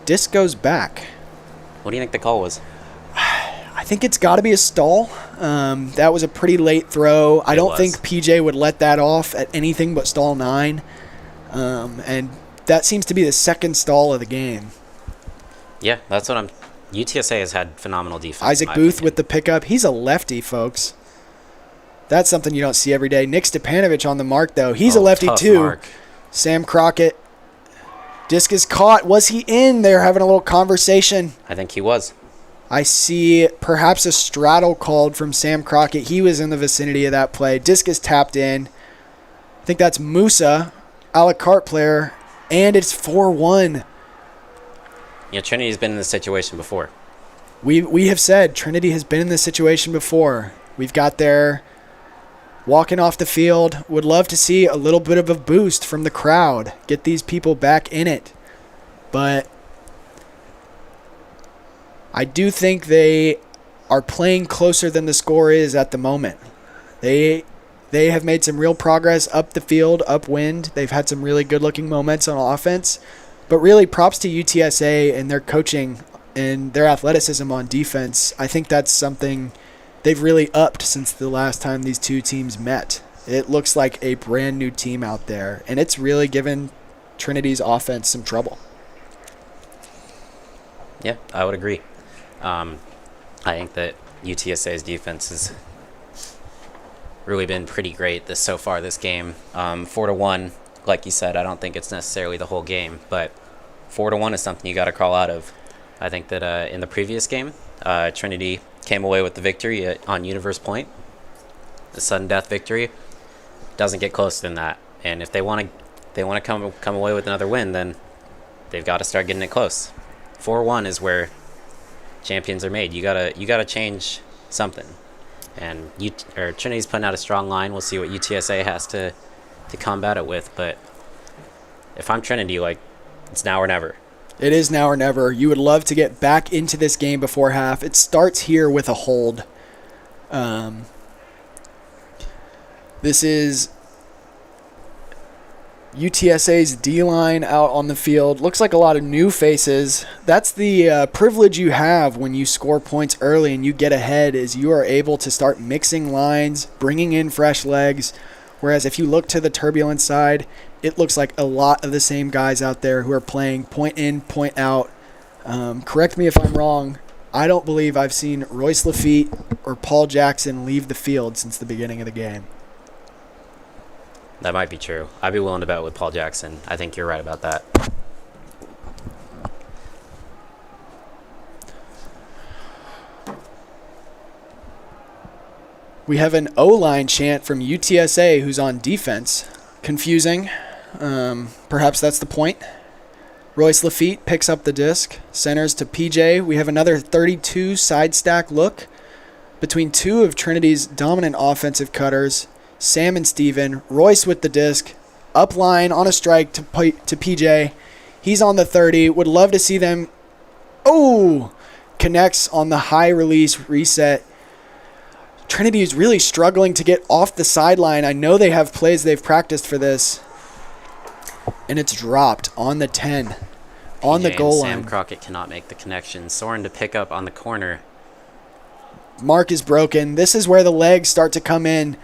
S4: disc goes back.
S5: what do you think the call was?
S4: I think it's got to be a stall. That was a pretty late throw. I don't think PJ would let that off at anything but stall 9. And that seems to be the second stall of the game.
S5: Yeah, that's what I'm... UTSA has had phenomenal defense.
S4: Isaac Booth with the pickup. He's a lefty, folks. That's something you don't see every day. Nick Stepanovich on the mark, though. He's a lefty, too.
S5: Mark.
S4: Sam Crockett. Disc is caught. Was he in? They're having a little conversation.
S5: I think he was.
S4: I see perhaps a straddle called from Sam Crockett. He was in the vicinity of that play. Disc is tapped in. I think that's Musa, a la carte player, and it's 4-1.
S5: Yeah, Trinity's been in this situation before.
S4: We have said Trinity has been in this situation before. We've got their walking off the field. Would love to see a little bit of a boost from the crowd. Get these people back in it. But I do think they are playing closer than the score is at the moment. They have made some real progress up the field, upwind. They've had some really good-looking moments on offense. But really, props to UTSA and their coaching and their athleticism on defense. I think that's something they've really upped since the last time these two teams met. It looks like a brand new team out there, and it's really given Trinity's offense some trouble.
S5: Yeah, I would agree. I think that UTSA's defense has really been pretty great so far this game. 4-1, like you said, I don't think it's necessarily the whole game, but 4-1 is something you got to crawl out of. I think that in the previous game, Trinity came away with the victory on Universe Point, the sudden death victory. Doesn't get closer than that, and if they want to come away with another win, then they've got to start getting it close. 4-1 is where champions are made. You gotta change something, and Trinity's putting out a strong line. We'll see what UTSA has to combat it with, but if I'm Trinity, it's now or never.
S4: It is now or never. You would love to get back into this game before half. It starts here with a hold. This is UTSA's D-line out on the field. Looks like a lot of new faces. That's the privilege you have when you score points early and you get ahead, is you are able to start mixing lines, bringing in fresh legs. Whereas if you look to the Turbulence side, it looks like a lot of the same guys out there who are playing point in, point out. Correct me if I'm wrong. I don't believe I've seen Royce Lafitte or Paul Jackson leave the field since the beginning of the game.
S5: That might be true. I'd be willing to bet with Paul Jackson. I think you're right about that.
S4: We have an O-line chant from UTSA who's on defense. Confusing. Perhaps that's the point. Royce Lafitte picks up the disc. Centers to PJ. We have another 32 side stack look between two of Trinity's dominant offensive cutters, Sam and Steven. Royce with the disc. Up line on a strike to PJ. He's on the 30. Would love to see them. Oh! Connects on the high release reset. Trinity is really struggling to get off the sideline. I know they have plays they've practiced for this. And it's dropped on the 10. On the goal line.
S5: Sam Crockett cannot make the connection. Soren to pick up on the corner.
S4: Mark is broken. This is where the legs start to come in.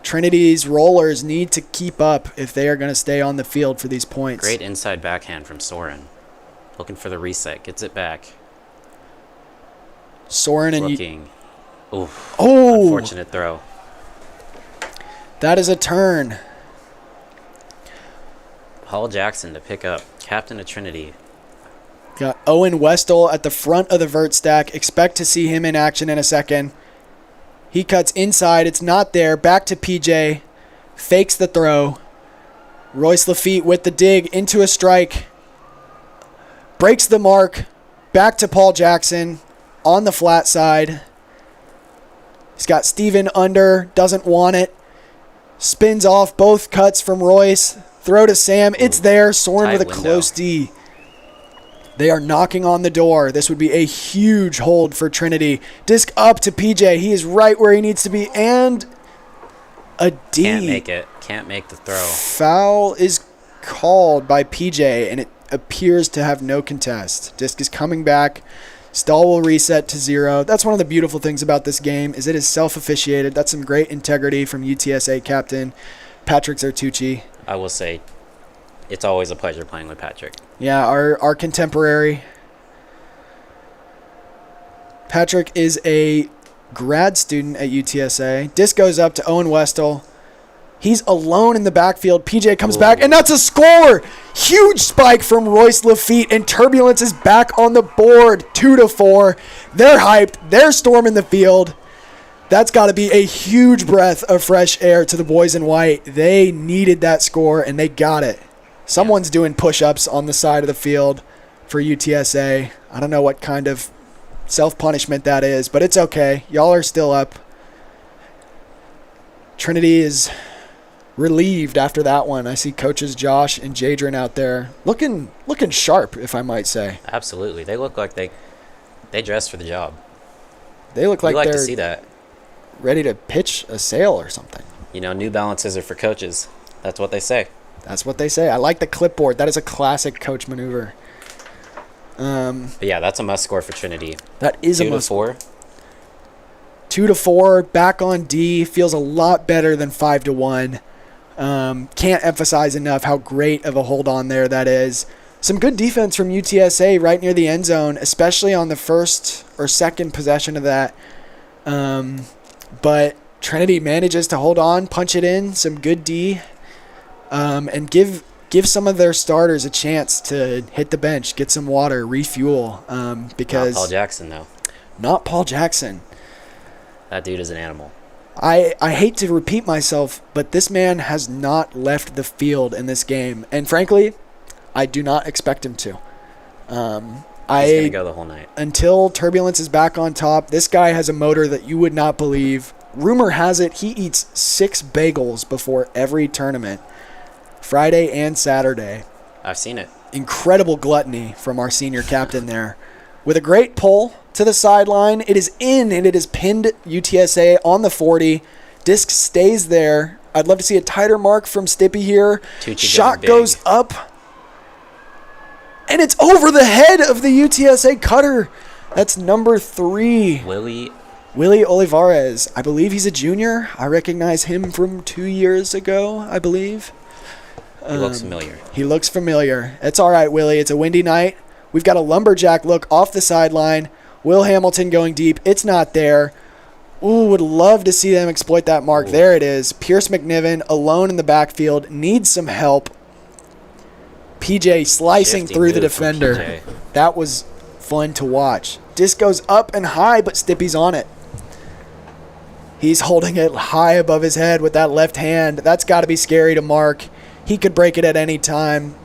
S4: Trinity's rollers need to keep up if they are going to stay on the field for these points.
S5: Great inside backhand from Soren. Looking for the reset. Gets it back.
S4: Soren and
S5: looking. Oof.
S4: Oh!
S5: Unfortunate throw.
S4: That is a turn.
S5: Paul Jackson to pick up. Captain of Trinity.
S4: Got Owen Westall at the front of the vert stack. Expect to see him in action in a second. He cuts inside. It's not there. Back to PJ. Fakes the throw. Royce Lafitte with the dig into a strike. Breaks the mark. Back to Paul Jackson on the flat side. He's got Steven under. Doesn't want it. Spins off both cuts from Royce. Throw to Sam. It's there. Soren with a close D. They are knocking on the door. This would be a huge hold for Trinity. Disc up to PJ. He is right where he needs to be. And a D.
S5: Can't make it. Can't make the throw.
S4: Foul is called by PJ, and it appears to have no contest. Disc is coming back. Stall will reset to 0. That's one of the beautiful things about this game is it is self-officiated. That's some great integrity from UTSA captain Patrick Zertucci.
S5: I will say it's always a pleasure playing with Patrick.
S4: Yeah, our contemporary. Patrick is a grad student at UTSA. Disc goes up to Owen Westall. He's alone in the backfield. PJ comes back, and that's a score! Huge spike from Royce Lafitte, and Turbulence is back on the board, 2-4. They're hyped. They're storming the field. That's got to be a huge breath of fresh air to the boys in white. They needed that score, and they got it. Someone's doing push-ups on the side of the field for UTSA. I don't know what kind of self-punishment that is, but it's okay. Y'all are still up. Trinity is relieved after that one. I see coaches Josh and Jadron out there looking sharp, if I might say.
S5: Absolutely. They look like they dress for the job.
S4: They look like
S5: we like
S4: they're
S5: to see that.
S4: Ready to pitch a sale or something.
S5: You know, New Balances are for coaches. That's what they say.
S4: That's what they say. I like the clipboard. That is a classic coach maneuver.
S5: But yeah, that's a must score for Trinity.
S4: That is a
S5: 2-4.
S4: 2-4, back on D, feels a lot better than 5-1. Can't emphasize enough how great of a hold on there that is. Some good defense from UTSA right near the end zone, especially on the first or second possession of that. But Trinity manages to hold on, punch it in, some good D, and give some of their starters a chance to hit the bench, get some water, refuel. Because
S5: Not Paul Jackson, though.
S4: Not Paul Jackson.
S5: That dude is an animal.
S4: I hate to repeat myself, but this man has not left the field in this game. And frankly, I do not expect him to.
S5: He's going to go the whole night.
S4: Until Turbulence is back on top, this guy has a motor that you would not believe. Rumor has it he eats 6 bagels before every tournament, Friday and Saturday.
S5: I've seen it.
S4: Incredible gluttony from our senior captain there. With a great pull to the sideline, it is in, and it is pinned UTSA on the 40. Disc stays there. I'd love to see a tighter mark from Stippy here.
S5: Tucci
S4: Shot
S5: going big.
S4: goes up. And it's over the head of the UTSA cutter. That's number 3. Willie Olivares. I believe he's a junior. I recognize him from 2 years ago, I believe.
S5: He looks familiar.
S4: He looks familiar. It's all right, Willie. It's a windy night. We've got a lumberjack look off the sideline. Will Hamilton going deep. It's not there. Ooh, would love to see them exploit that mark. Ooh. There it is. Pierce McNiven alone in the backfield. Needs some help. PJ slicing
S5: Shifty
S4: through the
S5: move from
S4: defender.
S5: PJ.
S4: That was fun to watch. Disc goes up and high, but Stippy's on it. He's holding it high above his head with that left hand. That's got to be scary to mark. He could break it at any time.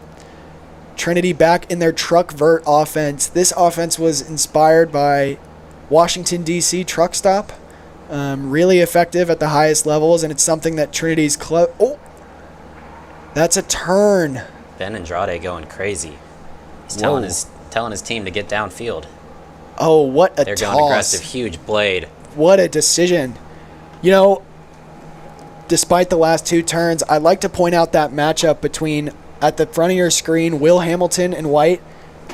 S4: Trinity back in their truck vert offense. This offense was inspired by Washington, D.C. truck stop. Really effective at the highest levels, and it's something that Trinity's oh, that's a turn.
S5: Ben Andrade going crazy. He's telling his team to get downfield.
S4: Oh, what a
S5: They're
S4: toss.
S5: going aggressive, huge blade.
S4: What a decision. You know, despite the last 2 turns, I'd like to point out that matchup between, at the front of your screen, Will Hamilton in white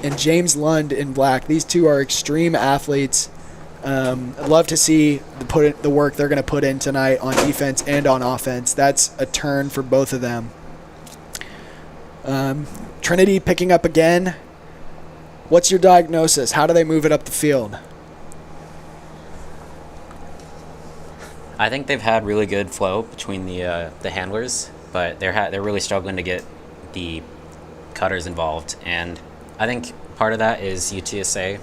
S4: and James Lund in black. These two are extreme athletes. I'd love to see the work they're going to put in tonight on defense and on offense. That's a turn for both of them. Trinity picking up again. What's your diagnosis? How do they move it up the field?
S5: I think they've had really good flow between the handlers, but they're really struggling to get the cutters involved, and I think part of that is UTSA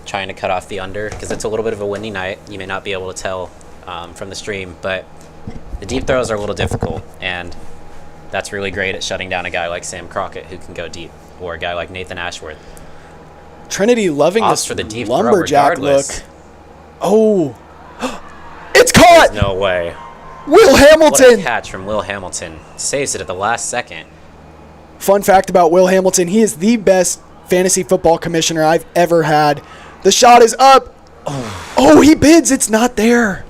S5: trying to cut off the under because it's a little bit of a windy night. You may not be able to tell from the stream, but the deep throws are a little difficult, and that's really great at shutting down a guy like Sam Crockett who can go deep, or a guy like Nathan Ashworth.
S4: Trinity loving
S5: Ops
S4: this
S5: for the deep
S4: lumberjack
S5: throw
S4: look.
S5: regardless.
S4: Oh, it's caught!
S5: There's no way.
S4: Will
S5: What
S4: Hamilton!
S5: a catch from Will Hamilton. Saves it at the last second.
S4: Fun fact about Will Hamilton, he is the best fantasy football commissioner I've ever had. The shot is up. Oh, he bids. It's not there.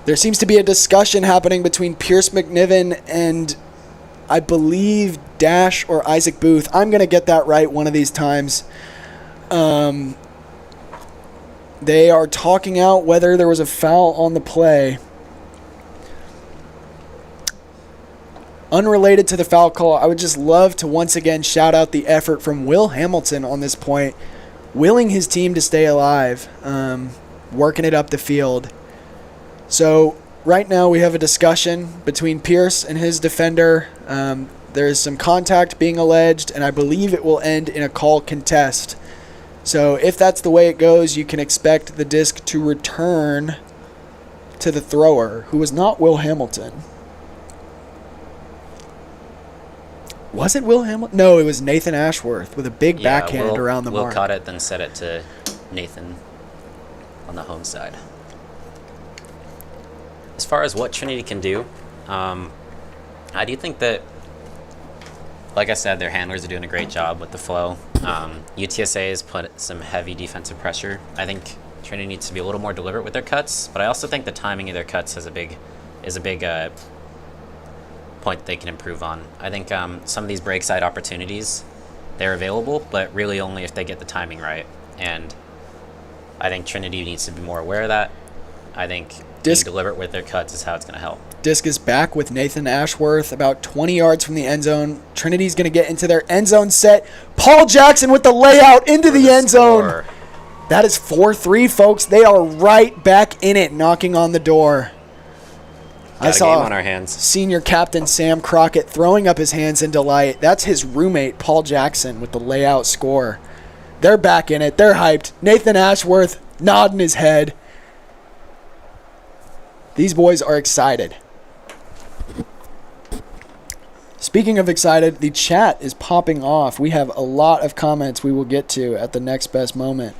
S4: There seems to be a discussion happening between Pierce McNiven and, I believe, Dash or Isaac Booth. I'm going to get that right one of these times. They are talking out whether there was a foul on the play. Unrelated to the foul call, I would just love to once again shout out the effort from Will Hamilton on this point, willing his team to stay alive, working it up the field. So right now we have a discussion between Pierce and his defender. There is some contact being alleged, and I believe it will end in a call contest. So if that's the way it goes, you can expect the disc to return to the thrower, who was not Will Hamilton. Was it Will Hamilton? No, it was Nathan Ashworth with a big backhand around the mark.
S5: Will caught it, then set it to Nathan on the home side. As far as what Trinity can do, I do think that, like I said, their handlers are doing a great job with the flow. UTSA has put some heavy defensive pressure. I think Trinity needs to be a little more deliberate with their cuts, but I also think the timing of their cuts is a big point that they can improve on. I think some of these break side opportunities, they're available, but really only if they get the timing right. And I think Trinity needs to be more aware of that. I think being deliberate with their cuts is how it's going to help.
S4: Disc is back with Nathan Ashworth about 20 yards from the end zone. Trinity's going to get into their end zone set. Paul Jackson with the layout into the end zone. That is 4-3, folks. They are right back in it, knocking on the door.
S5: I saw a game on our hands.
S4: Senior captain Sam Crockett throwing up his hands in delight. That's his roommate, Paul Jackson, with the layout score. They're back in it. They're hyped. Nathan Ashworth nodding his head. These boys are excited. Speaking of excited, the chat is popping off. We have a lot of comments we will get to at the next best moment.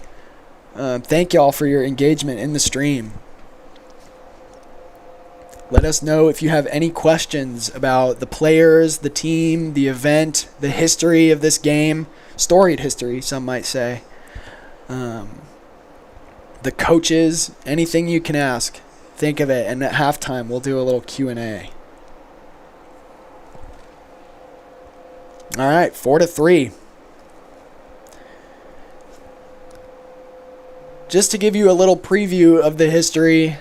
S4: Thank y'all for your engagement in the stream. Let us know if you have any questions about the players, the team, the event, the history of this game. Storied history, some might say. The coaches, anything you can ask. Think of it, and at halftime we'll do a little Q&A. All right, 4-3. Just to give you a little preview of the history,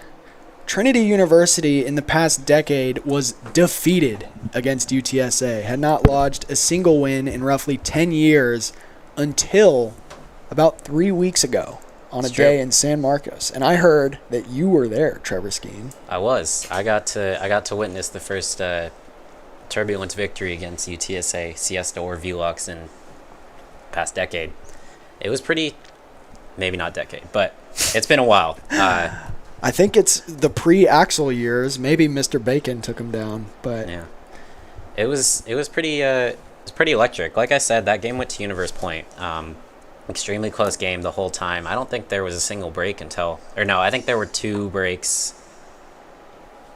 S4: Trinity University in the past decade was defeated against UTSA, had not lodged a single win in roughly 10 years until about 3 weeks ago on a day in San Marcos. And I heard that you were there, Trevor Skeen.
S5: I was. I got to witness the first turbulent victory against UTSA, Siesta, or Velux in past decade. It was pretty, maybe not decade, but it's been a while.
S4: I think it's the pre-Axel years. Maybe Mr. Bacon took him down, but
S5: yeah, it was pretty electric. Like I said, that game went to Universe Point. Extremely close game the whole time. I don't think there was a single break I think there were 2 breaks.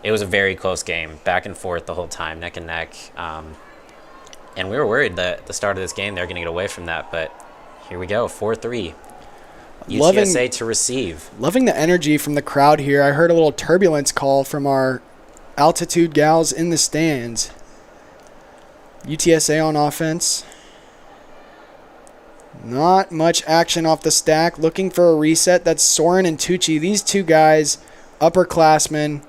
S5: It was a very close game, back and forth the whole time, neck and neck. And we were worried that at the start of this game they were going to get away from that, but here we go, 4-3. UTSA to receive.
S4: Loving the energy from the crowd here. I heard a little turbulence call from our altitude gals in the stands. UTSA on offense. Not much action off the stack. Looking for a reset. That's Soren and Tucci. These two guys, upperclassmen,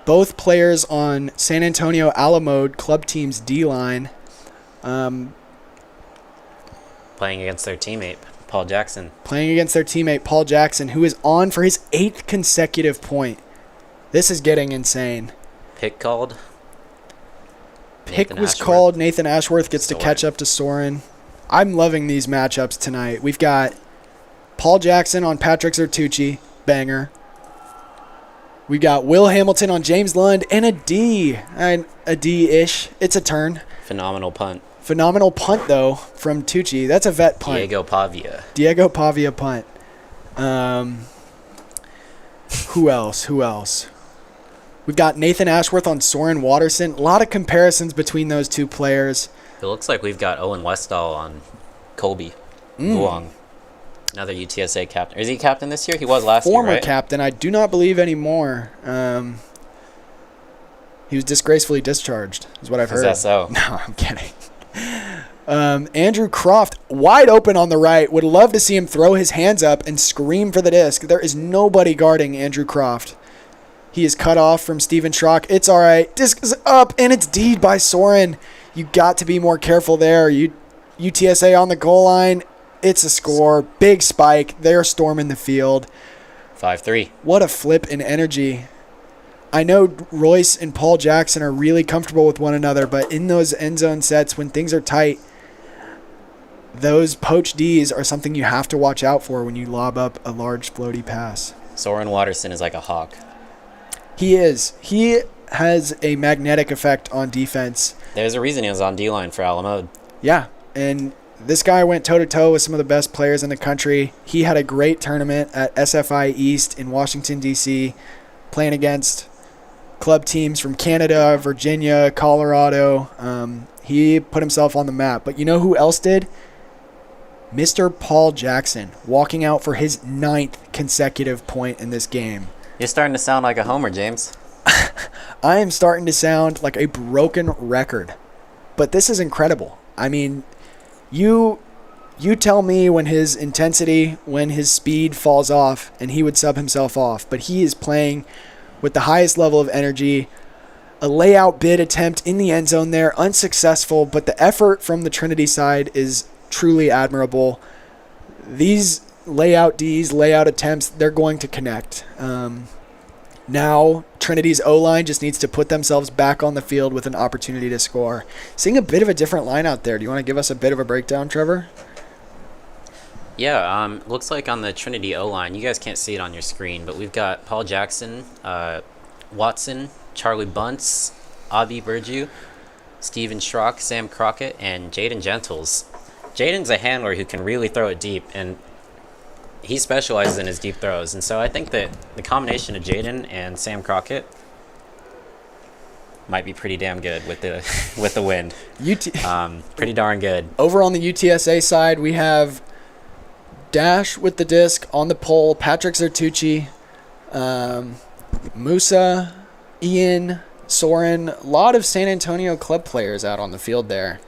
S4: both players on San Antonio Alamo club team's D-line.
S5: Playing against their teammate, Paul Jackson.
S4: Who is on for his 8th consecutive point. This is getting insane.
S5: Pick called.
S4: Pick was called. Nathan Ashworth gets to catch up to Soren. I'm loving these matchups tonight. We've got Paul Jackson on Patrick Zertucci, banger. We got Will Hamilton on James Lund and a D-ish. It's a turn.
S5: Phenomenal punt,
S4: though, from Tucci. That's a vet punt.
S5: Diego
S4: Pavia punt. Who else? We've got Nathan Ashworth on Soren Watterson. A lot of comparisons between those two players.
S5: It looks like we've got Owen Westall on Colby Luong. Another UTSA captain. Is he captain this year? He was last year, right?
S4: Former captain. I do not believe anymore. He was disgracefully discharged, is what I've heard.
S5: Is that so?
S4: No, I'm kidding. Andrew Croft, wide open on the right. Would love to see him throw his hands up and scream for the disc. There is nobody guarding Andrew Croft. He is cut off from Steven Schrock. It's all right. Disc is up, and it's D'd by Soren. You got to be more careful there. UTSA on the goal line. It's a score. Big spike. They're storming the field.
S5: 5-3.
S4: What a flip in energy. I know Royce and Paul Jackson are really comfortable with one another, but in those end zone sets, when things are tight, those poach Ds are something you have to watch out for when you lob up a large floaty pass.
S5: Soren Watterson is like a hawk.
S4: He is. He has a magnetic effect on defense.
S5: There's a reason he was on D-line for Alamo.
S4: Yeah, and this guy went toe-to-toe with some of the best players in the country. He had a great tournament at SFI East in Washington, D.C., playing against club teams from Canada, Virginia, Colorado. He put himself on the map. But you know who else did? Mr. Paul Jackson, walking out for his 9th consecutive point in this game.
S5: You're starting to sound like a homer, James.
S4: I am starting to sound like a broken record. But this is incredible. I mean, you tell me when his intensity, when his speed falls off, and he would sub himself off. But he is playing with the highest level of energy. A layout bid attempt in the end zone there, unsuccessful, but the effort from the Trinity side is truly admirable. These layout Ds, layout attempts, they're going to connect. Now, Trinity's O-line just needs to put themselves back on the field with an opportunity to score. Seeing a bit of a different line out there. Do you want to give us a bit of a breakdown, Trevor?
S5: Yeah, looks like on the Trinity O-line, you guys can't see it on your screen, but we've got Paul Jackson, Watson, Charlie Bunce, Avi Burju, Steven Schrock, Sam Crockett, and Jaden Gentles. Jaden's a handler who can really throw it deep, and he specializes in his deep throws. And so I think that the combination of Jaden and Sam Crockett might be pretty damn good with the wind. Pretty darn good.
S4: Over on the UTSA side, we have Dash with the disc on the pole, Patrick Zertucci, Musa, Ian, Soren, a lot of San Antonio club players out on the field there.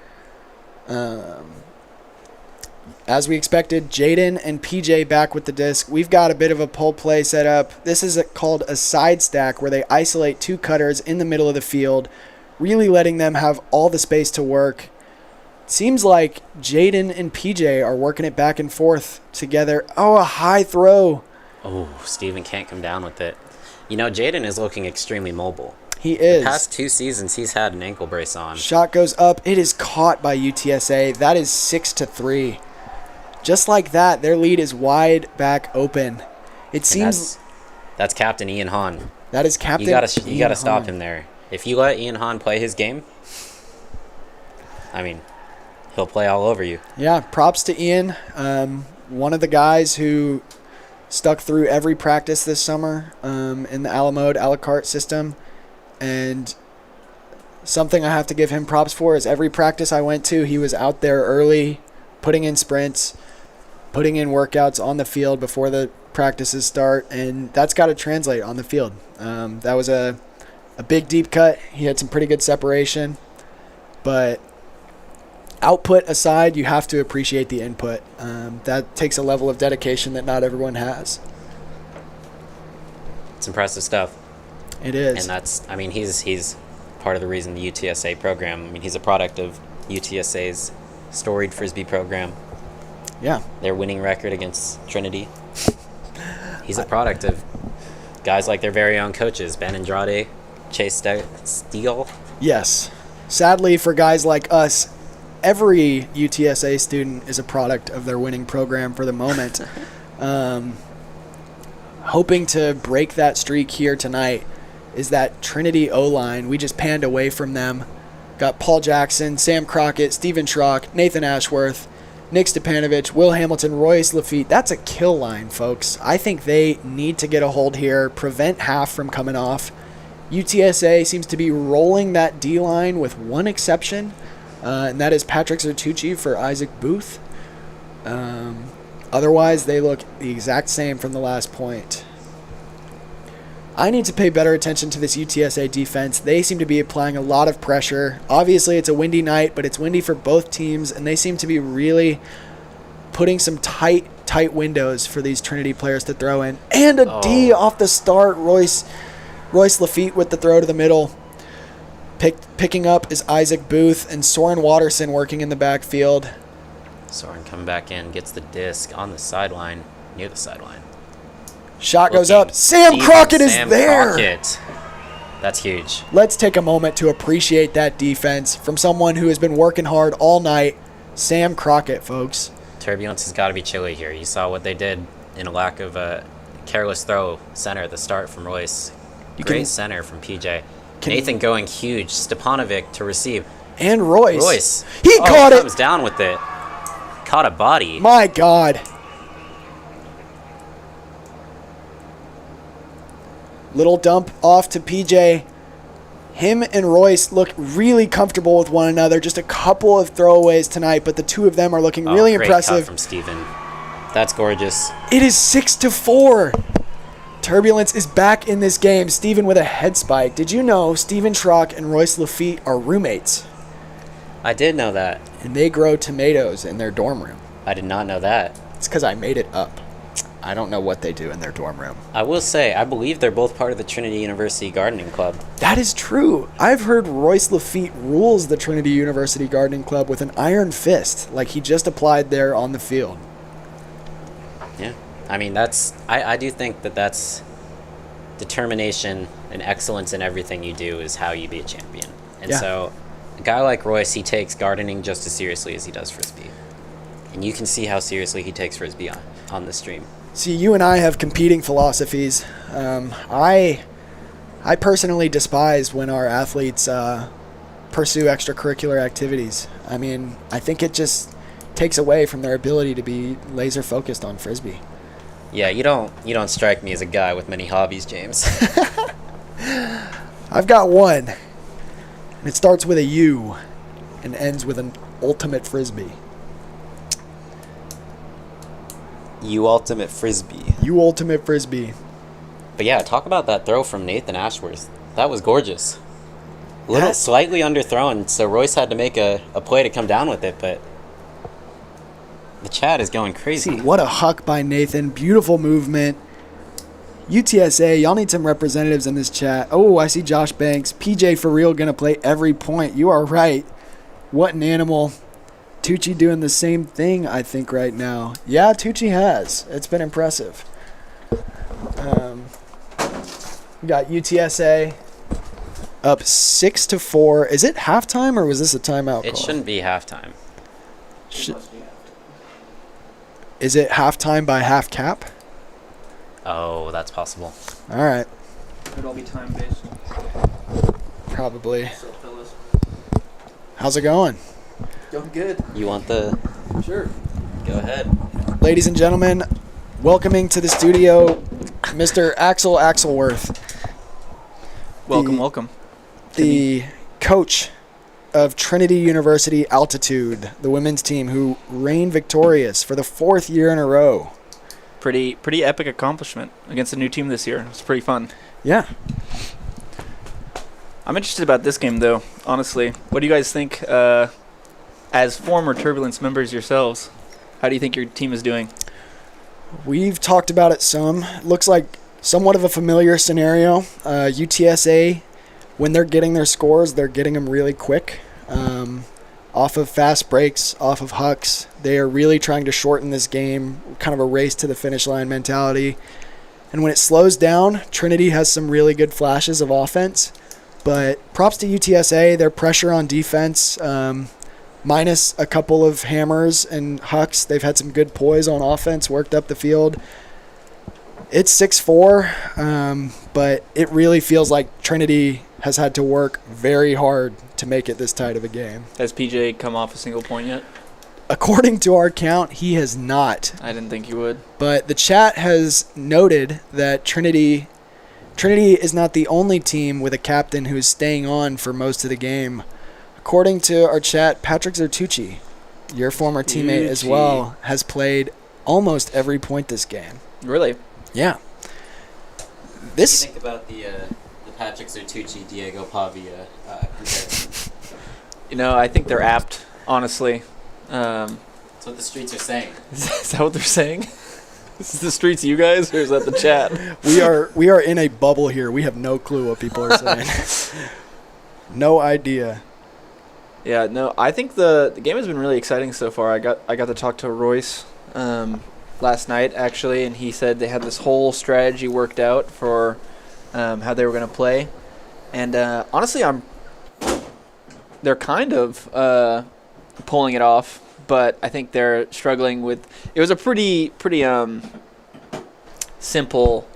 S4: As we expected, Jaden and PJ back with the disc. We've got a bit of a pull play set up. This is called a side stack where they isolate two cutters in the middle of the field, really letting them have all the space to work. Seems like Jaden and PJ are working it back and forth together. Oh, a high throw.
S5: Oh, Steven can't come down with it. You know, Jaden is looking extremely mobile.
S4: He is.
S5: The past 2 seasons, he's had an ankle brace on.
S4: Shot goes up. It is caught by UTSA. That is 6-3. Just like that, their lead is wide back open. It seems
S5: that's Captain Ian Hahn.
S4: That is Captain.
S5: You gotta stop him there. If you let Ian Hahn play his game, I mean, he'll play all over you.
S4: Yeah, props to Ian. One of the guys who stuck through every practice this summer in the Alamo a la carte system. And something I have to give him props for is every practice I went to, he was out there early, putting in sprints, putting in workouts on the field before the practices start, and that's got to translate on the field. That was a big deep cut. He had some pretty good separation, but output aside, you have to appreciate the input. That takes a level of dedication that not everyone has.
S5: It's impressive stuff.
S4: It is.
S5: And that's, I mean, he's part of the reason the UTSA program, I mean, he's a product of UTSA's storied Frisbee program.
S4: Yeah.
S5: Their winning record against Trinity. He's a product of guys like their very own coaches, Ben Andrade, Chase Steele.
S4: Yes. Sadly, for guys like us, every UTSA student is a product of their winning program for the moment. Hoping to break that streak here tonight is that Trinity O-line. We just panned away from them. Got Paul Jackson, Sam Crockett, Steven Schrock, Nathan Ashworth, Nick Stepanovich, Will Hamilton, Royce Lafitte. That's a kill line, folks. I think they need to get a hold here, prevent half from coming off. UTSA seems to be rolling that D-line with one exception, and that is Patrick Zertucci for Isaac Booth. Otherwise, they look the exact same from the last point. I need to pay better attention to this UTSA defense. They seem to be applying a lot of pressure. Obviously, it's a windy night, but it's windy for both teams, and they seem to be really putting some tight windows for these Trinity players to throw in. And a D off the start. Royce Lafitte with the throw to the middle. Picking up is Isaac Booth and Soren Watterson working in the backfield.
S5: Soren coming back in, gets the disc on the sideline, near the sideline.
S4: Shot goes up. Sam Crockett is there.
S5: Crockett. That's huge.
S4: Let's take a moment to appreciate that defense from someone who has been working hard all night. Sam Crockett, folks.
S5: Turbulence has got to be chilly here. You saw what they did in a lack of a careless throw center at the start from Royce. Great center from PJ. Nathan going huge. Stepanovic to receive.
S4: And Royce.
S5: He
S4: caught it.
S5: Comes down with it. Caught a body.
S4: My God. Little dump off to PJ. Him and Royce look really comfortable with one another. Just a couple of throwaways tonight, but the two of them are looking really
S5: great
S4: impressive.
S5: Cut from Steven. That's gorgeous.
S4: It is 6-4. Turbulence is back in this game. Steven with a head spike. Did you know Steven Schrock and Royce Lafitte are roommates?
S5: I did know that.
S4: And they grow tomatoes in their dorm room.
S5: I did not know that.
S4: It's because I made it up. I don't know what they do in their dorm room.
S5: I will say, I believe they're both part of the Trinity University Gardening Club.
S4: That is true. I've heard Royce Lafitte rules the Trinity University Gardening Club with an iron fist, like he just applied there on the field.
S5: Yeah. I mean, I do think that's determination and excellence in everything you do is how you be a champion. And so a guy like Royce, he takes gardening just as seriously as he does Frisbee. And you can see how seriously he takes Frisbee on the stream.
S4: See, you and I have competing philosophies. I personally despise when our athletes pursue extracurricular activities. I mean, I think it just takes away from their ability to be laser focused on Frisbee.
S5: Yeah, you don't strike me as a guy with many hobbies, James.
S4: I've got one. And it starts with a U and ends with an ultimate Frisbee.
S5: You ultimate Frisbee.
S4: You ultimate Frisbee.
S5: But yeah, talk about that throw from Nathan Ashworth. That was gorgeous. Slightly underthrown, so Royce had to make a play to come down with it, but the chat is going crazy.
S4: See, what a huck by Nathan. Beautiful movement. UTSA, y'all need some representatives in this chat. Oh, I see Josh Banks. PJ for real gonna play every point. You are right. What an animal. Tucci doing the same thing, I think, right now. Yeah, Tucci has. It's been impressive. We got UTSA up 6-4. Is it halftime or was this a timeout
S5: It
S4: call?
S5: shouldn't be halftime.
S4: Is it halftime by half cap?
S5: Oh, that's possible.
S4: All right.
S6: Could all be time-based.
S4: Probably. How's it going?
S6: Going good.
S5: You want the...
S6: Sure.
S5: Go ahead.
S4: Ladies and gentlemen, welcoming to the studio, Mr. Axel Axelworth.
S6: Welcome.
S4: The coach of Trinity University Altitude, the women's team who reigned victorious for the 4th year in a row.
S6: Pretty epic accomplishment against a new team this year. It's pretty fun.
S4: Yeah.
S6: I'm interested about this game, though, honestly. What do you guys think as former Turbulence members yourselves, how do you think your team is doing?
S4: We've talked about it some. Looks like somewhat of a familiar scenario. UTSA, when they're getting their scores, they're getting them really quick. Off of fast breaks, off of hucks. They are really trying to shorten this game, kind of a race to the finish line mentality. And when it slows down, Trinity has some really good flashes of offense. But props to UTSA, their pressure on defense, minus a couple of hammers and hucks. They've had some good poise on offense, worked up the field. It's 6-4, but it really feels like Trinity has had to work very hard to make it this tight of a game.
S6: Has PJ come off a single point yet?
S4: According to our count, he has not.
S6: I didn't think he would.
S4: But the chat has noted that Trinity is not the only team with a captain who's staying on for most of the game. According to our chat, Patrick Zertucci, your former teammate as well, has played almost every point this game.
S6: Really?
S4: Yeah.
S5: What do you think about the Patrick Zertucci, Diego Pavia comparison?
S6: I think they're apt, honestly.
S5: That's what the streets are saying.
S6: Is that what they're saying? Is this the streets, you guys, or is that the chat?
S4: We are in a bubble here. We have no clue what people are saying. No idea.
S6: Yeah, no, I think the game has been really exciting so far. I got to talk to Royce last night, actually, and he said they had this whole strategy worked out for how they were going to play. And honestly, they're kind of pulling it off, but I think they're struggling with. It was a pretty simple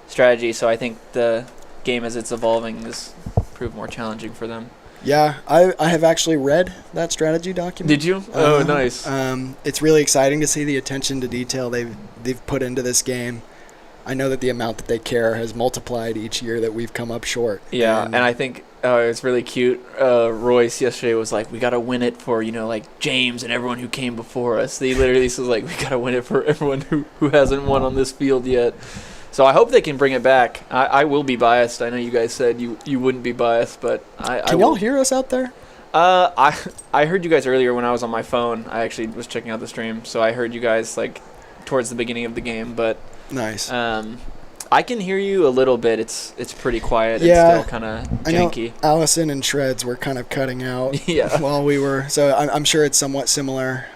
S6: strategy, so I think the game as it's evolving has proved more challenging for them.
S4: Yeah, I have actually read that strategy document.
S6: Did you? Oh, nice.
S4: It's really exciting to see the attention to detail they've put into this game. I know that the amount that they care has multiplied each year that we've come up short.
S6: Yeah, and I think it's really cute. Royce yesterday was like, we got to win it for, like James and everyone who came before us. He literally was like, we got to win it for everyone who hasn't won on this field yet. So I hope they can bring it back. I will be biased. I know you guys said you wouldn't be biased, but I
S4: Can y'all hear us out there?
S6: I heard you guys earlier when I was on my phone. I actually was checking out the stream, so I heard you guys like towards the beginning of the game. But
S4: nice.
S6: I can hear you a little bit. It's pretty quiet.
S4: Yeah,
S6: it's still kind of janky.
S4: I know Allison and Shreds were kind of cutting out
S6: Yeah.
S4: while we were, so I'm sure it's somewhat similar.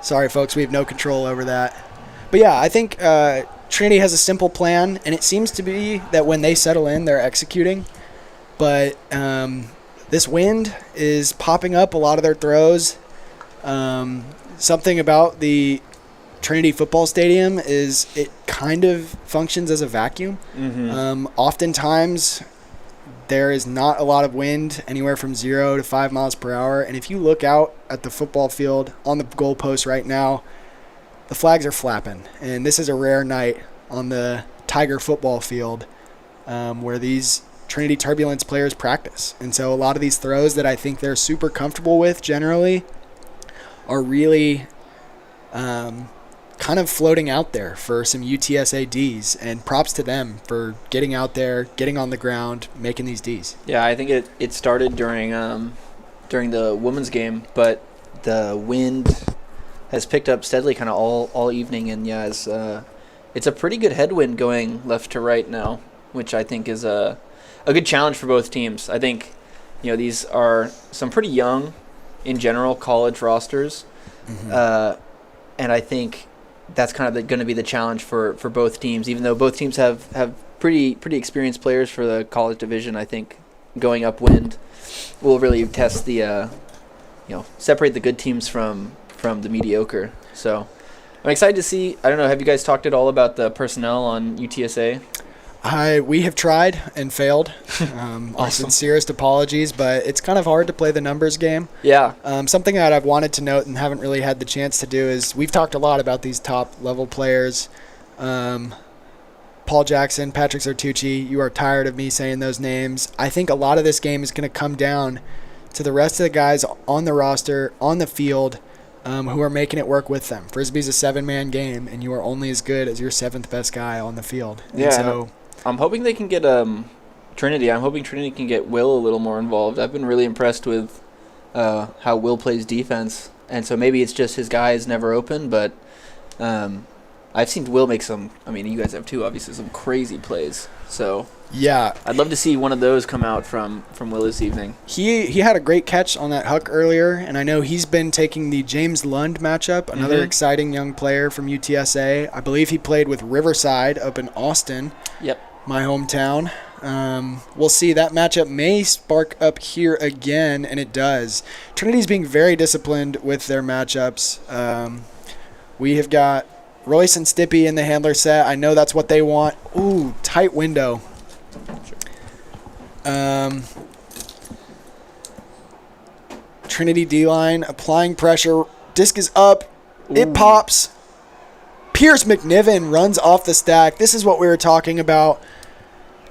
S4: Sorry, folks, we have no control over that. But yeah, I think Trinity has a simple plan, and it seems to be that when they settle in, they're executing. But this wind is popping up a lot of their throws. Something about the Trinity football stadium is it kind of functions as a vacuum.
S6: Mm-hmm.
S4: Oftentimes, there is not a lot of wind, anywhere from 0 to 5 miles per hour. And if you look out at the football field on the goalpost right now, the flags are flapping. And this is a rare night on the Tiger football field where these Trinity Turbulence players practice. And so a lot of these throws that I think they're super comfortable with generally are really kind of floating out there for some UTSA Ds. And props to them for getting out there, getting on the ground, making these Ds.
S6: Yeah, I think it started during the women's game, but the wind has picked up steadily kind of all evening, and yeah, it's a pretty good headwind going left to right now, which I think is a good challenge for both teams. I think these are some pretty young, in general, college rosters, and I think that's kind of going to be the challenge for both teams. Even though both teams have pretty experienced players for the college division, I think going upwind will really test the separate the good teams from the mediocre. So I'm excited to see. I don't know, have you guys talked at all about the personnel on UTSA?
S4: We have tried and failed. Our sincerest apologies, but it's kind of hard to play the numbers game.
S6: Yeah.
S4: Something that I've wanted to note and haven't really had the chance to do is we've talked a lot about these top-level players. Paul Jackson, Patrick Zertucci, you are tired of me saying those names. I think a lot of this game is going to come down to the rest of the guys on the roster, on the field, who are making it work with them. Frisbee's a 7-man game, and you are only as good as your 7th best guy on the field.
S6: Yeah,
S4: and so
S6: I'm hoping they can get Trinity. I'm hoping Trinity can get Will a little more involved. I've been really impressed with how Will plays defense, and so maybe it's just his guy is never open. But I've seen Will make some. I mean, you guys have too, obviously, some crazy plays. So
S4: Yeah,
S6: I'd love to see one of those come out from Will this evening.
S4: he had a great catch on that huck earlier, and I know he's been taking the James Lund matchup, another exciting young player from UTSA. I believe he played with Riverside up in Austin,
S6: Yep.
S4: my hometown. We'll see. That matchup may spark up here again, and it does. Trinity's being very disciplined with their matchups. We have got Royce and Stippy in the handler set. I know that's what they want. Ooh, tight window. Trinity D-line applying pressure. Disc is up. It pops. Pierce McNiven runs off the stack. This is what we were talking about.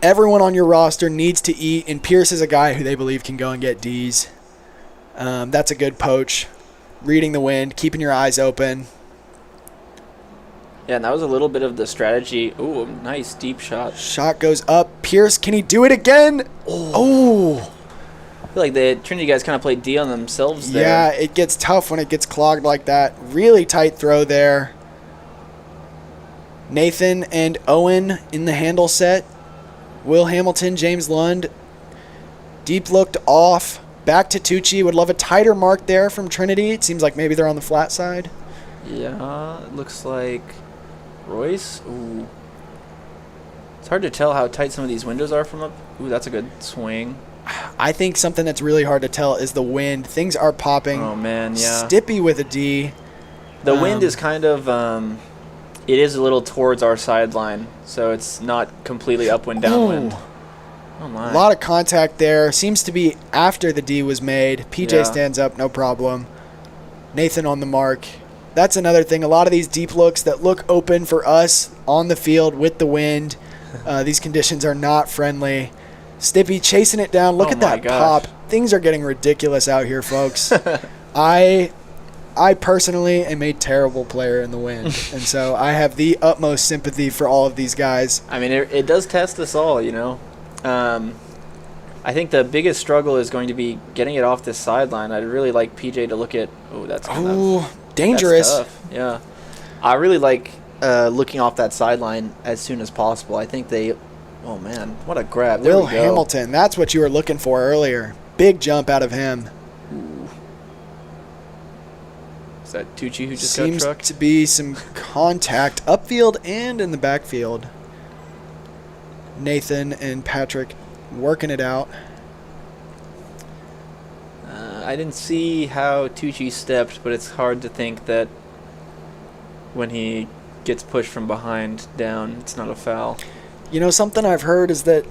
S4: Everyone on your roster needs to eat, and Pierce is a guy who they believe can go and get Ds. That's a good poach. Reading the wind, keeping your eyes open.
S6: Yeah, and that was a little bit of the strategy. Ooh, nice deep shot.
S4: Shot goes up. Pierce, can he do it again? Oh.
S6: I feel like the Trinity guys kind of played D on themselves there.
S4: Yeah, it gets tough when it gets clogged like that. Really tight throw there. Nathan and Owen in the handle set. Will Hamilton, James Lund. Deep looked off. Back to Tucci. Would love a tighter mark there from Trinity. It seems like maybe they're on the flat side.
S6: Yeah, it looks like Royce. Ooh. It's hard to tell how tight some of these windows are from up. Ooh, that's a good swing.
S4: I think something that's really hard to tell is the wind. Things are popping.
S6: Oh, man, yeah.
S4: Stippy with a D.
S6: The wind is kind of, it is a little towards our sideline, so it's not completely upwind, downwind. Oh, my.
S4: A lot of contact there. Seems to be after the D was made. PJ stands up, no problem. Nathan on the mark. That's another thing. A lot of these deep looks that look open for us on the field with the wind. These conditions are not friendly. Stippy chasing it down. Look at that pop. Things are getting ridiculous out here, folks. I personally am a terrible player in the wind, and so I have the utmost sympathy for all of these guys.
S6: I mean, it does test us all, you know. I think the biggest struggle is going to be getting it off this sideline. I'd really like PJ to look at. Oh, that's kind of
S4: dangerous.
S6: That's tough. Yeah, I really like looking off that sideline as soon as possible. I think they. Oh man, what a grab! There
S4: Will
S6: we go.
S4: Hamilton. That's what you were looking for earlier. Big jump out of him.
S6: Ooh. Is that Tucci who just
S4: Seems
S6: got trucked?
S4: to be some contact upfield and in the backfield. Nathan and Patrick working it out.
S6: I didn't see how Tucci stepped, but it's hard to think that when he gets pushed from behind down, it's not a foul.
S4: You know, something I've heard is that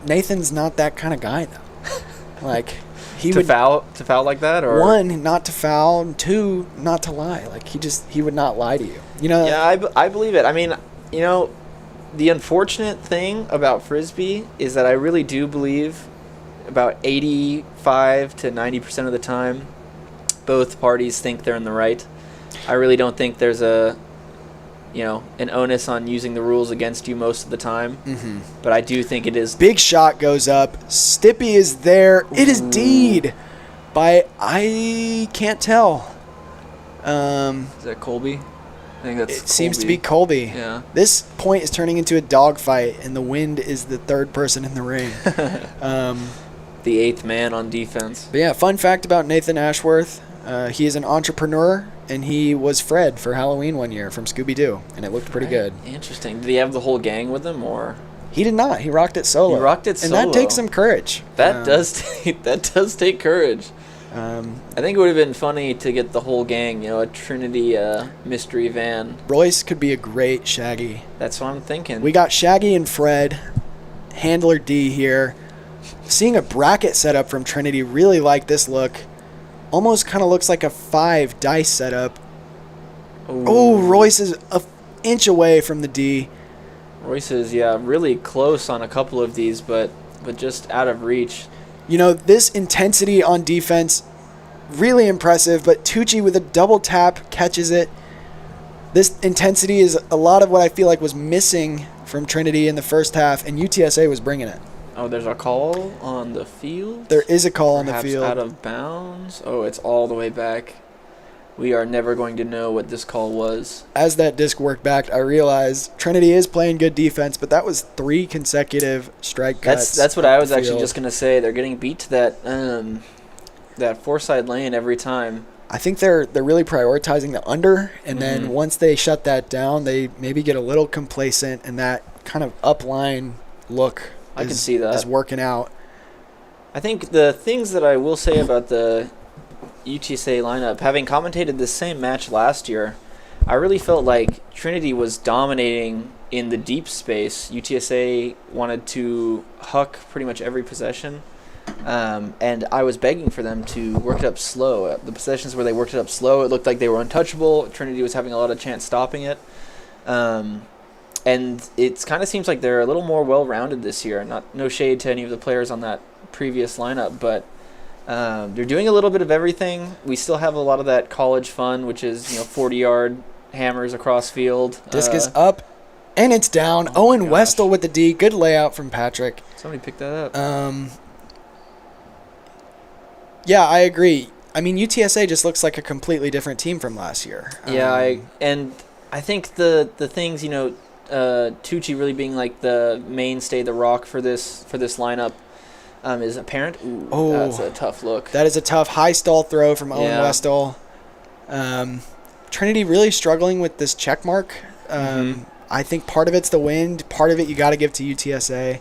S4: Nathan's not that kind of guy, though. Like, he would
S6: foul like that, or
S4: one, not to foul, and two, not to lie. Like, he would not lie to you. You know?
S6: Yeah, I believe it. I mean, you know, the unfortunate thing about Frisbee is that I really do believe about 85 to 90% of the time, both parties think they're in the right. I really don't think there's an onus on using the rules against you most of the time. Mm-hmm. But I do think it is.
S4: Big shot goes up. Stippy is there. Ooh. It is Deed by, I can't tell.
S6: Is that Colby? I think that's
S4: It seems to be Colby.
S6: Yeah.
S4: This point is turning into a dogfight, and the wind is the third person in the ring.
S6: The eighth man on defense.
S4: But yeah, fun fact about Nathan Ashworth. He is an entrepreneur, and he was Fred for Halloween one year from Scooby-Doo, and it looked pretty good.
S6: Interesting. Did he have the whole gang with him, or?
S4: He did not. He rocked it solo.
S6: And
S4: that takes some courage.
S6: That does take courage. I think it would have been funny to get the whole gang, a Trinity mystery van.
S4: Royce could be a great Shaggy.
S6: That's what I'm thinking.
S4: We got Shaggy and Fred, Handler D here. Seeing a bracket setup from Trinity, really like this look. Almost kind of looks like a 5 dice setup.
S6: Ooh.
S4: Oh, Royce is an inch away from the D.
S6: Royce is, really close on a couple of these, but just out of reach.
S4: You know, this intensity on defense, really impressive, but Tucci with a double tap catches it. This intensity is a lot of what I feel like was missing from Trinity in the first half, and UTSA was bringing it.
S6: Oh, there's a call on the field.
S4: There is a call on the
S6: Perhaps
S4: field.
S6: out of bounds. Oh, it's all the way back. We are never going to know what this call was.
S4: As that disc worked back, I realized Trinity is playing good defense, but that was 3 consecutive strike cuts.
S6: That's what I was actually
S4: field.
S6: just gonna say. They're getting beat to that four-side lane every time.
S4: I think they're really prioritizing the under, and then
S6: Mhm.
S4: once they shut that down, they maybe get a little complacent, and that kind of upline look
S6: I can see that.
S4: is working out.
S6: I think the things that I will say about the UTSA lineup, having commentated the same match last year, I really felt like Trinity was dominating in the deep space. UTSA wanted to huck pretty much every possession, and I was begging for them to work it up slow. The possessions where they worked it up slow, it looked like they were untouchable. Trinity was having a lot of chance stopping it. And it kind of seems like they're a little more well-rounded this year. No shade to any of the players on that previous lineup, but they're doing a little bit of everything. We still have a lot of that college fun, which is 40-yard hammers across field.
S4: Disc is up, and it's down.
S6: Oh my
S4: Owen
S6: gosh.
S4: Westall with the D. Good layout from Patrick.
S6: Somebody picked that up.
S4: Yeah, I agree. I mean, UTSA just looks like a completely different team from last year.
S6: Yeah, I think the things Tucci really being like the mainstay, the rock for this lineup, is apparent. Ooh, that's a tough look.
S4: That is a tough high stall throw from Owen
S6: Yeah.
S4: Westall. Trinity really struggling with this check mark. I think part of it's the wind. Part of it you got to give to UTSA.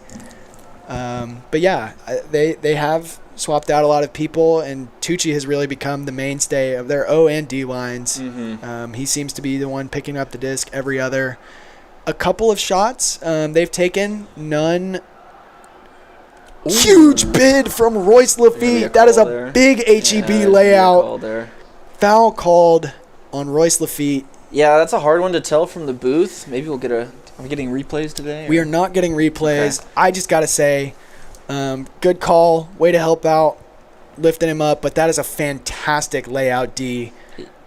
S4: But yeah, they have swapped out a lot of people, and Tucci has really become the mainstay of their O and D lines. He seems to be the one picking up the disc every other. A couple of shots they've taken, none. Huge bid from Royce Lafitte. That is a big HEB layout. Foul called on Royce Lafitte.
S6: Yeah, that's a hard one to tell from the booth. Maybe we'll get Are we getting replays today?
S4: We are not getting replays.
S6: Okay.
S4: I just got to say, good call. Way to help out, lifting him up. But that is a fantastic layout D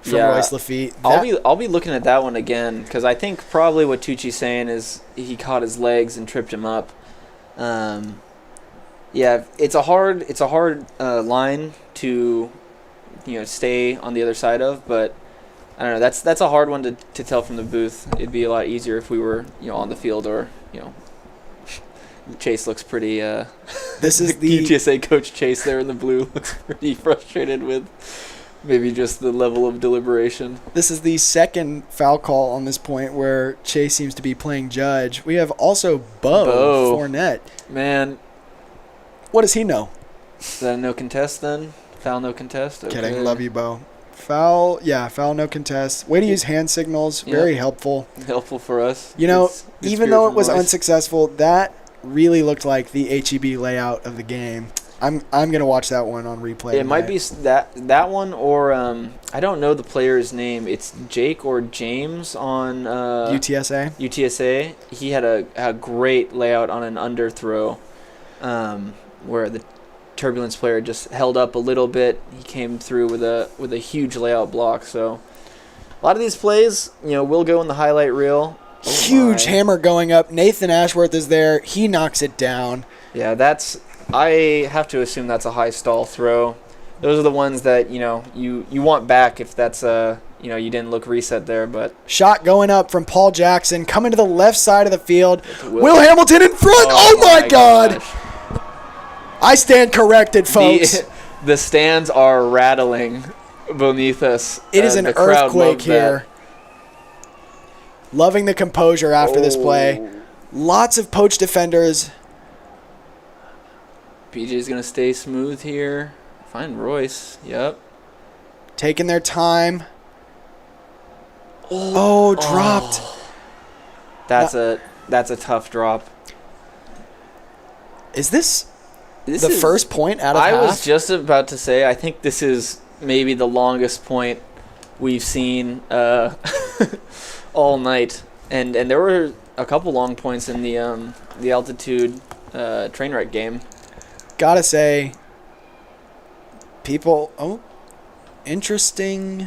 S4: from Royce Lafitte.
S6: I'll be looking at that one again because I think probably what Tucci's saying is he caught his legs and tripped him up. Yeah, it's a hard line to stay on the other side of, but I don't know. That's a hard one to tell from the booth. It'd be a lot easier if we were on the field or Chase looks pretty.
S4: This is
S6: the
S4: the
S6: UTSA coach Chase there in the blue looks pretty frustrated with maybe just the level of deliberation.
S4: This is the second foul call on this point where Chase seems to be playing judge. We have also Bo Fournette.
S6: Man,
S4: what does he know?
S6: is that a no contest then? Foul no contest? Okay.
S4: Kidding. Love you, Bo. Foul, no contest. Way to use hand signals. Very helpful.
S6: Helpful for us.
S4: Even though it was
S6: Royce.
S4: unsuccessful, that really looked like the HEB layout of the game. I'm gonna watch that one on replay.
S6: It might be that one or I don't know the player's name. It's Jake or James on
S4: UTSA.
S6: UTSA. He had a great layout on an underthrow, where the Turbulence player just held up a little bit. He came through with a huge layout block. So a lot of these plays, will go in the highlight reel.
S4: Huge hammer going up. Nathan Ashworth is there. He knocks it down.
S6: Yeah, I have to assume that's a high stall throw. Those are the ones that you want back if that's you didn't look reset there. But
S4: Shot going up from Paul Jackson, coming to the left side of the field. Will Hamilton in front. Oh my God!
S6: gosh.
S4: I stand corrected, folks.
S6: The stands are rattling beneath us.
S4: It is an
S6: the crowd
S4: earthquake
S6: loved
S4: here. Loving the composure after this play.
S6: Oh.
S4: Lots of poach defenders.
S6: PJ's going to stay smooth here. Find Royce. Yep.
S4: Taking their time. Oh, dropped.
S6: That's a tough drop.
S4: Is this
S6: This
S4: the
S6: is,
S4: first point out of
S6: I
S4: half?
S6: was just about to say, I think this is maybe the longest point we've seen all night. And there were a couple long points in the altitude train wreck game.
S4: Gotta say, interesting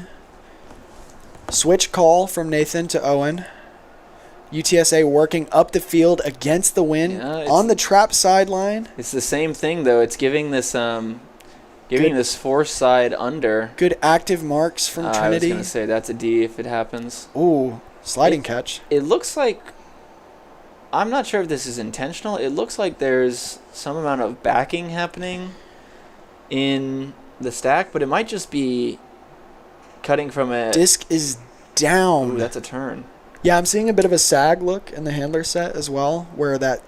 S4: switch call from Nathan to Owen. UTSA working up the field against the wind on the trap sideline.
S6: It's the same thing, though. It's giving this this force side under.
S4: Good active marks from Trinity.
S6: I was going to say that's a D if it happens.
S4: Ooh, sliding catch.
S6: It looks like, I'm not sure if this is intentional. It looks like there's some amount of backing happening in the stack, but it might just be cutting from a...
S4: Disc is down.
S6: Ooh, that's a turn.
S4: Yeah, I'm seeing a bit of a sag look in the handler set as well, where that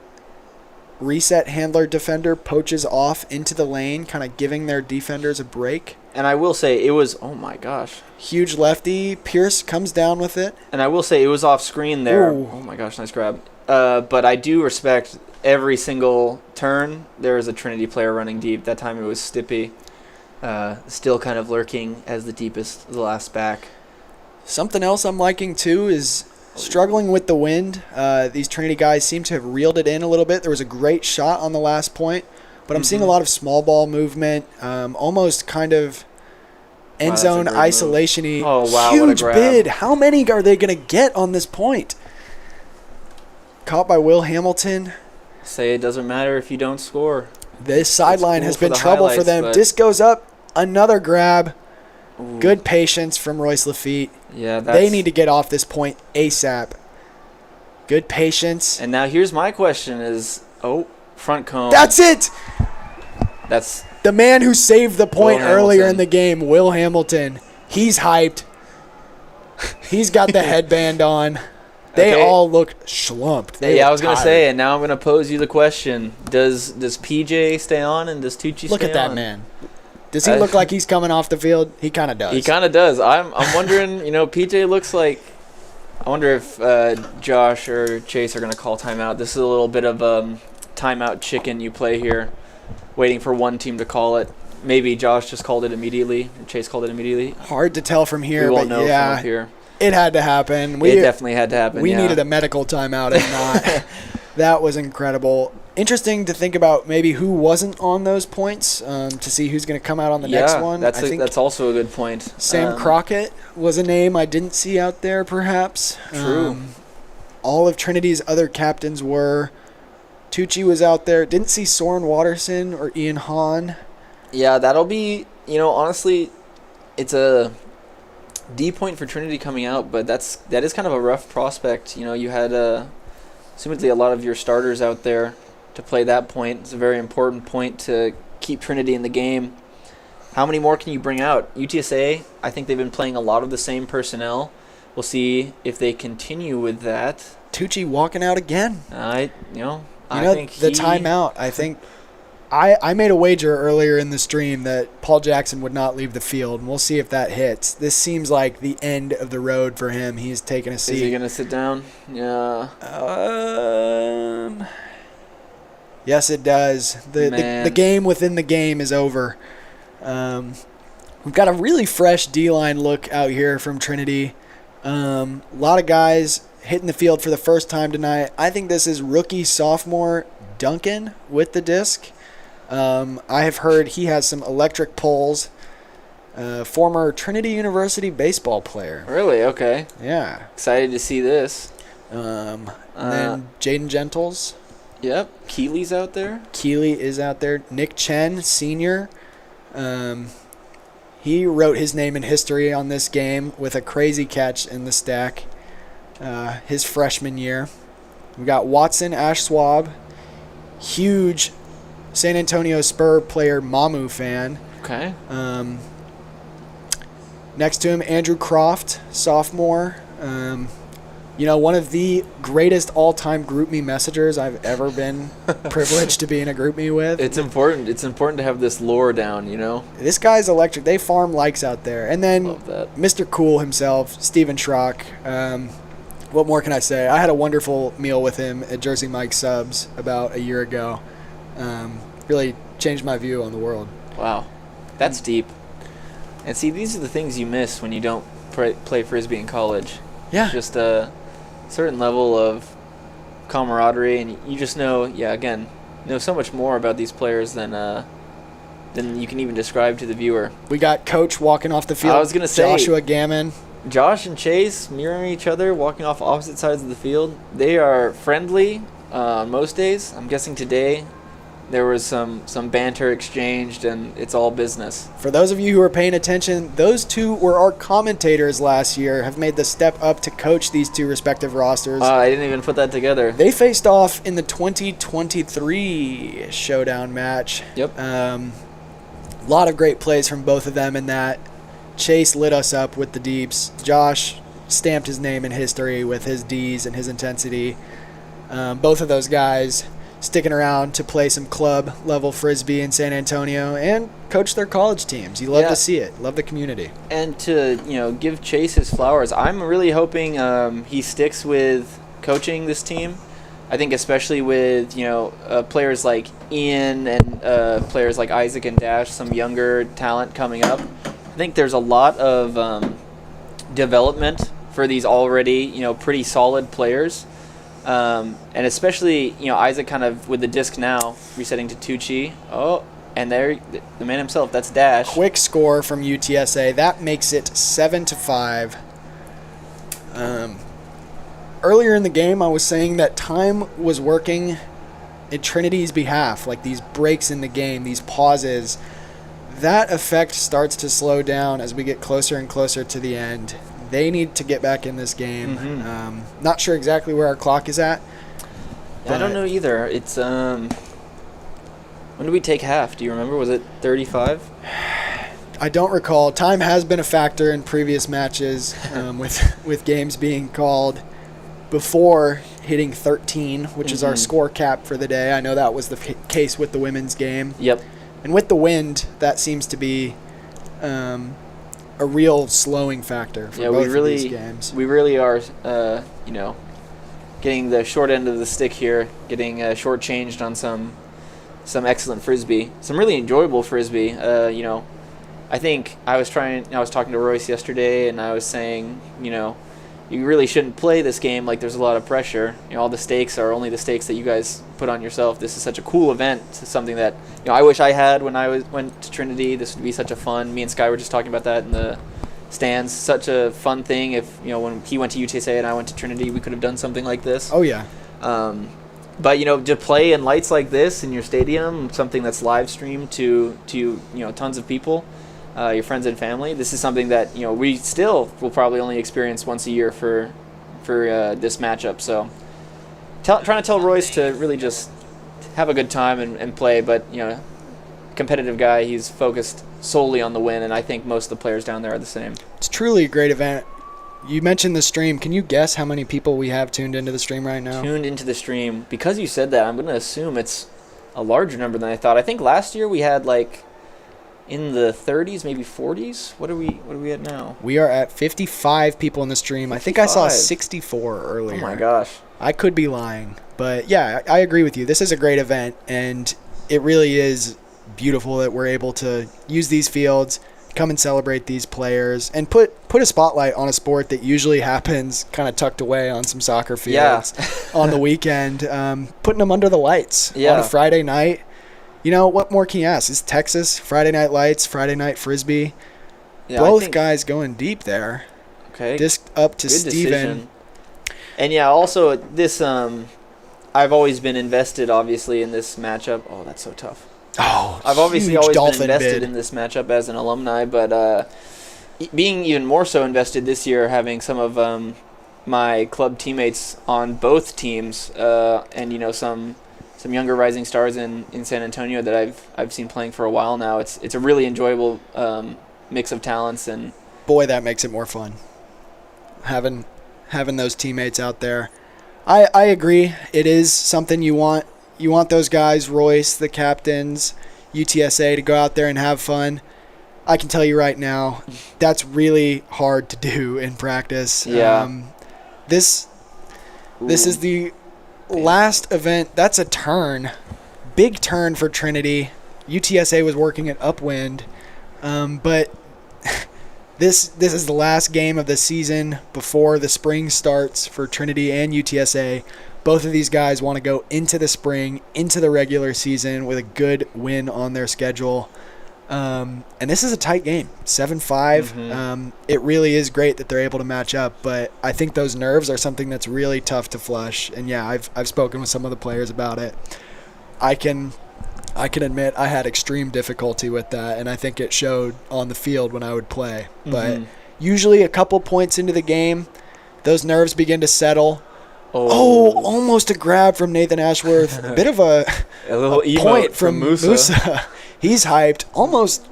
S4: reset handler defender poaches off into the lane, kind of giving their defenders a break.
S6: And I will say it was, oh my gosh.
S4: Huge lefty. Pierce comes down with it.
S6: And I will say it was off screen there.
S4: Ooh.
S6: Oh my gosh, nice grab. But I do respect every single turn. There is a Trinity player running deep. That time it was Stippy. Still kind of lurking as the last back.
S4: Something else I'm liking too is struggling with the wind. These Trinity guys seem to have reeled it in a little bit. There was a great shot on the last point, but I'm seeing a lot of small ball movement, almost kind of end zone isolation-y.
S6: Oh, wow,
S4: huge
S6: what a grab.
S4: bid. How many are they going to get on this point? Caught by Will Hamilton.
S6: Say it doesn't matter if you don't score.
S4: This sideline
S6: cool
S4: has
S6: for
S4: been
S6: the
S4: trouble for
S6: highlights,
S4: them.
S6: but-
S4: Disc goes up. Another grab.
S6: Ooh.
S4: Good patience from Royce Lafitte.
S6: Yeah,
S4: They need to get off this point ASAP. Good patience.
S6: And now here's my question is, front cone.
S4: That's it!
S6: That's
S4: The man who saved the point
S6: Will
S4: earlier
S6: Hamilton.
S4: in the game, Will Hamilton. He's hyped. He's got the headband on. They
S6: Okay.
S4: all look schlumped. They
S6: yeah,
S4: look
S6: I was gonna
S4: tired.
S6: say, and now I'm gonna pose you the question: Does PJ stay on, and does Tucci
S4: Look
S6: stay
S4: at that
S6: on?
S4: man. Does he look like he's coming off the field? He kind of does.
S6: He kind of does. I'm wondering. PJ looks like. I wonder if Josh or Chase are gonna call timeout. This is a little bit of timeout chicken you play here, waiting for one team to call it. Maybe Josh just called it immediately. Or Chase called it immediately.
S4: Hard to tell from here,
S6: We won't
S4: but
S6: know from
S4: yeah,
S6: up here.
S4: it had to happen.
S6: It definitely had to happen.
S4: We
S6: yeah.
S4: needed a medical timeout, if not. That was incredible. Interesting to think about maybe who wasn't on those points to see who's going to come out on the next one. I think
S6: that's also a good point.
S4: Sam Crockett was a name I didn't see out there, perhaps.
S6: True.
S4: All of Trinity's other captains were. Tucci was out there. Didn't see Soren Watterson or Ian Hahn.
S6: Yeah, that'll be, honestly, it's a D point for Trinity coming out, but that is kind of a rough prospect. You had assumedly a lot of your starters out there to play that point. It's a very important point to keep Trinity in the game. How many more can you bring out? UTSA, I think they've been playing a lot of the same personnel. We'll see if they continue with that.
S4: Tucci walking out again.
S6: I think
S4: the timeout, I think I made a wager earlier in the stream that Paul Jackson would not leave the field, and we'll see if that hits. This seems like the end of the road for him. He's taking a seat.
S6: Is he going to sit down? Yeah.
S4: Yes, it does. The game within the game is over. We've got a really fresh D-line look out here from Trinity. A lot of guys hitting the field for the first time tonight. I think this is rookie sophomore Duncan with the disc. I have heard he has some electric pulls. Former Trinity University baseball player.
S6: Really? Okay.
S4: Yeah.
S6: Excited to see this.
S4: And then Jaden Gentles.
S6: Yep. Keeley's out there.
S4: Keeley is out there. Nick Chen, senior. He wrote his name in history on this game with a crazy catch in the stack his freshman year. We got Watson Ash Swab, huge San Antonio Spur player, Mamu fan.
S6: Okay.
S4: Next to him, Andrew Croft, sophomore. One of the greatest all-time GroupMe messengers I've ever been privileged to be in a GroupMe with.
S6: It's important. It's important to have this lore down,
S4: This guy's electric. They farm likes out there. And then
S6: Love that.
S4: Mr. Cool himself, Steven Schrock. What more can I say? I had a wonderful meal with him at Jersey Mike's Subs about a year ago. Really changed my view on the world.
S6: Wow. That's deep. And see, these are the things you miss when you don't play Frisbee in college.
S4: Yeah.
S6: Just a certain level of camaraderie, and you just know so much more about these players than you can even describe to the viewer.
S4: We got Coach walking off the field.
S6: I was gonna say,
S4: Joshua Gammon.
S6: Josh and Chase mirroring each other, walking off opposite sides of the field. They are friendly most days. I'm guessing today there was some banter exchanged, and it's all business.
S4: For those of you who are paying attention, those two were our commentators last year, have made the step up to coach these two respective rosters.
S6: I didn't even put that together.
S4: They faced off in the 2023 Showdown match.
S6: Yep.
S4: A lot of great plays from both of them in that. Chase lit us up with the deeps. Josh stamped his name in history with his Ds and his intensity. Both of those guys sticking around to play some club level frisbee in San Antonio and coach their college teams. You love to see it. Love the community.
S6: And to give Chase his flowers, I'm really hoping he sticks with coaching this team. I think especially with players like Ian and players like Isaac and Dash, some younger talent coming up. I think there's a lot of development for these already pretty solid players. And especially, Isaac kind of with the disc now resetting to Tucci. Oh, and there, the man himself, that's Dash.
S4: Quick score from UTSA. That makes it 7-5. Earlier in the game, I was saying that time was working in Trinity's behalf, like these breaks in the game, these pauses. That effect starts to slow down as we get closer and closer to the end. They need to get back in this game.
S6: Mm-hmm.
S4: Not sure exactly where our clock is at.
S6: I don't know either. It's when did we take half? Do you remember? Was it 35?
S4: I don't recall. Time has been a factor in previous matches with games being called before hitting 13, which is our score cap for the day. I know that was the case with the women's game.
S6: Yep.
S4: And with the wind, that seems to be a real slowing factor for both of these games.
S6: We really are, getting the short end of the stick here, getting shortchanged on some excellent frisbee, some really enjoyable frisbee. I think I was talking to Royce yesterday, and I was saying, you really shouldn't play this game like there's a lot of pressure. All the stakes are only the stakes that you guys put on yourself. This is such a cool event. It's something that I wish I had when I went to Trinity. This would be such a fun. Me and Sky were just talking about that in the stands. Such a fun thing. If when he went to UTSA and I went to Trinity, we could have done something like this.
S4: Oh yeah.
S6: But to play in lights like this in your stadium, something that's live streamed to tons of people. Your friends and family. This is something that we still will probably only experience once a year for this matchup. So, trying to tell Royce to really just have a good time and play. But competitive guy. He's focused solely on the win, and I think most of the players down there are the same.
S4: It's truly a great event. You mentioned the stream. Can you guess how many people we have tuned into the stream right now?
S6: Tuned into the stream. Because you said that, I'm going to assume it's a larger number than I thought. I think last year we had in the 30s, maybe 40s. What are we at now?
S4: We are at 55 people in the stream. 55. I think I saw 64 earlier.
S6: Oh my gosh.
S4: I could be lying. But yeah, I agree with you. This is a great event, and it really is beautiful that we're able to use these fields, come and celebrate these players, and put a spotlight on a sport that usually happens kind of tucked away on some soccer fields on the weekend, putting them under the lights on a Friday night. What more can you ask? It's Texas, Friday Night Lights, Friday Night Frisbee. Yeah, both guys going deep there.
S6: Okay.
S4: Disc up to
S6: Good
S4: Steven.
S6: Decision. And also this I've always been invested obviously in this matchup. Oh, that's so tough.
S4: Oh,
S6: I've obviously always been invested
S4: bid
S6: in this matchup as an alumni, but being even more so invested this year, having some of my club teammates on both teams, and some younger rising stars in San Antonio that I've seen playing for a while now. It's a really enjoyable mix of talents, and
S4: boy, that makes it more fun. Having those teammates out there. I agree. It is something you want. You want those guys, Royce, the captains, UTSA, to go out there and have fun. I can tell you right now, that's really hard to do in practice.
S6: Yeah.
S4: This is the last event. That's a turn. Big turn for Trinity. UTSA was working at upwind. But this is the last game of the season before the spring starts for Trinity and UTSA. Both of these guys want to go into the spring, into the regular season with a good win on their schedule. And this is a tight game, 7-5. It really is great that they're able to match up, but I think those nerves are something that's really tough to flush. And yeah, I've spoken with some of the players about it. I can admit I had extreme difficulty with that, and I think it showed on the field when I would play. But usually a couple points into the game, those nerves begin to settle. Oh, almost a grab from Nathan Ashworth. A bit of a
S7: little
S4: point
S7: emote
S4: from
S7: Musa.
S4: Musa. He's hyped. Almost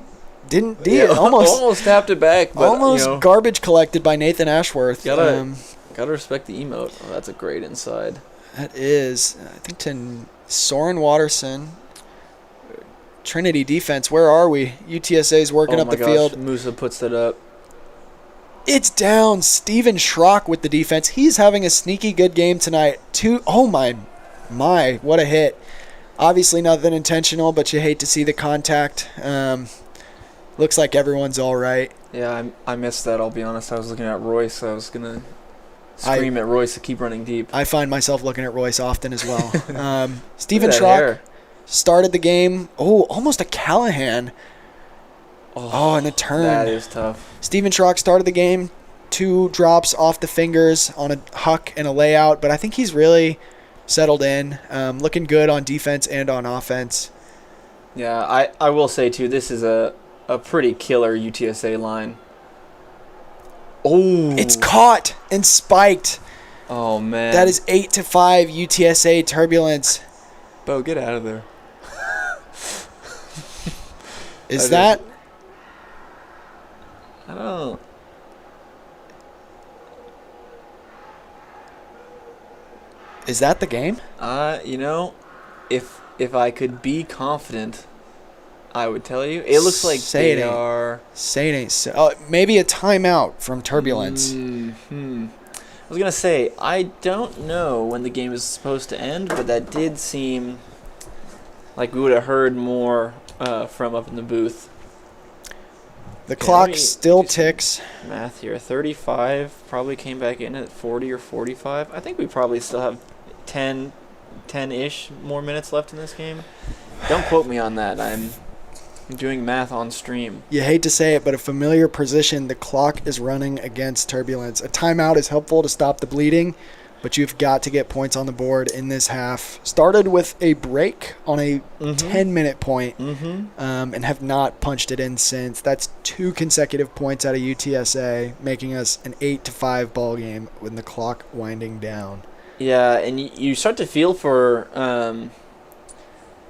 S4: didn't deal.
S7: Yeah, almost tapped it back, but
S4: almost garbage collected by Nathan Ashworth.
S7: Gotta respect the emote. Oh, that's a great inside.
S4: That is, I think, to Soren Watterson. Trinity defense, where are we? UTSA's working up the field.
S7: Musa puts that up.
S4: It's down. Steven Schrock with the defense. He's having a sneaky good game tonight. Oh my, what a hit. Obviously nothing intentional, but you hate to see the contact. Looks like everyone's all right.
S7: Yeah, I missed that, I'll be honest. I was looking at Royce. I was going to scream at Royce to keep running deep.
S4: I find myself looking at Royce often as well. Steven Schrock started the game. Oh, almost a Callahan. Oh, and a turn.
S7: That is tough.
S4: Steven Schrock started the game. 2 drops off the fingers on a huck and a layout, but I think he's really settled in. Looking good on defense and on offense.
S7: Yeah, I will say, too, this is a pretty killer UTSA line. Oh.
S4: It's caught and spiked.
S7: Oh, man.
S4: That is 8-5 UTSA turbulence.
S7: Bo, get out of there.
S4: Is that?
S7: I don't know.
S4: Is that the game?
S7: If I could be confident, I would tell you. It looks like they are.
S4: Say it ain't so. Oh, maybe a timeout from turbulence.
S7: I was gonna say I don't know when the game is supposed to end, but that did seem like we would have heard more from up in the booth.
S4: The clock still ticks.
S7: Math here. 35 probably came back in at 40 or 45. I think we probably still have 10-ish more minutes left in this game. Don't quote me on that. I'm doing math on stream.
S4: You hate to say it, but a familiar position. The clock is running against turbulence. A timeout is helpful to stop the bleeding, but you've got to get points on the board in this half. Started with a break on a 10-minute point, and have not punched it in since. That's 2 consecutive points out of UTSA, making us an 8-5 ball game with the clock winding down.
S7: Yeah, and you start to feel for,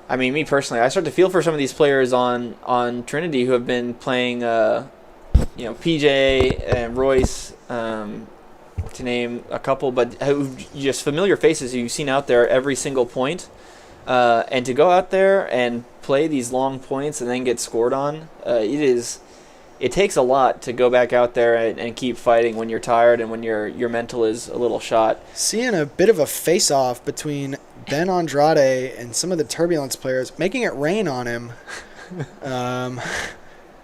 S7: me personally, I start to feel for some of these players on Trinity who have been playing, PJ and Royce, to name a couple, but who just familiar faces you've seen out there every single point, and to go out there and play these long points and then get scored on, it takes a lot to go back out there and keep fighting when you're tired and when your mental is a little shot.
S4: Seeing a bit of a face-off between Ben Andrade and some of the Turbulence players, making it rain on him.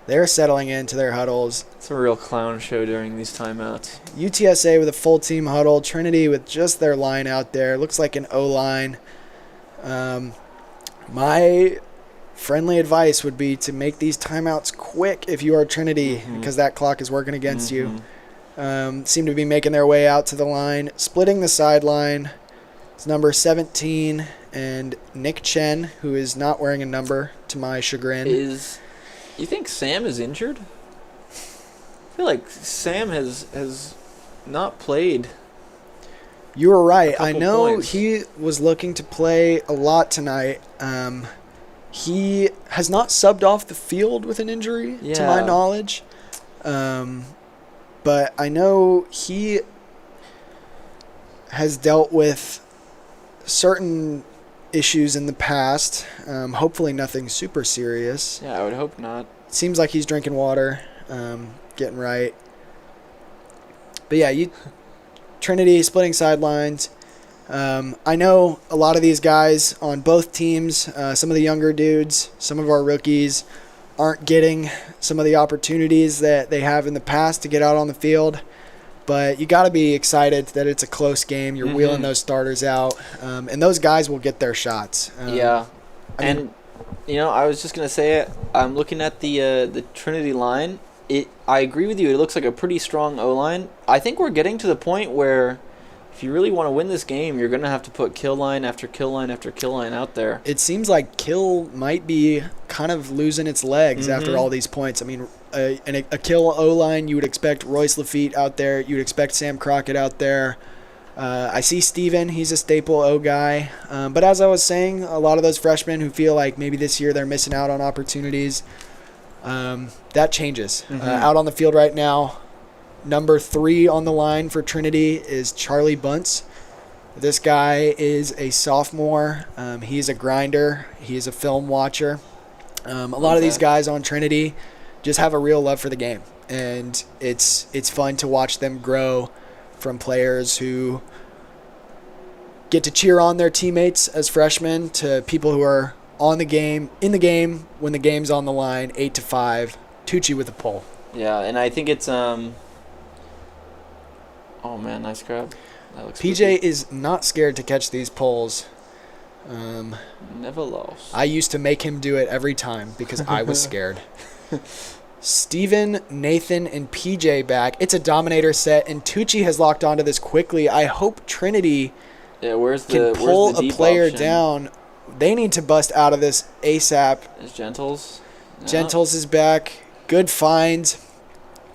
S4: They're settling into their huddles.
S7: It's a real clown show during these timeouts.
S4: UTSA with a full team huddle. Trinity with just their line out there. Looks like an O-line. My friendly advice would be to make these timeouts quick if you are Trinity, because that clock is working against you. Seem to be making their way out to the line. Splitting the sideline. It's number 17 and Nick Chen, who is not wearing a number, to my chagrin.
S7: You think Sam is injured? I feel like Sam has not played.
S4: You were right. I know he was looking to play a lot tonight. He has not subbed off the field with an injury, to my knowledge. But I know he has dealt with certain issues in the past. Hopefully nothing super serious.
S7: Yeah, I would hope not.
S4: Seems like he's drinking water, getting right. But yeah, Trinity splitting sidelines. I know a lot of these guys on both teams, some of the younger dudes, some of our rookies, aren't getting some of the opportunities that they have in the past to get out on the field. But you got to be excited that it's a close game. You're wheeling those starters out, and those guys will get their shots.
S7: Yeah,
S6: I was just gonna say I'm looking at the Trinity line. I agree with you. It looks like a pretty strong O line. I think we're getting to the point where, if you really want to win this game, you're gonna have to put kill line after kill line after kill line out there.
S4: It seems like kill might be kind of losing its legs after
S6: Mhm.
S4: all these points. I mean, a kill O line, you would expect Royce Lafitte out there. You would expect Sam Crockett out there. I see Steven. He's a staple O guy. But as I was saying, a lot of those freshmen who feel like maybe this year they're missing out on opportunities, that changes. Out on the field right now, number 3 on the line for Trinity is Charlie Bunce. This guy is a sophomore. He's a grinder. He's a film watcher. A lot of these guys on Trinity just have a real love for the game, and it's fun to watch them grow from players who get to cheer on their teammates as freshmen to people who are in the game when the game's on the line, 8-5. Tucci with a pull.
S6: Yeah, and I think it's oh man, nice grab. That looks
S4: PJ
S6: good.
S4: is not scared to catch these pulls.
S6: Never lost.
S4: I used to make him do it every time because I was scared. Steven, Nathan, and PJ back. It's a dominator set, and Tucci has locked onto this quickly. I hope Trinity can pull a player down. They need to bust out of this ASAP.
S6: Is Gentles? No.
S4: Gentles is back. Good finds.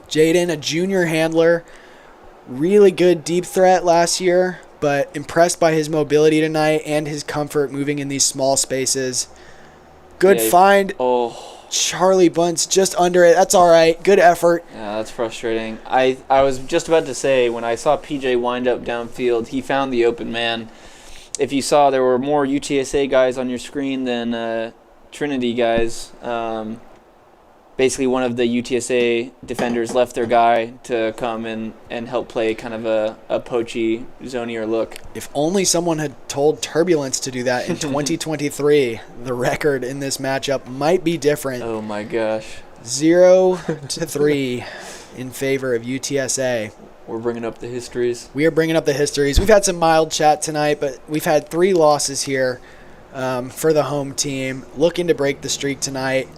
S4: Jaden, a junior handler. Really good deep threat last year, but impressed by his mobility tonight and his comfort moving in these small spaces. Good find.
S6: Oh.
S4: Charlie Bunce just under it. That's all right. Good effort.
S6: Yeah, that's frustrating. I was just about to say, when I saw PJ wind up downfield, he found the open man. If you saw, there were more UTSA guys on your screen than Trinity guys. Basically, one of the UTSA defenders left their guy to come and help play kind of a poachy, zonier look.
S4: If only someone had told Turbulence to do that in 2023, the record in this matchup might be different.
S6: Oh my gosh.
S4: 0-3 in favor of UTSA.
S6: We're bringing up the histories.
S4: We are bringing up the histories. We've had some mild chat tonight, but we've had 3 losses here for the home team. Looking to break the streak tonight.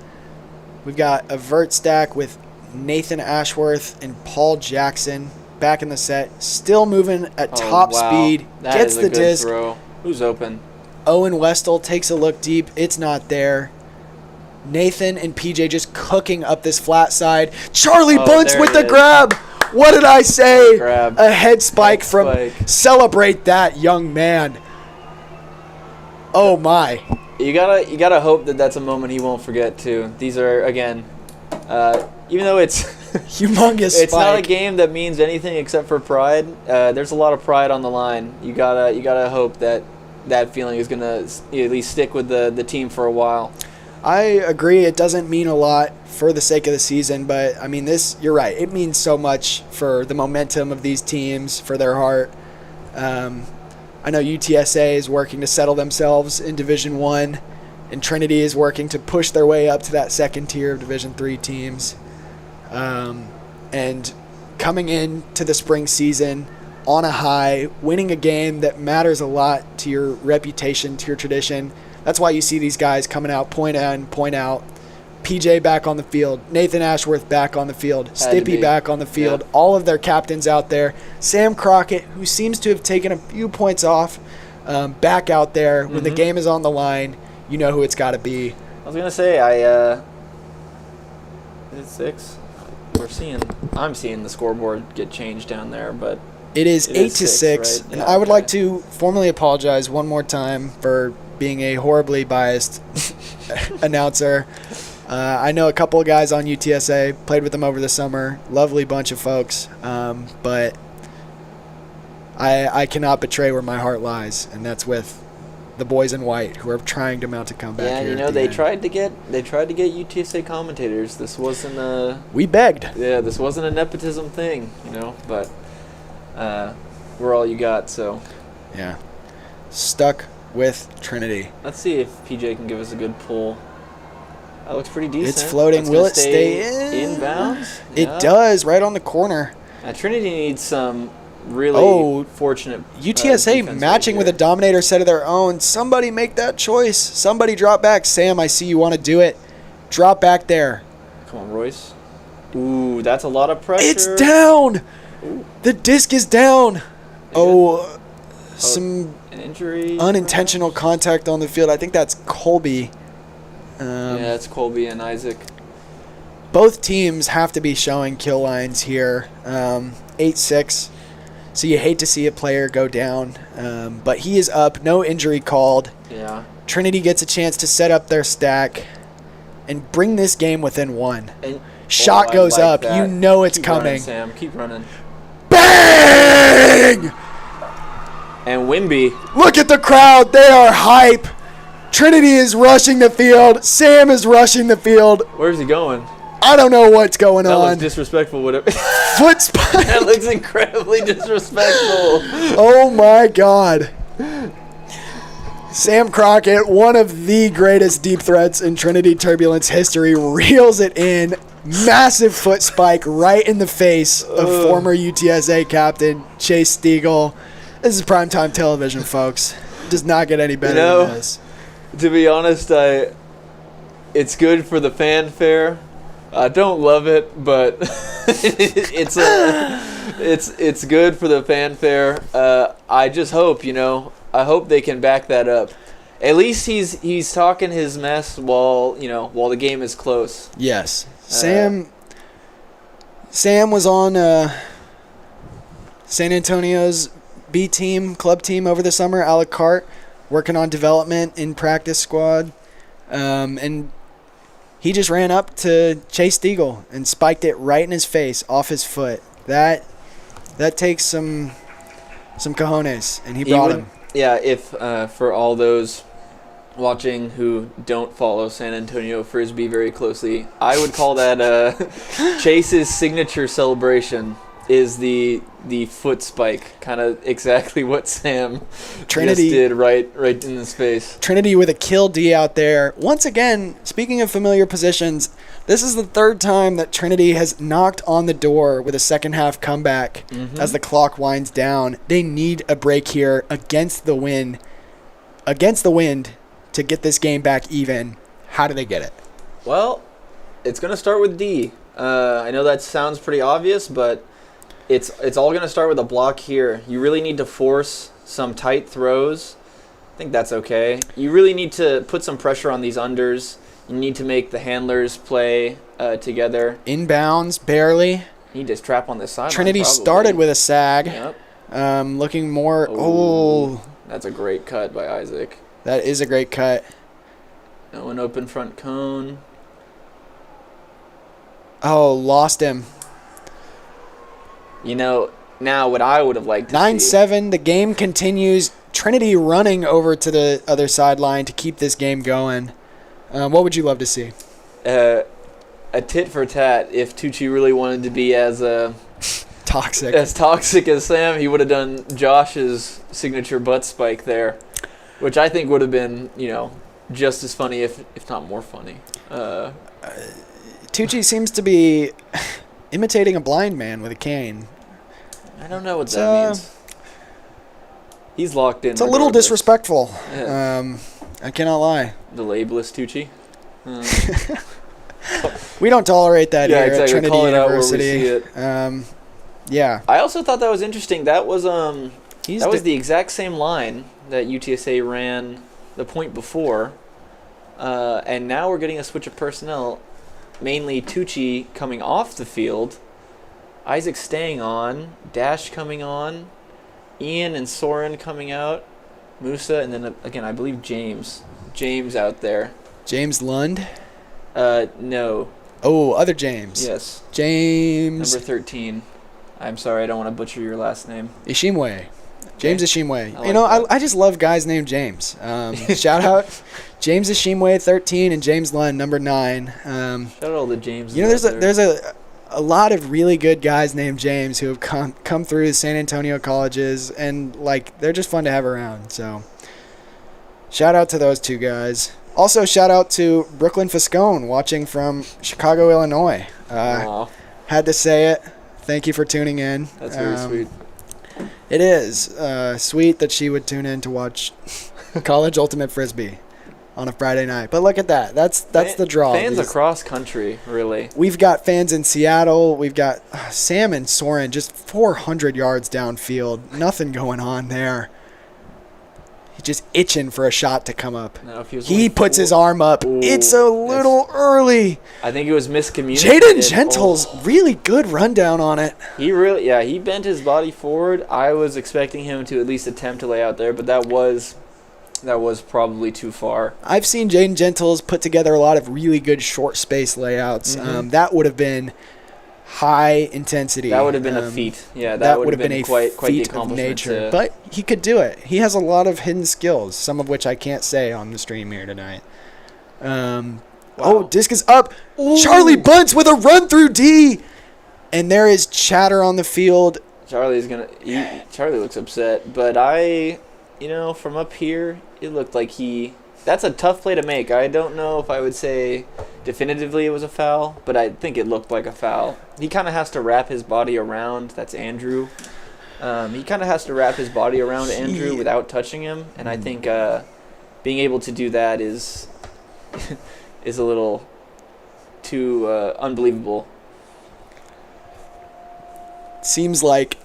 S4: We've got a vert stack with Nathan Ashworth and Paul Jackson back in the set. Still moving at top speed.
S6: That
S4: gets
S6: is a
S4: the
S6: good
S4: disc.
S6: throw. Who's open?
S4: Owen Westall takes a look deep. It's not there. Nathan and PJ just cooking up this flat side. Charlie Bunce with the grab. What did I say?
S6: Grab.
S4: A head spike from
S6: spike.
S4: Celebrate that, young man. Oh my.
S6: You gotta hope that that's a moment he won't forget too. These are, again, even though it's
S4: humongous.
S6: It's
S4: spike.
S6: not a game that means anything except for pride. There's a lot of pride on the line. You gotta hope that feeling is gonna at least stick with the team for a while.
S4: I agree. It doesn't mean a lot for the sake of the season, but I mean you're right. It means so much for the momentum of these teams, for their heart. I know UTSA is working to settle themselves in Division I, and Trinity is working to push their way up to that second tier of Division III teams. And coming into the spring season on a high, winning a game that matters a lot to your reputation, to your tradition. That's why you see these guys coming out, point in, point out. PJ back on the field, Nathan Ashworth back on the field, Stippy back on the field, all of their captains out there. Sam Crockett, who seems to have taken a few points off, back out there. When the game is on the line, you know who it's got to be.
S6: I was gonna say, is it 6? I'm seeing the scoreboard get changed down there, but
S4: it is 8-6,
S6: right?
S4: and
S6: Yeah,
S4: I would like to formally apologize one more time for being a horribly biased announcer. I know a couple of guys on UTSA, played with them over the summer. Lovely bunch of folks, but I cannot betray where my heart lies, and that's with the boys in white who are trying to mount a comeback.
S6: Yeah,
S4: here
S6: you know
S4: at the end.
S6: tried to get UTSA commentators. This wasn't a
S4: We begged.
S6: Yeah, this wasn't a nepotism thing, but we're all you got. So
S4: Yeah, stuck with Trinity.
S6: let's see if PJ can give us a good pull. That looks pretty decent.
S4: It's floating.
S6: That's
S4: Will
S6: gonna
S4: it stay in?
S6: inbounds?
S4: It does, right on the corner.
S6: Trinity needs some
S7: really fortunate.
S4: UTSA
S7: defense
S4: matching
S7: right
S4: with a
S7: here.
S4: dominator set of their own. Somebody make that choice. Somebody drop back. Sam, I see you want to do it. Drop back there.
S7: Come on, Royce. Ooh, that's a lot of pressure.
S4: It's down.
S7: Ooh.
S4: The disc is down. Oh, some
S7: An injury.
S4: unintentional contact on the field. I think that's Colby.
S7: Yeah, it's Colby and Isaac.
S4: Both teams have to be showing kill lines here. 8-6. So you hate to see a player go down. But he is up. No injury called.
S7: Yeah.
S4: Trinity gets a chance to set up their stack and bring this game within one.
S7: And
S4: Shot
S7: I
S4: goes
S7: like
S4: up.
S7: that.
S4: You know it's
S7: Keep running,
S4: coming.
S7: Sam, keep running.
S4: Bang!
S7: And Wimby.
S4: Look at the crowd. They are hype. Trinity is rushing the field. Sam is rushing the field.
S7: Where's he going?
S4: I don't know what's going
S7: That
S4: on.
S7: looks disrespectful. Whatever.
S4: Foot spike.
S7: That looks incredibly disrespectful.
S4: Oh my God. Sam Crockett, one of the greatest deep threats in Trinity Turbulence history, reels it in. Massive foot spike right in the face of former UTSA captain Chase Stiegel. This is primetime television, folks. Does not get any better than this.
S7: To be honest, it's good for the fanfare. I don't love it, but it's good for the fanfare. I just hope, I hope they can back that up. At least he's talking his mess while the game is close.
S4: Yes. Sam was on San Antonio's B team, club team over the summer, a la carte, working on development in practice squad. And he just ran up to Chase Stiegel and spiked it right in his face, off his foot. That takes some cojones, and he brought him.
S7: Yeah, if for all those watching who don't follow San Antonio Frisbee very closely, I would call that Chase's signature celebration is the foot spike, kind of exactly what Sam
S4: Trinity
S7: just did right in his face.
S4: Trinity with a kill D out there. Once again, speaking of familiar positions, this is the third time that Trinity has knocked on the door with a second half comeback as the clock winds down. They need a break here against the wind to get this game back even. How do they get it?
S7: Well, it's going to start with D. I know that sounds pretty obvious, but it's all going to start with a block here. You really need to force some tight throws. I think that's okay. You really need to put some pressure on these unders. You need to make the handlers play together.
S4: Inbounds, barely.
S7: You need to trap on this sideline.
S4: Trinity
S7: probably.
S4: started with a sag.
S7: Yep.
S4: Looking more...
S7: Ooh.
S4: Oh,
S7: That's a great cut by Isaac.
S4: that is a great cut.
S7: No, an open front cone.
S4: Oh, lost him.
S7: Now what I would have liked to see.
S4: 9-7, the game continues. Trinity running over to the other sideline to keep this game going. What would you love to see?
S7: A tit for tat. If Tucci really wanted to be as
S4: Toxic.
S7: toxic as Sam, he would have done Josh's signature butt spike there, which I think would have been, just as funny, if not more funny.
S4: Tucci seems to be imitating a blind man with a cane.
S7: I don't know what that means. He's locked in.
S4: It's a little
S7: regardless.
S4: disrespectful.
S7: Yeah.
S4: I cannot lie.
S7: The labelist Tucci.
S4: We don't tolerate that
S7: Yeah,
S4: here
S7: exactly.
S4: at Trinity
S7: Call it out where we
S4: University.
S7: see it.
S4: Yeah.
S7: I also thought that was interesting. That was
S4: He's
S7: that was the exact same line that UTSA ran the point before, and now we're getting a switch of personnel. Mainly Tucci coming off the field, Isaac staying on, Dash coming on, Ian and Soren coming out, Musa, and then again I believe James out there.
S4: James Lund.
S7: No.
S4: Oh, other James.
S7: Yes.
S4: James
S7: Number 13. I'm sorry, I don't want to butcher your last name.
S4: Ishimwe. James Ishimwe.
S7: I like that.
S4: I just love guys named James. Shout out James Ishimwe, 13, and James Lund, number 9.
S7: Shout out all the James.
S4: There's a lot of really good guys named James who have come through the San Antonio colleges, and they're just fun to have around. So shout out to those two guys. Also, shout out to Brooklyn Fiscone watching from Chicago, Illinois. Had to say it. Thank you for tuning in.
S7: That's very sweet.
S4: It is sweet that she would tune in to watch College Ultimate Frisbee on a Friday night. But look at that. That's the draw.
S7: Fans across country, really.
S4: We've got fans in Seattle. We've got Sam and Soren just 400 yards downfield. Nothing going on there. He's just itching for a shot to come up.
S7: No, if he was
S4: He
S7: only
S4: puts
S7: four-
S4: his arm up.
S7: Ooh,
S4: It's a little early.
S7: I think it was miscommunicated.
S4: Jaden Gentle's really good rundown on it.
S7: He bent his body forward. I was expecting him to at least attempt to lay out there, but that was probably too far.
S4: I've seen Jaden Gentles put together a lot of really good short space layouts. That would have been high intensity.
S7: That would have been a feat. Yeah,
S4: that
S7: would have been
S4: a
S7: quite
S4: feat
S7: the
S4: of
S7: accomplishment.
S4: nature. But he could do it. He has a lot of hidden skills, some of which I can't say on the stream here tonight. Oh, disc is up.
S7: Ooh.
S4: Charlie bunts with a run through D. And there is chatter on the field.
S7: Charlie looks upset, but from up here, it looked like that's a tough play to make. I don't know if I would say definitively it was a foul, but I think it looked like a foul. He kind of has to wrap his body around. That's Andrew. He kind of has to wrap his body around Andrew without touching him, and I think being able to do that is is a little too unbelievable.
S4: Seems like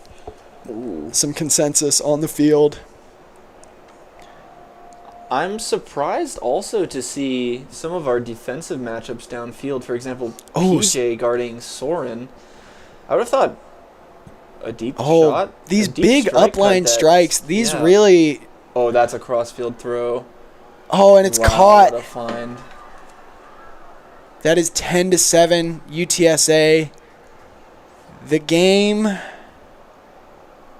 S4: some consensus on the field.
S7: I'm surprised also to see some of our defensive matchups downfield. For example, PJ guarding Soren. I would have thought a deep shot.
S4: These big upline strikes. These really.
S7: Oh, that's a crossfield throw.
S4: Oh, and it's caught.
S7: What a find.
S4: That is 10-7 UTSA. The game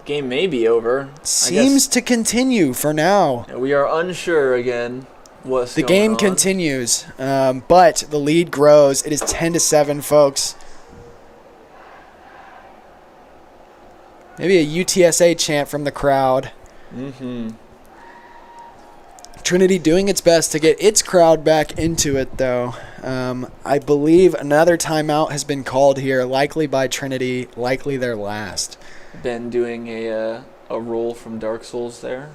S7: may be over.
S4: Seems to continue for now.
S7: We are unsure again what's
S4: the
S7: going
S4: game
S7: on.
S4: continues, but the lead grows. It is 10-7, folks. Maybe a UTSA chant from the crowd. Trinity doing its best to get its crowd back into it, though. I believe another timeout has been called here, likely by Trinity, likely their last.
S7: Ben doing a roll from Dark Souls there.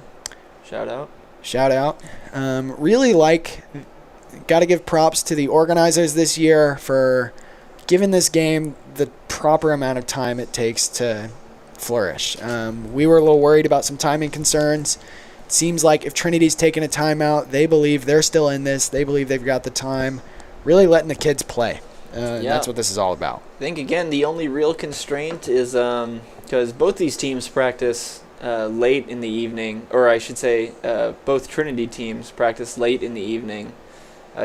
S7: Shout out. Really got to give props to the organizers this year for giving this game the proper amount of time it takes to flourish. We were a little worried about some timing concerns. It seems like if Trinity's taking a timeout, they believe they're still in this. They believe they've got the time. Really letting the kids play. That's what this is all about. I think, again, the only real constraint is because both these teams practice late in the evening, or I should say both Trinity teams practice late in the evening.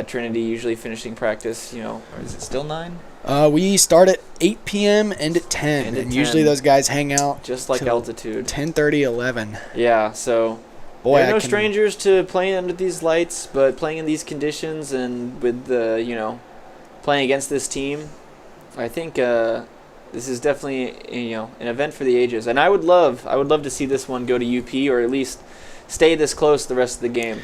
S7: Trinity usually finishing practice, or is it still 9?
S4: We start at 8 p.m. and at 10, and usually those guys hang out
S7: just like altitude.
S4: 10:30, 11.
S7: Yeah, so
S4: boy,
S7: they're no strangers to playing under these lights, but playing in these conditions and with the playing against this team, I think this is definitely an event for the ages. And I would love to see this one go to UP, or at least stay this close the rest of the game.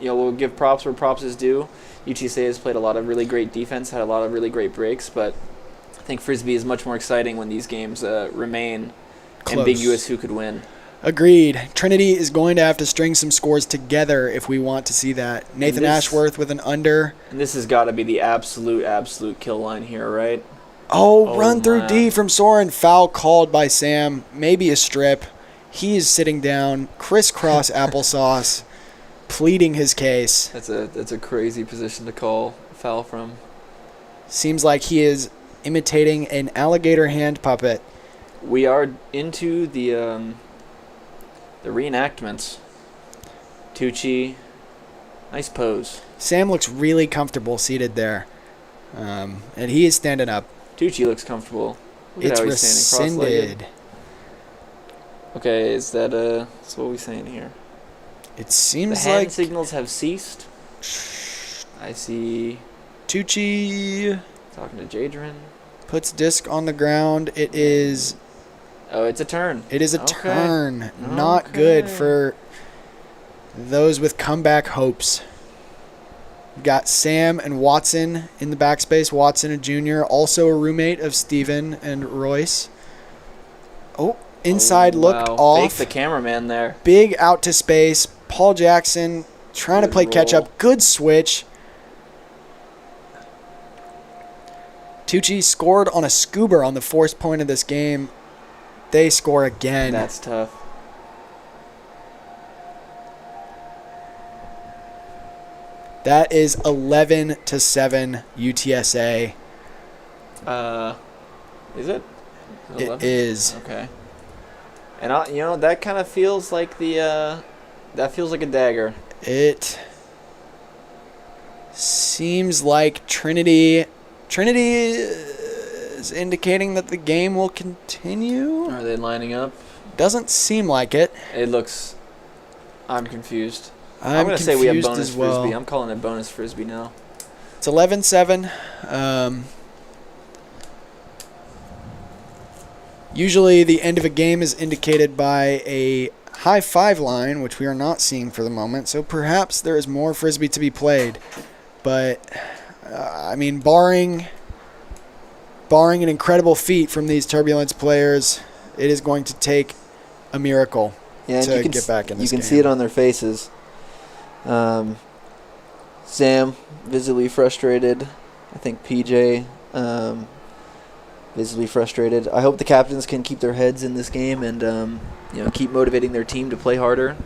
S7: We'll give props where props is due. UTSA has played a lot of really great defense, had a lot of really great breaks, but I think Frisbee is much more exciting when these games remain
S4: close.
S7: Ambiguous who could win.
S4: Agreed. Trinity is going to have to string some scores together if we want to see that. Nathan Ashworth with an under.
S7: And this has got to be the absolute kill line here, right?
S4: Run through D from Soren. Foul called by Sam. Maybe a strip. He is sitting down. Crisscross applesauce. Pleading his case.
S7: That's a crazy position to call foul from.
S4: Seems like he is imitating an alligator hand puppet.
S7: We are into the reenactments. Tucci, nice pose.
S4: Sam looks really comfortable seated there, and he is standing up.
S7: Tucci looks comfortable. Look
S4: It's
S7: at how he's standing
S4: rescinded.
S7: cross-legged. Okay, is that that's what we saying here?
S4: It seems
S7: the hand
S4: like
S7: signals have ceased. I see
S4: Tucci
S7: talking to Jadrin.
S4: puts disc on the ground. It is.
S7: Oh, it's a turn.
S4: It is a turn. Not good for those with comeback hopes. We've got Sam and Watson in the backspace. Watson, a junior, also a roommate of Steven and Royce. Oh, inside look
S7: Wow.
S4: off.
S7: Fake the cameraman there.
S4: Big out to space. Paul Jackson trying to
S7: Good
S4: play catch
S7: roll.
S4: up. Good switch. Tucci scored on a scuba on the forced point of this game. They score again.
S7: That's tough.
S4: That is 11-7 UTSA.
S7: Is it?
S4: It is.
S7: Okay. And that kind of feels like that feels like a dagger.
S4: It seems like Trinity is indicating that the game will continue.
S7: Are they lining up?
S4: Doesn't seem like it.
S7: It looks. I'm confused.
S4: I'm
S7: gonna say we have
S4: confused
S7: bonus
S4: as well.
S7: frisbee. I'm calling it bonus frisbee now.
S4: It's 11-7. Usually the end of a game is indicated by a high five line, which we are not seeing for the moment. So perhaps there is more frisbee to be played. But, I mean, barring an incredible feat from these Turbulence players, it is going to take a miracle to get back in this game.
S6: You can see it on their faces. Sam, visibly frustrated. I think PJ, visibly frustrated. I hope the captains can keep their heads in this game and keep motivating their team to play harder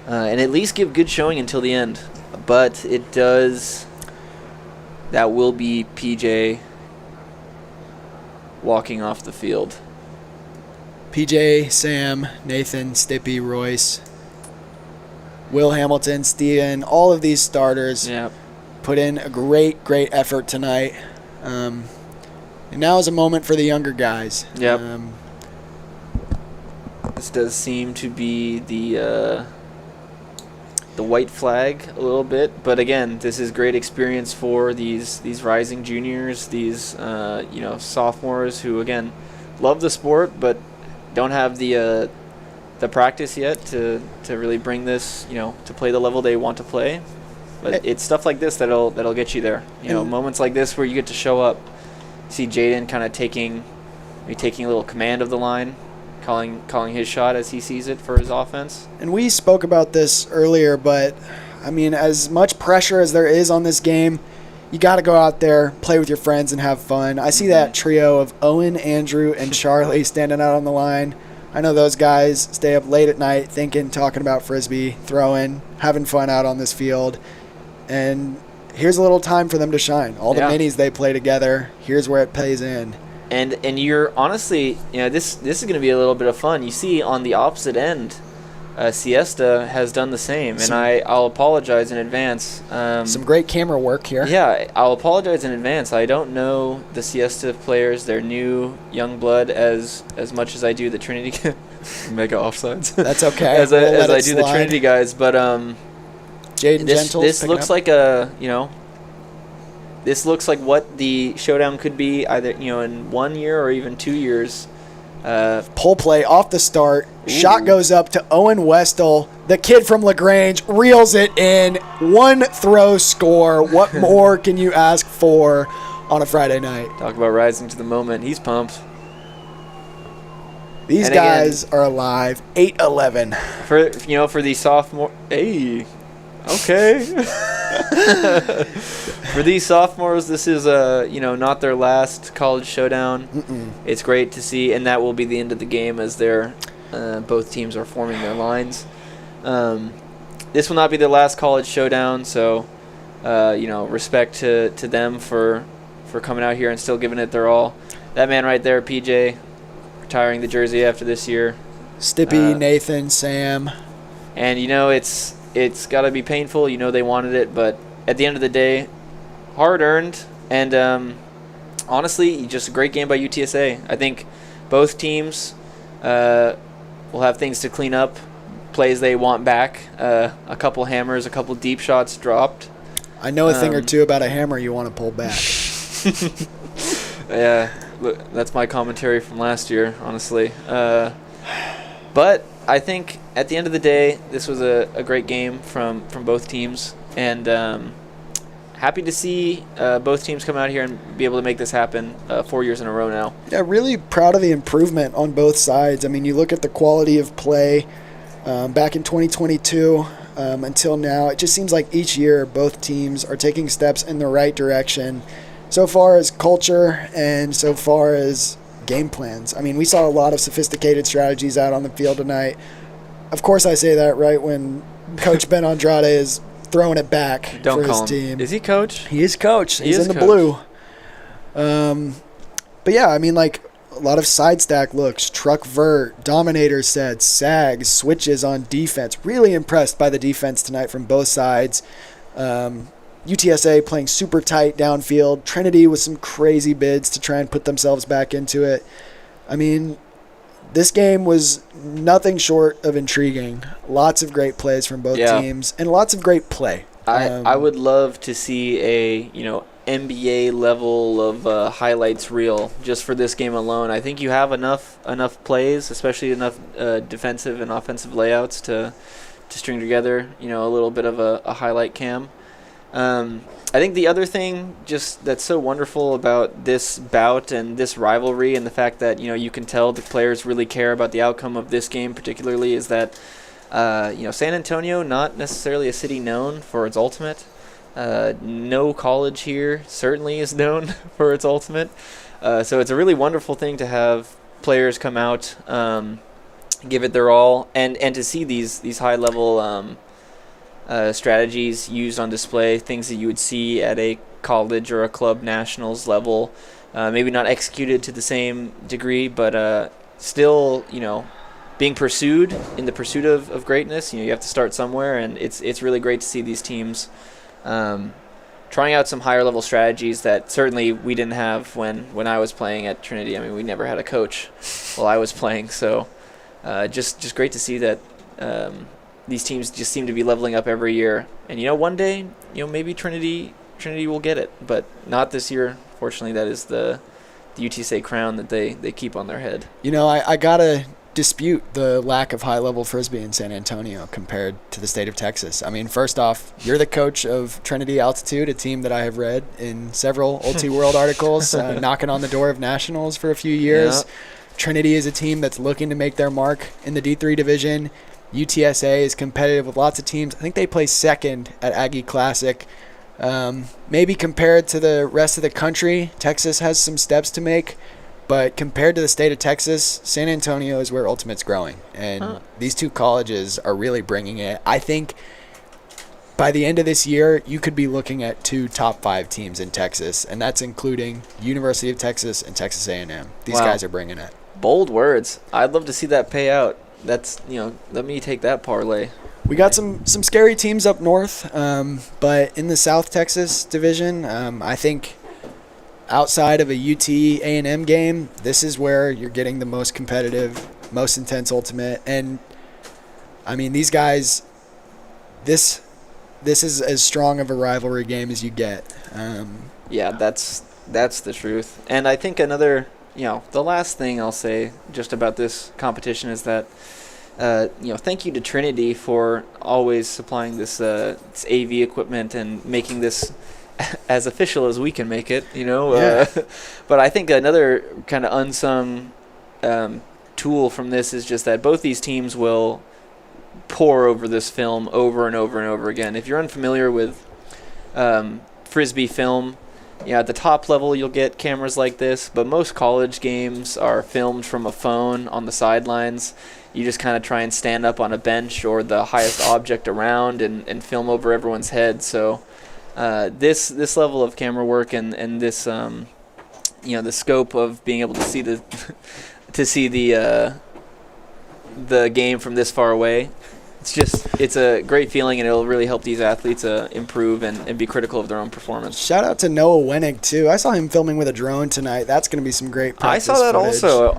S6: and at least give good showing until the end. But it does. That will be PJ walking off the field.
S4: PJ, Sam, Nathan, Stippy, Royce, Will Hamilton, Steven, all of these starters put in a great effort tonight. And now is a moment for the younger guys.
S7: Yep. This does seem to be the white flag a little bit, but again, this is great experience for these rising juniors, these sophomores who again love the sport but don't have the practice yet to really bring this to play the level they want to play. But it's stuff like this that'll get you there. Moments like this where you get to show up. See Jaden kind of taking a little command of the line, calling his shot as he sees it for his offense.
S4: And we spoke about this earlier, but I mean, as much pressure as there is on this game, you got to go out there, play with your friends, and have fun. I see that trio of Owen, Andrew, and Charlie standing out on the line. I know those guys stay up late at night thinking, talking about Frisbee, throwing, having fun out on this field. And here's a little time for them to shine. All the minis they play together, here's where it pays in.
S7: And you're honestly, this is going to be a little bit of fun. You see on the opposite end, Siesta has done the same, and I'll apologize in advance.
S4: Some great camera work here.
S7: Yeah, I'll apologize in advance. I don't know the Siesta players, their new young blood, as much as I do the Trinity mega offsides.
S4: That's okay.
S7: as I do the Trinity guys, but
S4: Jaden Gentles.
S7: This looks like this looks like what the Showdown could be either in 1 year or even 2 years.
S4: Pull play off the start. Ooh. Shot goes up to Owen Westall. The kid from LaGrange reels it in. One throw score. What more can you ask for on a Friday night?
S7: Talk about rising to the moment. He's pumped.
S4: These guys are alive. 8-11.
S7: For the sophomore. Hey. Okay. For these sophomores, this is not their last college showdown. It's great to see, and that will be the end of the game as they're both teams are forming their lines. This will not be their last college showdown, so respect to them for coming out here and still giving it their all. That man right there, PJ, retiring the jersey after this year.
S4: Stippy, Nathan, Sam,
S7: and it's got to be painful. They wanted it, but at the end of the day, hard-earned. And honestly, just a great game by UTSA. I think both teams will have things to clean up, plays they want back, a couple hammers, a couple deep shots dropped.
S4: I know a thing or two about a hammer you want to pull back.
S7: Yeah, that's my commentary from last year, honestly. But I think at the end of the day, this was a great game from both teams. And happy to see both teams come out here and be able to make this happen 4 years in a row now.
S4: Yeah, really proud of the improvement on both sides. I mean, you look at the quality of play back in 2022 until now. It just seems like each year both teams are taking steps in the right direction so far as culture and so far as game plans. I mean, we saw a lot of sophisticated strategies out on the field tonight. Of course, I say that right when Coach Ben Andrade is throwing it back
S7: Don't
S4: for
S7: call
S4: his
S7: him.
S4: team.
S7: Is he coach?
S4: He is coach. He's
S7: is
S4: in the
S7: coach.
S4: blue. But yeah, I mean, like a lot of side stack looks, truck vert, dominator sets, sags, switches on defense. Really impressed by the defense tonight from both sides. UTSA playing super tight downfield. Trinity with some crazy bids to try and put themselves back into it. I mean, this game was nothing short of intriguing. Lots of great plays from both teams and lots of great play.
S7: I would love to see a NBA level of highlights reel just for this game alone. I think you have enough plays, especially enough defensive and offensive layouts to string together a little bit of a highlight cam. I think the other thing just that's so wonderful about this bout and this rivalry and the fact that you can tell the players really care about the outcome of this game particularly is that San Antonio, not necessarily a city known for its ultimate. No college here certainly is known for its ultimate. So it's a really wonderful thing to have players come out, give it their all, and to see these high level strategies used on display, things that you would see at a college or a club nationals level, maybe not executed to the same degree, but still, being pursued in the pursuit of greatness. You have to start somewhere, and it's really great to see these teams trying out some higher level strategies that certainly we didn't have when I was playing at Trinity. I mean, we never had a coach while I was playing, so just great to see that these teams just seem to be leveling up every year. And one day, maybe Trinity will get it, but not this year. Fortunately, that is the UTSA crown that they keep on their head.
S4: I gotta dispute the lack of high-level Frisbee in San Antonio compared to the state of Texas. I mean, first off, you're the coach of Trinity Altitude, a team that I have read in several Ulti World articles, knocking on the door of nationals for a few years.
S7: Yeah.
S4: Trinity is a team that's looking to make their mark in the D3 division. UTSA is competitive with lots of teams. I think they play second at Aggie Classic. Maybe compared to the rest of the country, Texas has some steps to make. But compared to the state of Texas, San Antonio is where Ultimate's growing. And these two colleges are really bringing it. I think by the end of this year, you could be looking at 2 top 5 teams in Texas. And that's including University of Texas and Texas A&M. These guys are bringing it.
S7: Bold words. I'd love to see that pay out. That's, let me take that parlay.
S4: We got some scary teams up north. But in the South Texas division, I think outside of a UT A&M game, this is where you're getting the most competitive, most intense ultimate. And I mean, these guys, this is as strong of a rivalry game as you get.
S7: Yeah, that's the truth. And I think another, the last thing I'll say just about this competition is that thank you to Trinity for always supplying this AV equipment and making this as official as we can make it, But I think another kind of unsung tool from this is just that both these teams will pour over this film over and over and over again. If you're unfamiliar with Frisbee film, at the top level you'll get cameras like this, but most college games are filmed from a phone on the sidelines. You just kind of try and stand up on a bench or the highest object around and film over everyone's head. So this level of camera work and this the scope of being able to see the game from this far away, it's a great feeling, and it'll really help these athletes improve and be critical of their own performance.
S4: Shout out to Noah Wenig too. I saw him filming with a drone tonight. That's going to be some great practice
S7: I saw that
S4: footage.
S7: also.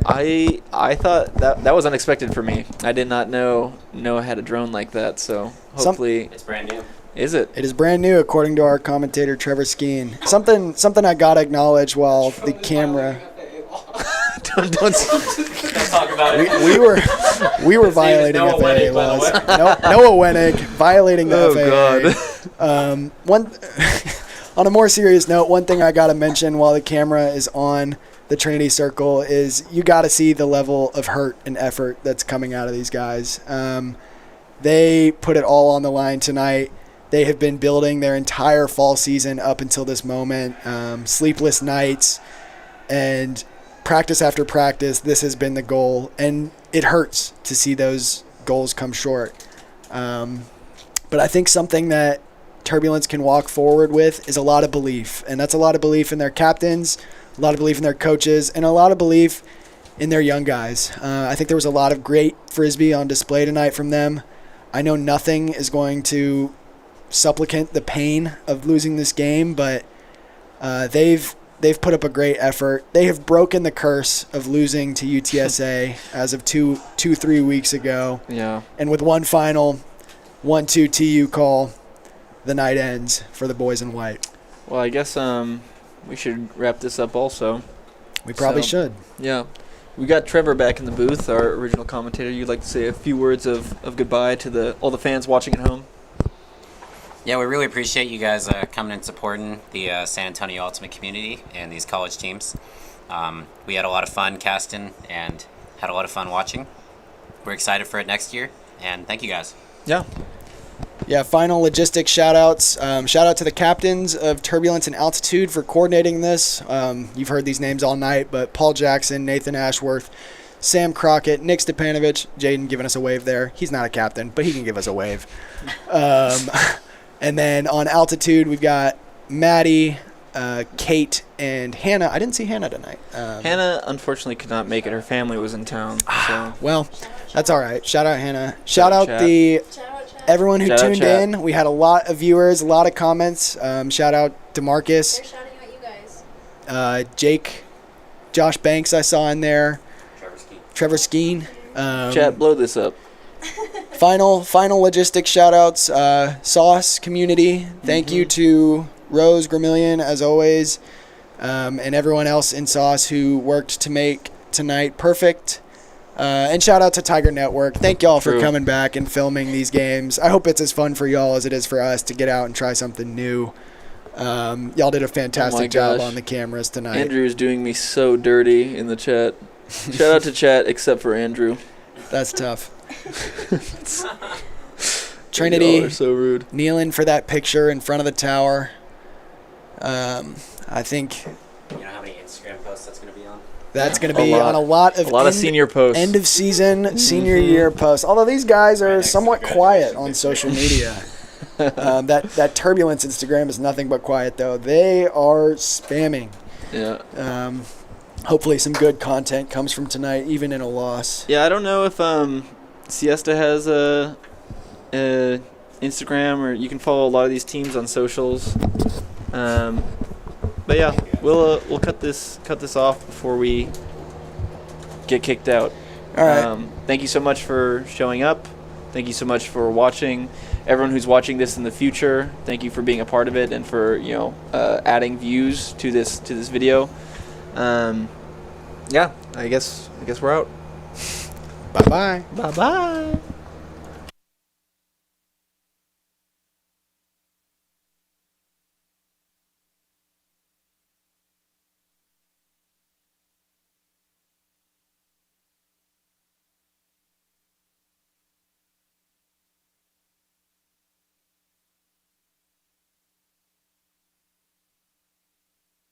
S7: I thought that was unexpected for me. I did not know Noah had a drone like that. So hopefully
S5: It's brand new.
S7: Is it?
S4: It is brand new, according to our commentator Trevor Skeen. Something I gotta acknowledge while the camera.
S7: don't
S5: Talk about it.
S4: We were violating
S5: Noah
S4: FAA
S5: Wenig, by the
S4: laws. Noah Wenig violating the FAA.
S7: God.
S4: On a more serious note, one thing I got to mention while the camera is on the Trinity Circle is you got to see the level of hurt and effort that's coming out of these guys. They put it all on the line tonight. They have been building their entire fall season up until this moment. Sleepless nights and practice after practice, this has been the goal. And it hurts to see those goals come short. But I think something that Turbulence can walk forward with is a lot of belief. And that's a lot of belief in their captains, a lot of belief in their coaches, and a lot of belief in their young guys. I think there was a lot of great Frisbee on display tonight from them. I know nothing is going to supplicate the pain of losing this game, but they've put up a great effort. They have broken the curse of losing to UTSA as of 3 weeks ago.
S7: Yeah.
S4: And with one final 1-2 TU call, the night ends for the boys in white.
S7: Well, I guess we should wrap this up also.
S4: We probably should.
S7: Yeah. We got Trevor back in the booth, our original commentator. You'd like to say a few words of goodbye to all the fans watching at home?
S5: Yeah, we really appreciate you guys coming and supporting the San Antonio Ultimate community and these college teams. We had a lot of fun casting and had a lot of fun watching. We're excited for it next year, and thank you guys.
S7: Yeah.
S4: Yeah, final logistics shout-outs. Shout out to the captains of Turbulence and Altitude for coordinating this. You've heard these names all night, but Paul Jackson, Nathan Ashworth, Sam Crockett, Nick Stepanovich, Jaden giving us a wave there. He's not a captain, but he can give us a wave. And then on Altitude, we've got Maddie, Kate, and Hannah. I didn't see Hannah tonight.
S7: Hannah, unfortunately, could not make it. Her family was in town. So.
S4: Well, that's all right. Shout out Hannah. Shout out
S7: chat.
S4: Everyone who
S7: Shout out
S4: tuned
S7: chat.
S4: in. We had a lot of viewers, a lot of comments. Shout out DeMarcus.
S2: They're shouting at you guys.
S4: Jake, Josh Banks I saw in there. Trevor Skeen.
S7: Chat, blow this up.
S4: Final logistics shout-outs. Sauce community. Thank you to Rose Gramillion, as always, and everyone else in Sauce who worked to make tonight perfect. And shout out to Tiger Network. Thank y'all for coming back and filming these games. I hope it's as fun for y'all as it is for us to get out and try something new. Y'all did a fantastic job on the cameras tonight.
S7: Andrew is doing me so dirty in the chat. Shout out to chat, except for Andrew.
S4: That's tough. Trinity,
S7: Y'all are so rude.
S4: kneeling for that picture in front of the tower. I think
S5: You know how many Instagram posts that's going to be on?
S4: that's going to be on a lot of
S7: senior posts.
S4: end of season, senior year posts. Although these guys are somewhat quiet on social media. That Turbulence Instagram is nothing but quiet, though. They are spamming.
S7: Yeah.
S4: Hopefully some good content comes from tonight, even in a loss.
S7: Yeah, I don't know if Siesta has a Instagram, or you can follow a lot of these teams on socials. But yeah, we'll cut this off before we get kicked out.
S4: All right.
S7: Thank you so much for showing up. Thank you so much for watching. Everyone who's watching this in the future, thank you for being a part of it and for adding views to this video. Yeah, I guess we're out.
S4: Bye-bye.
S7: Bye bye.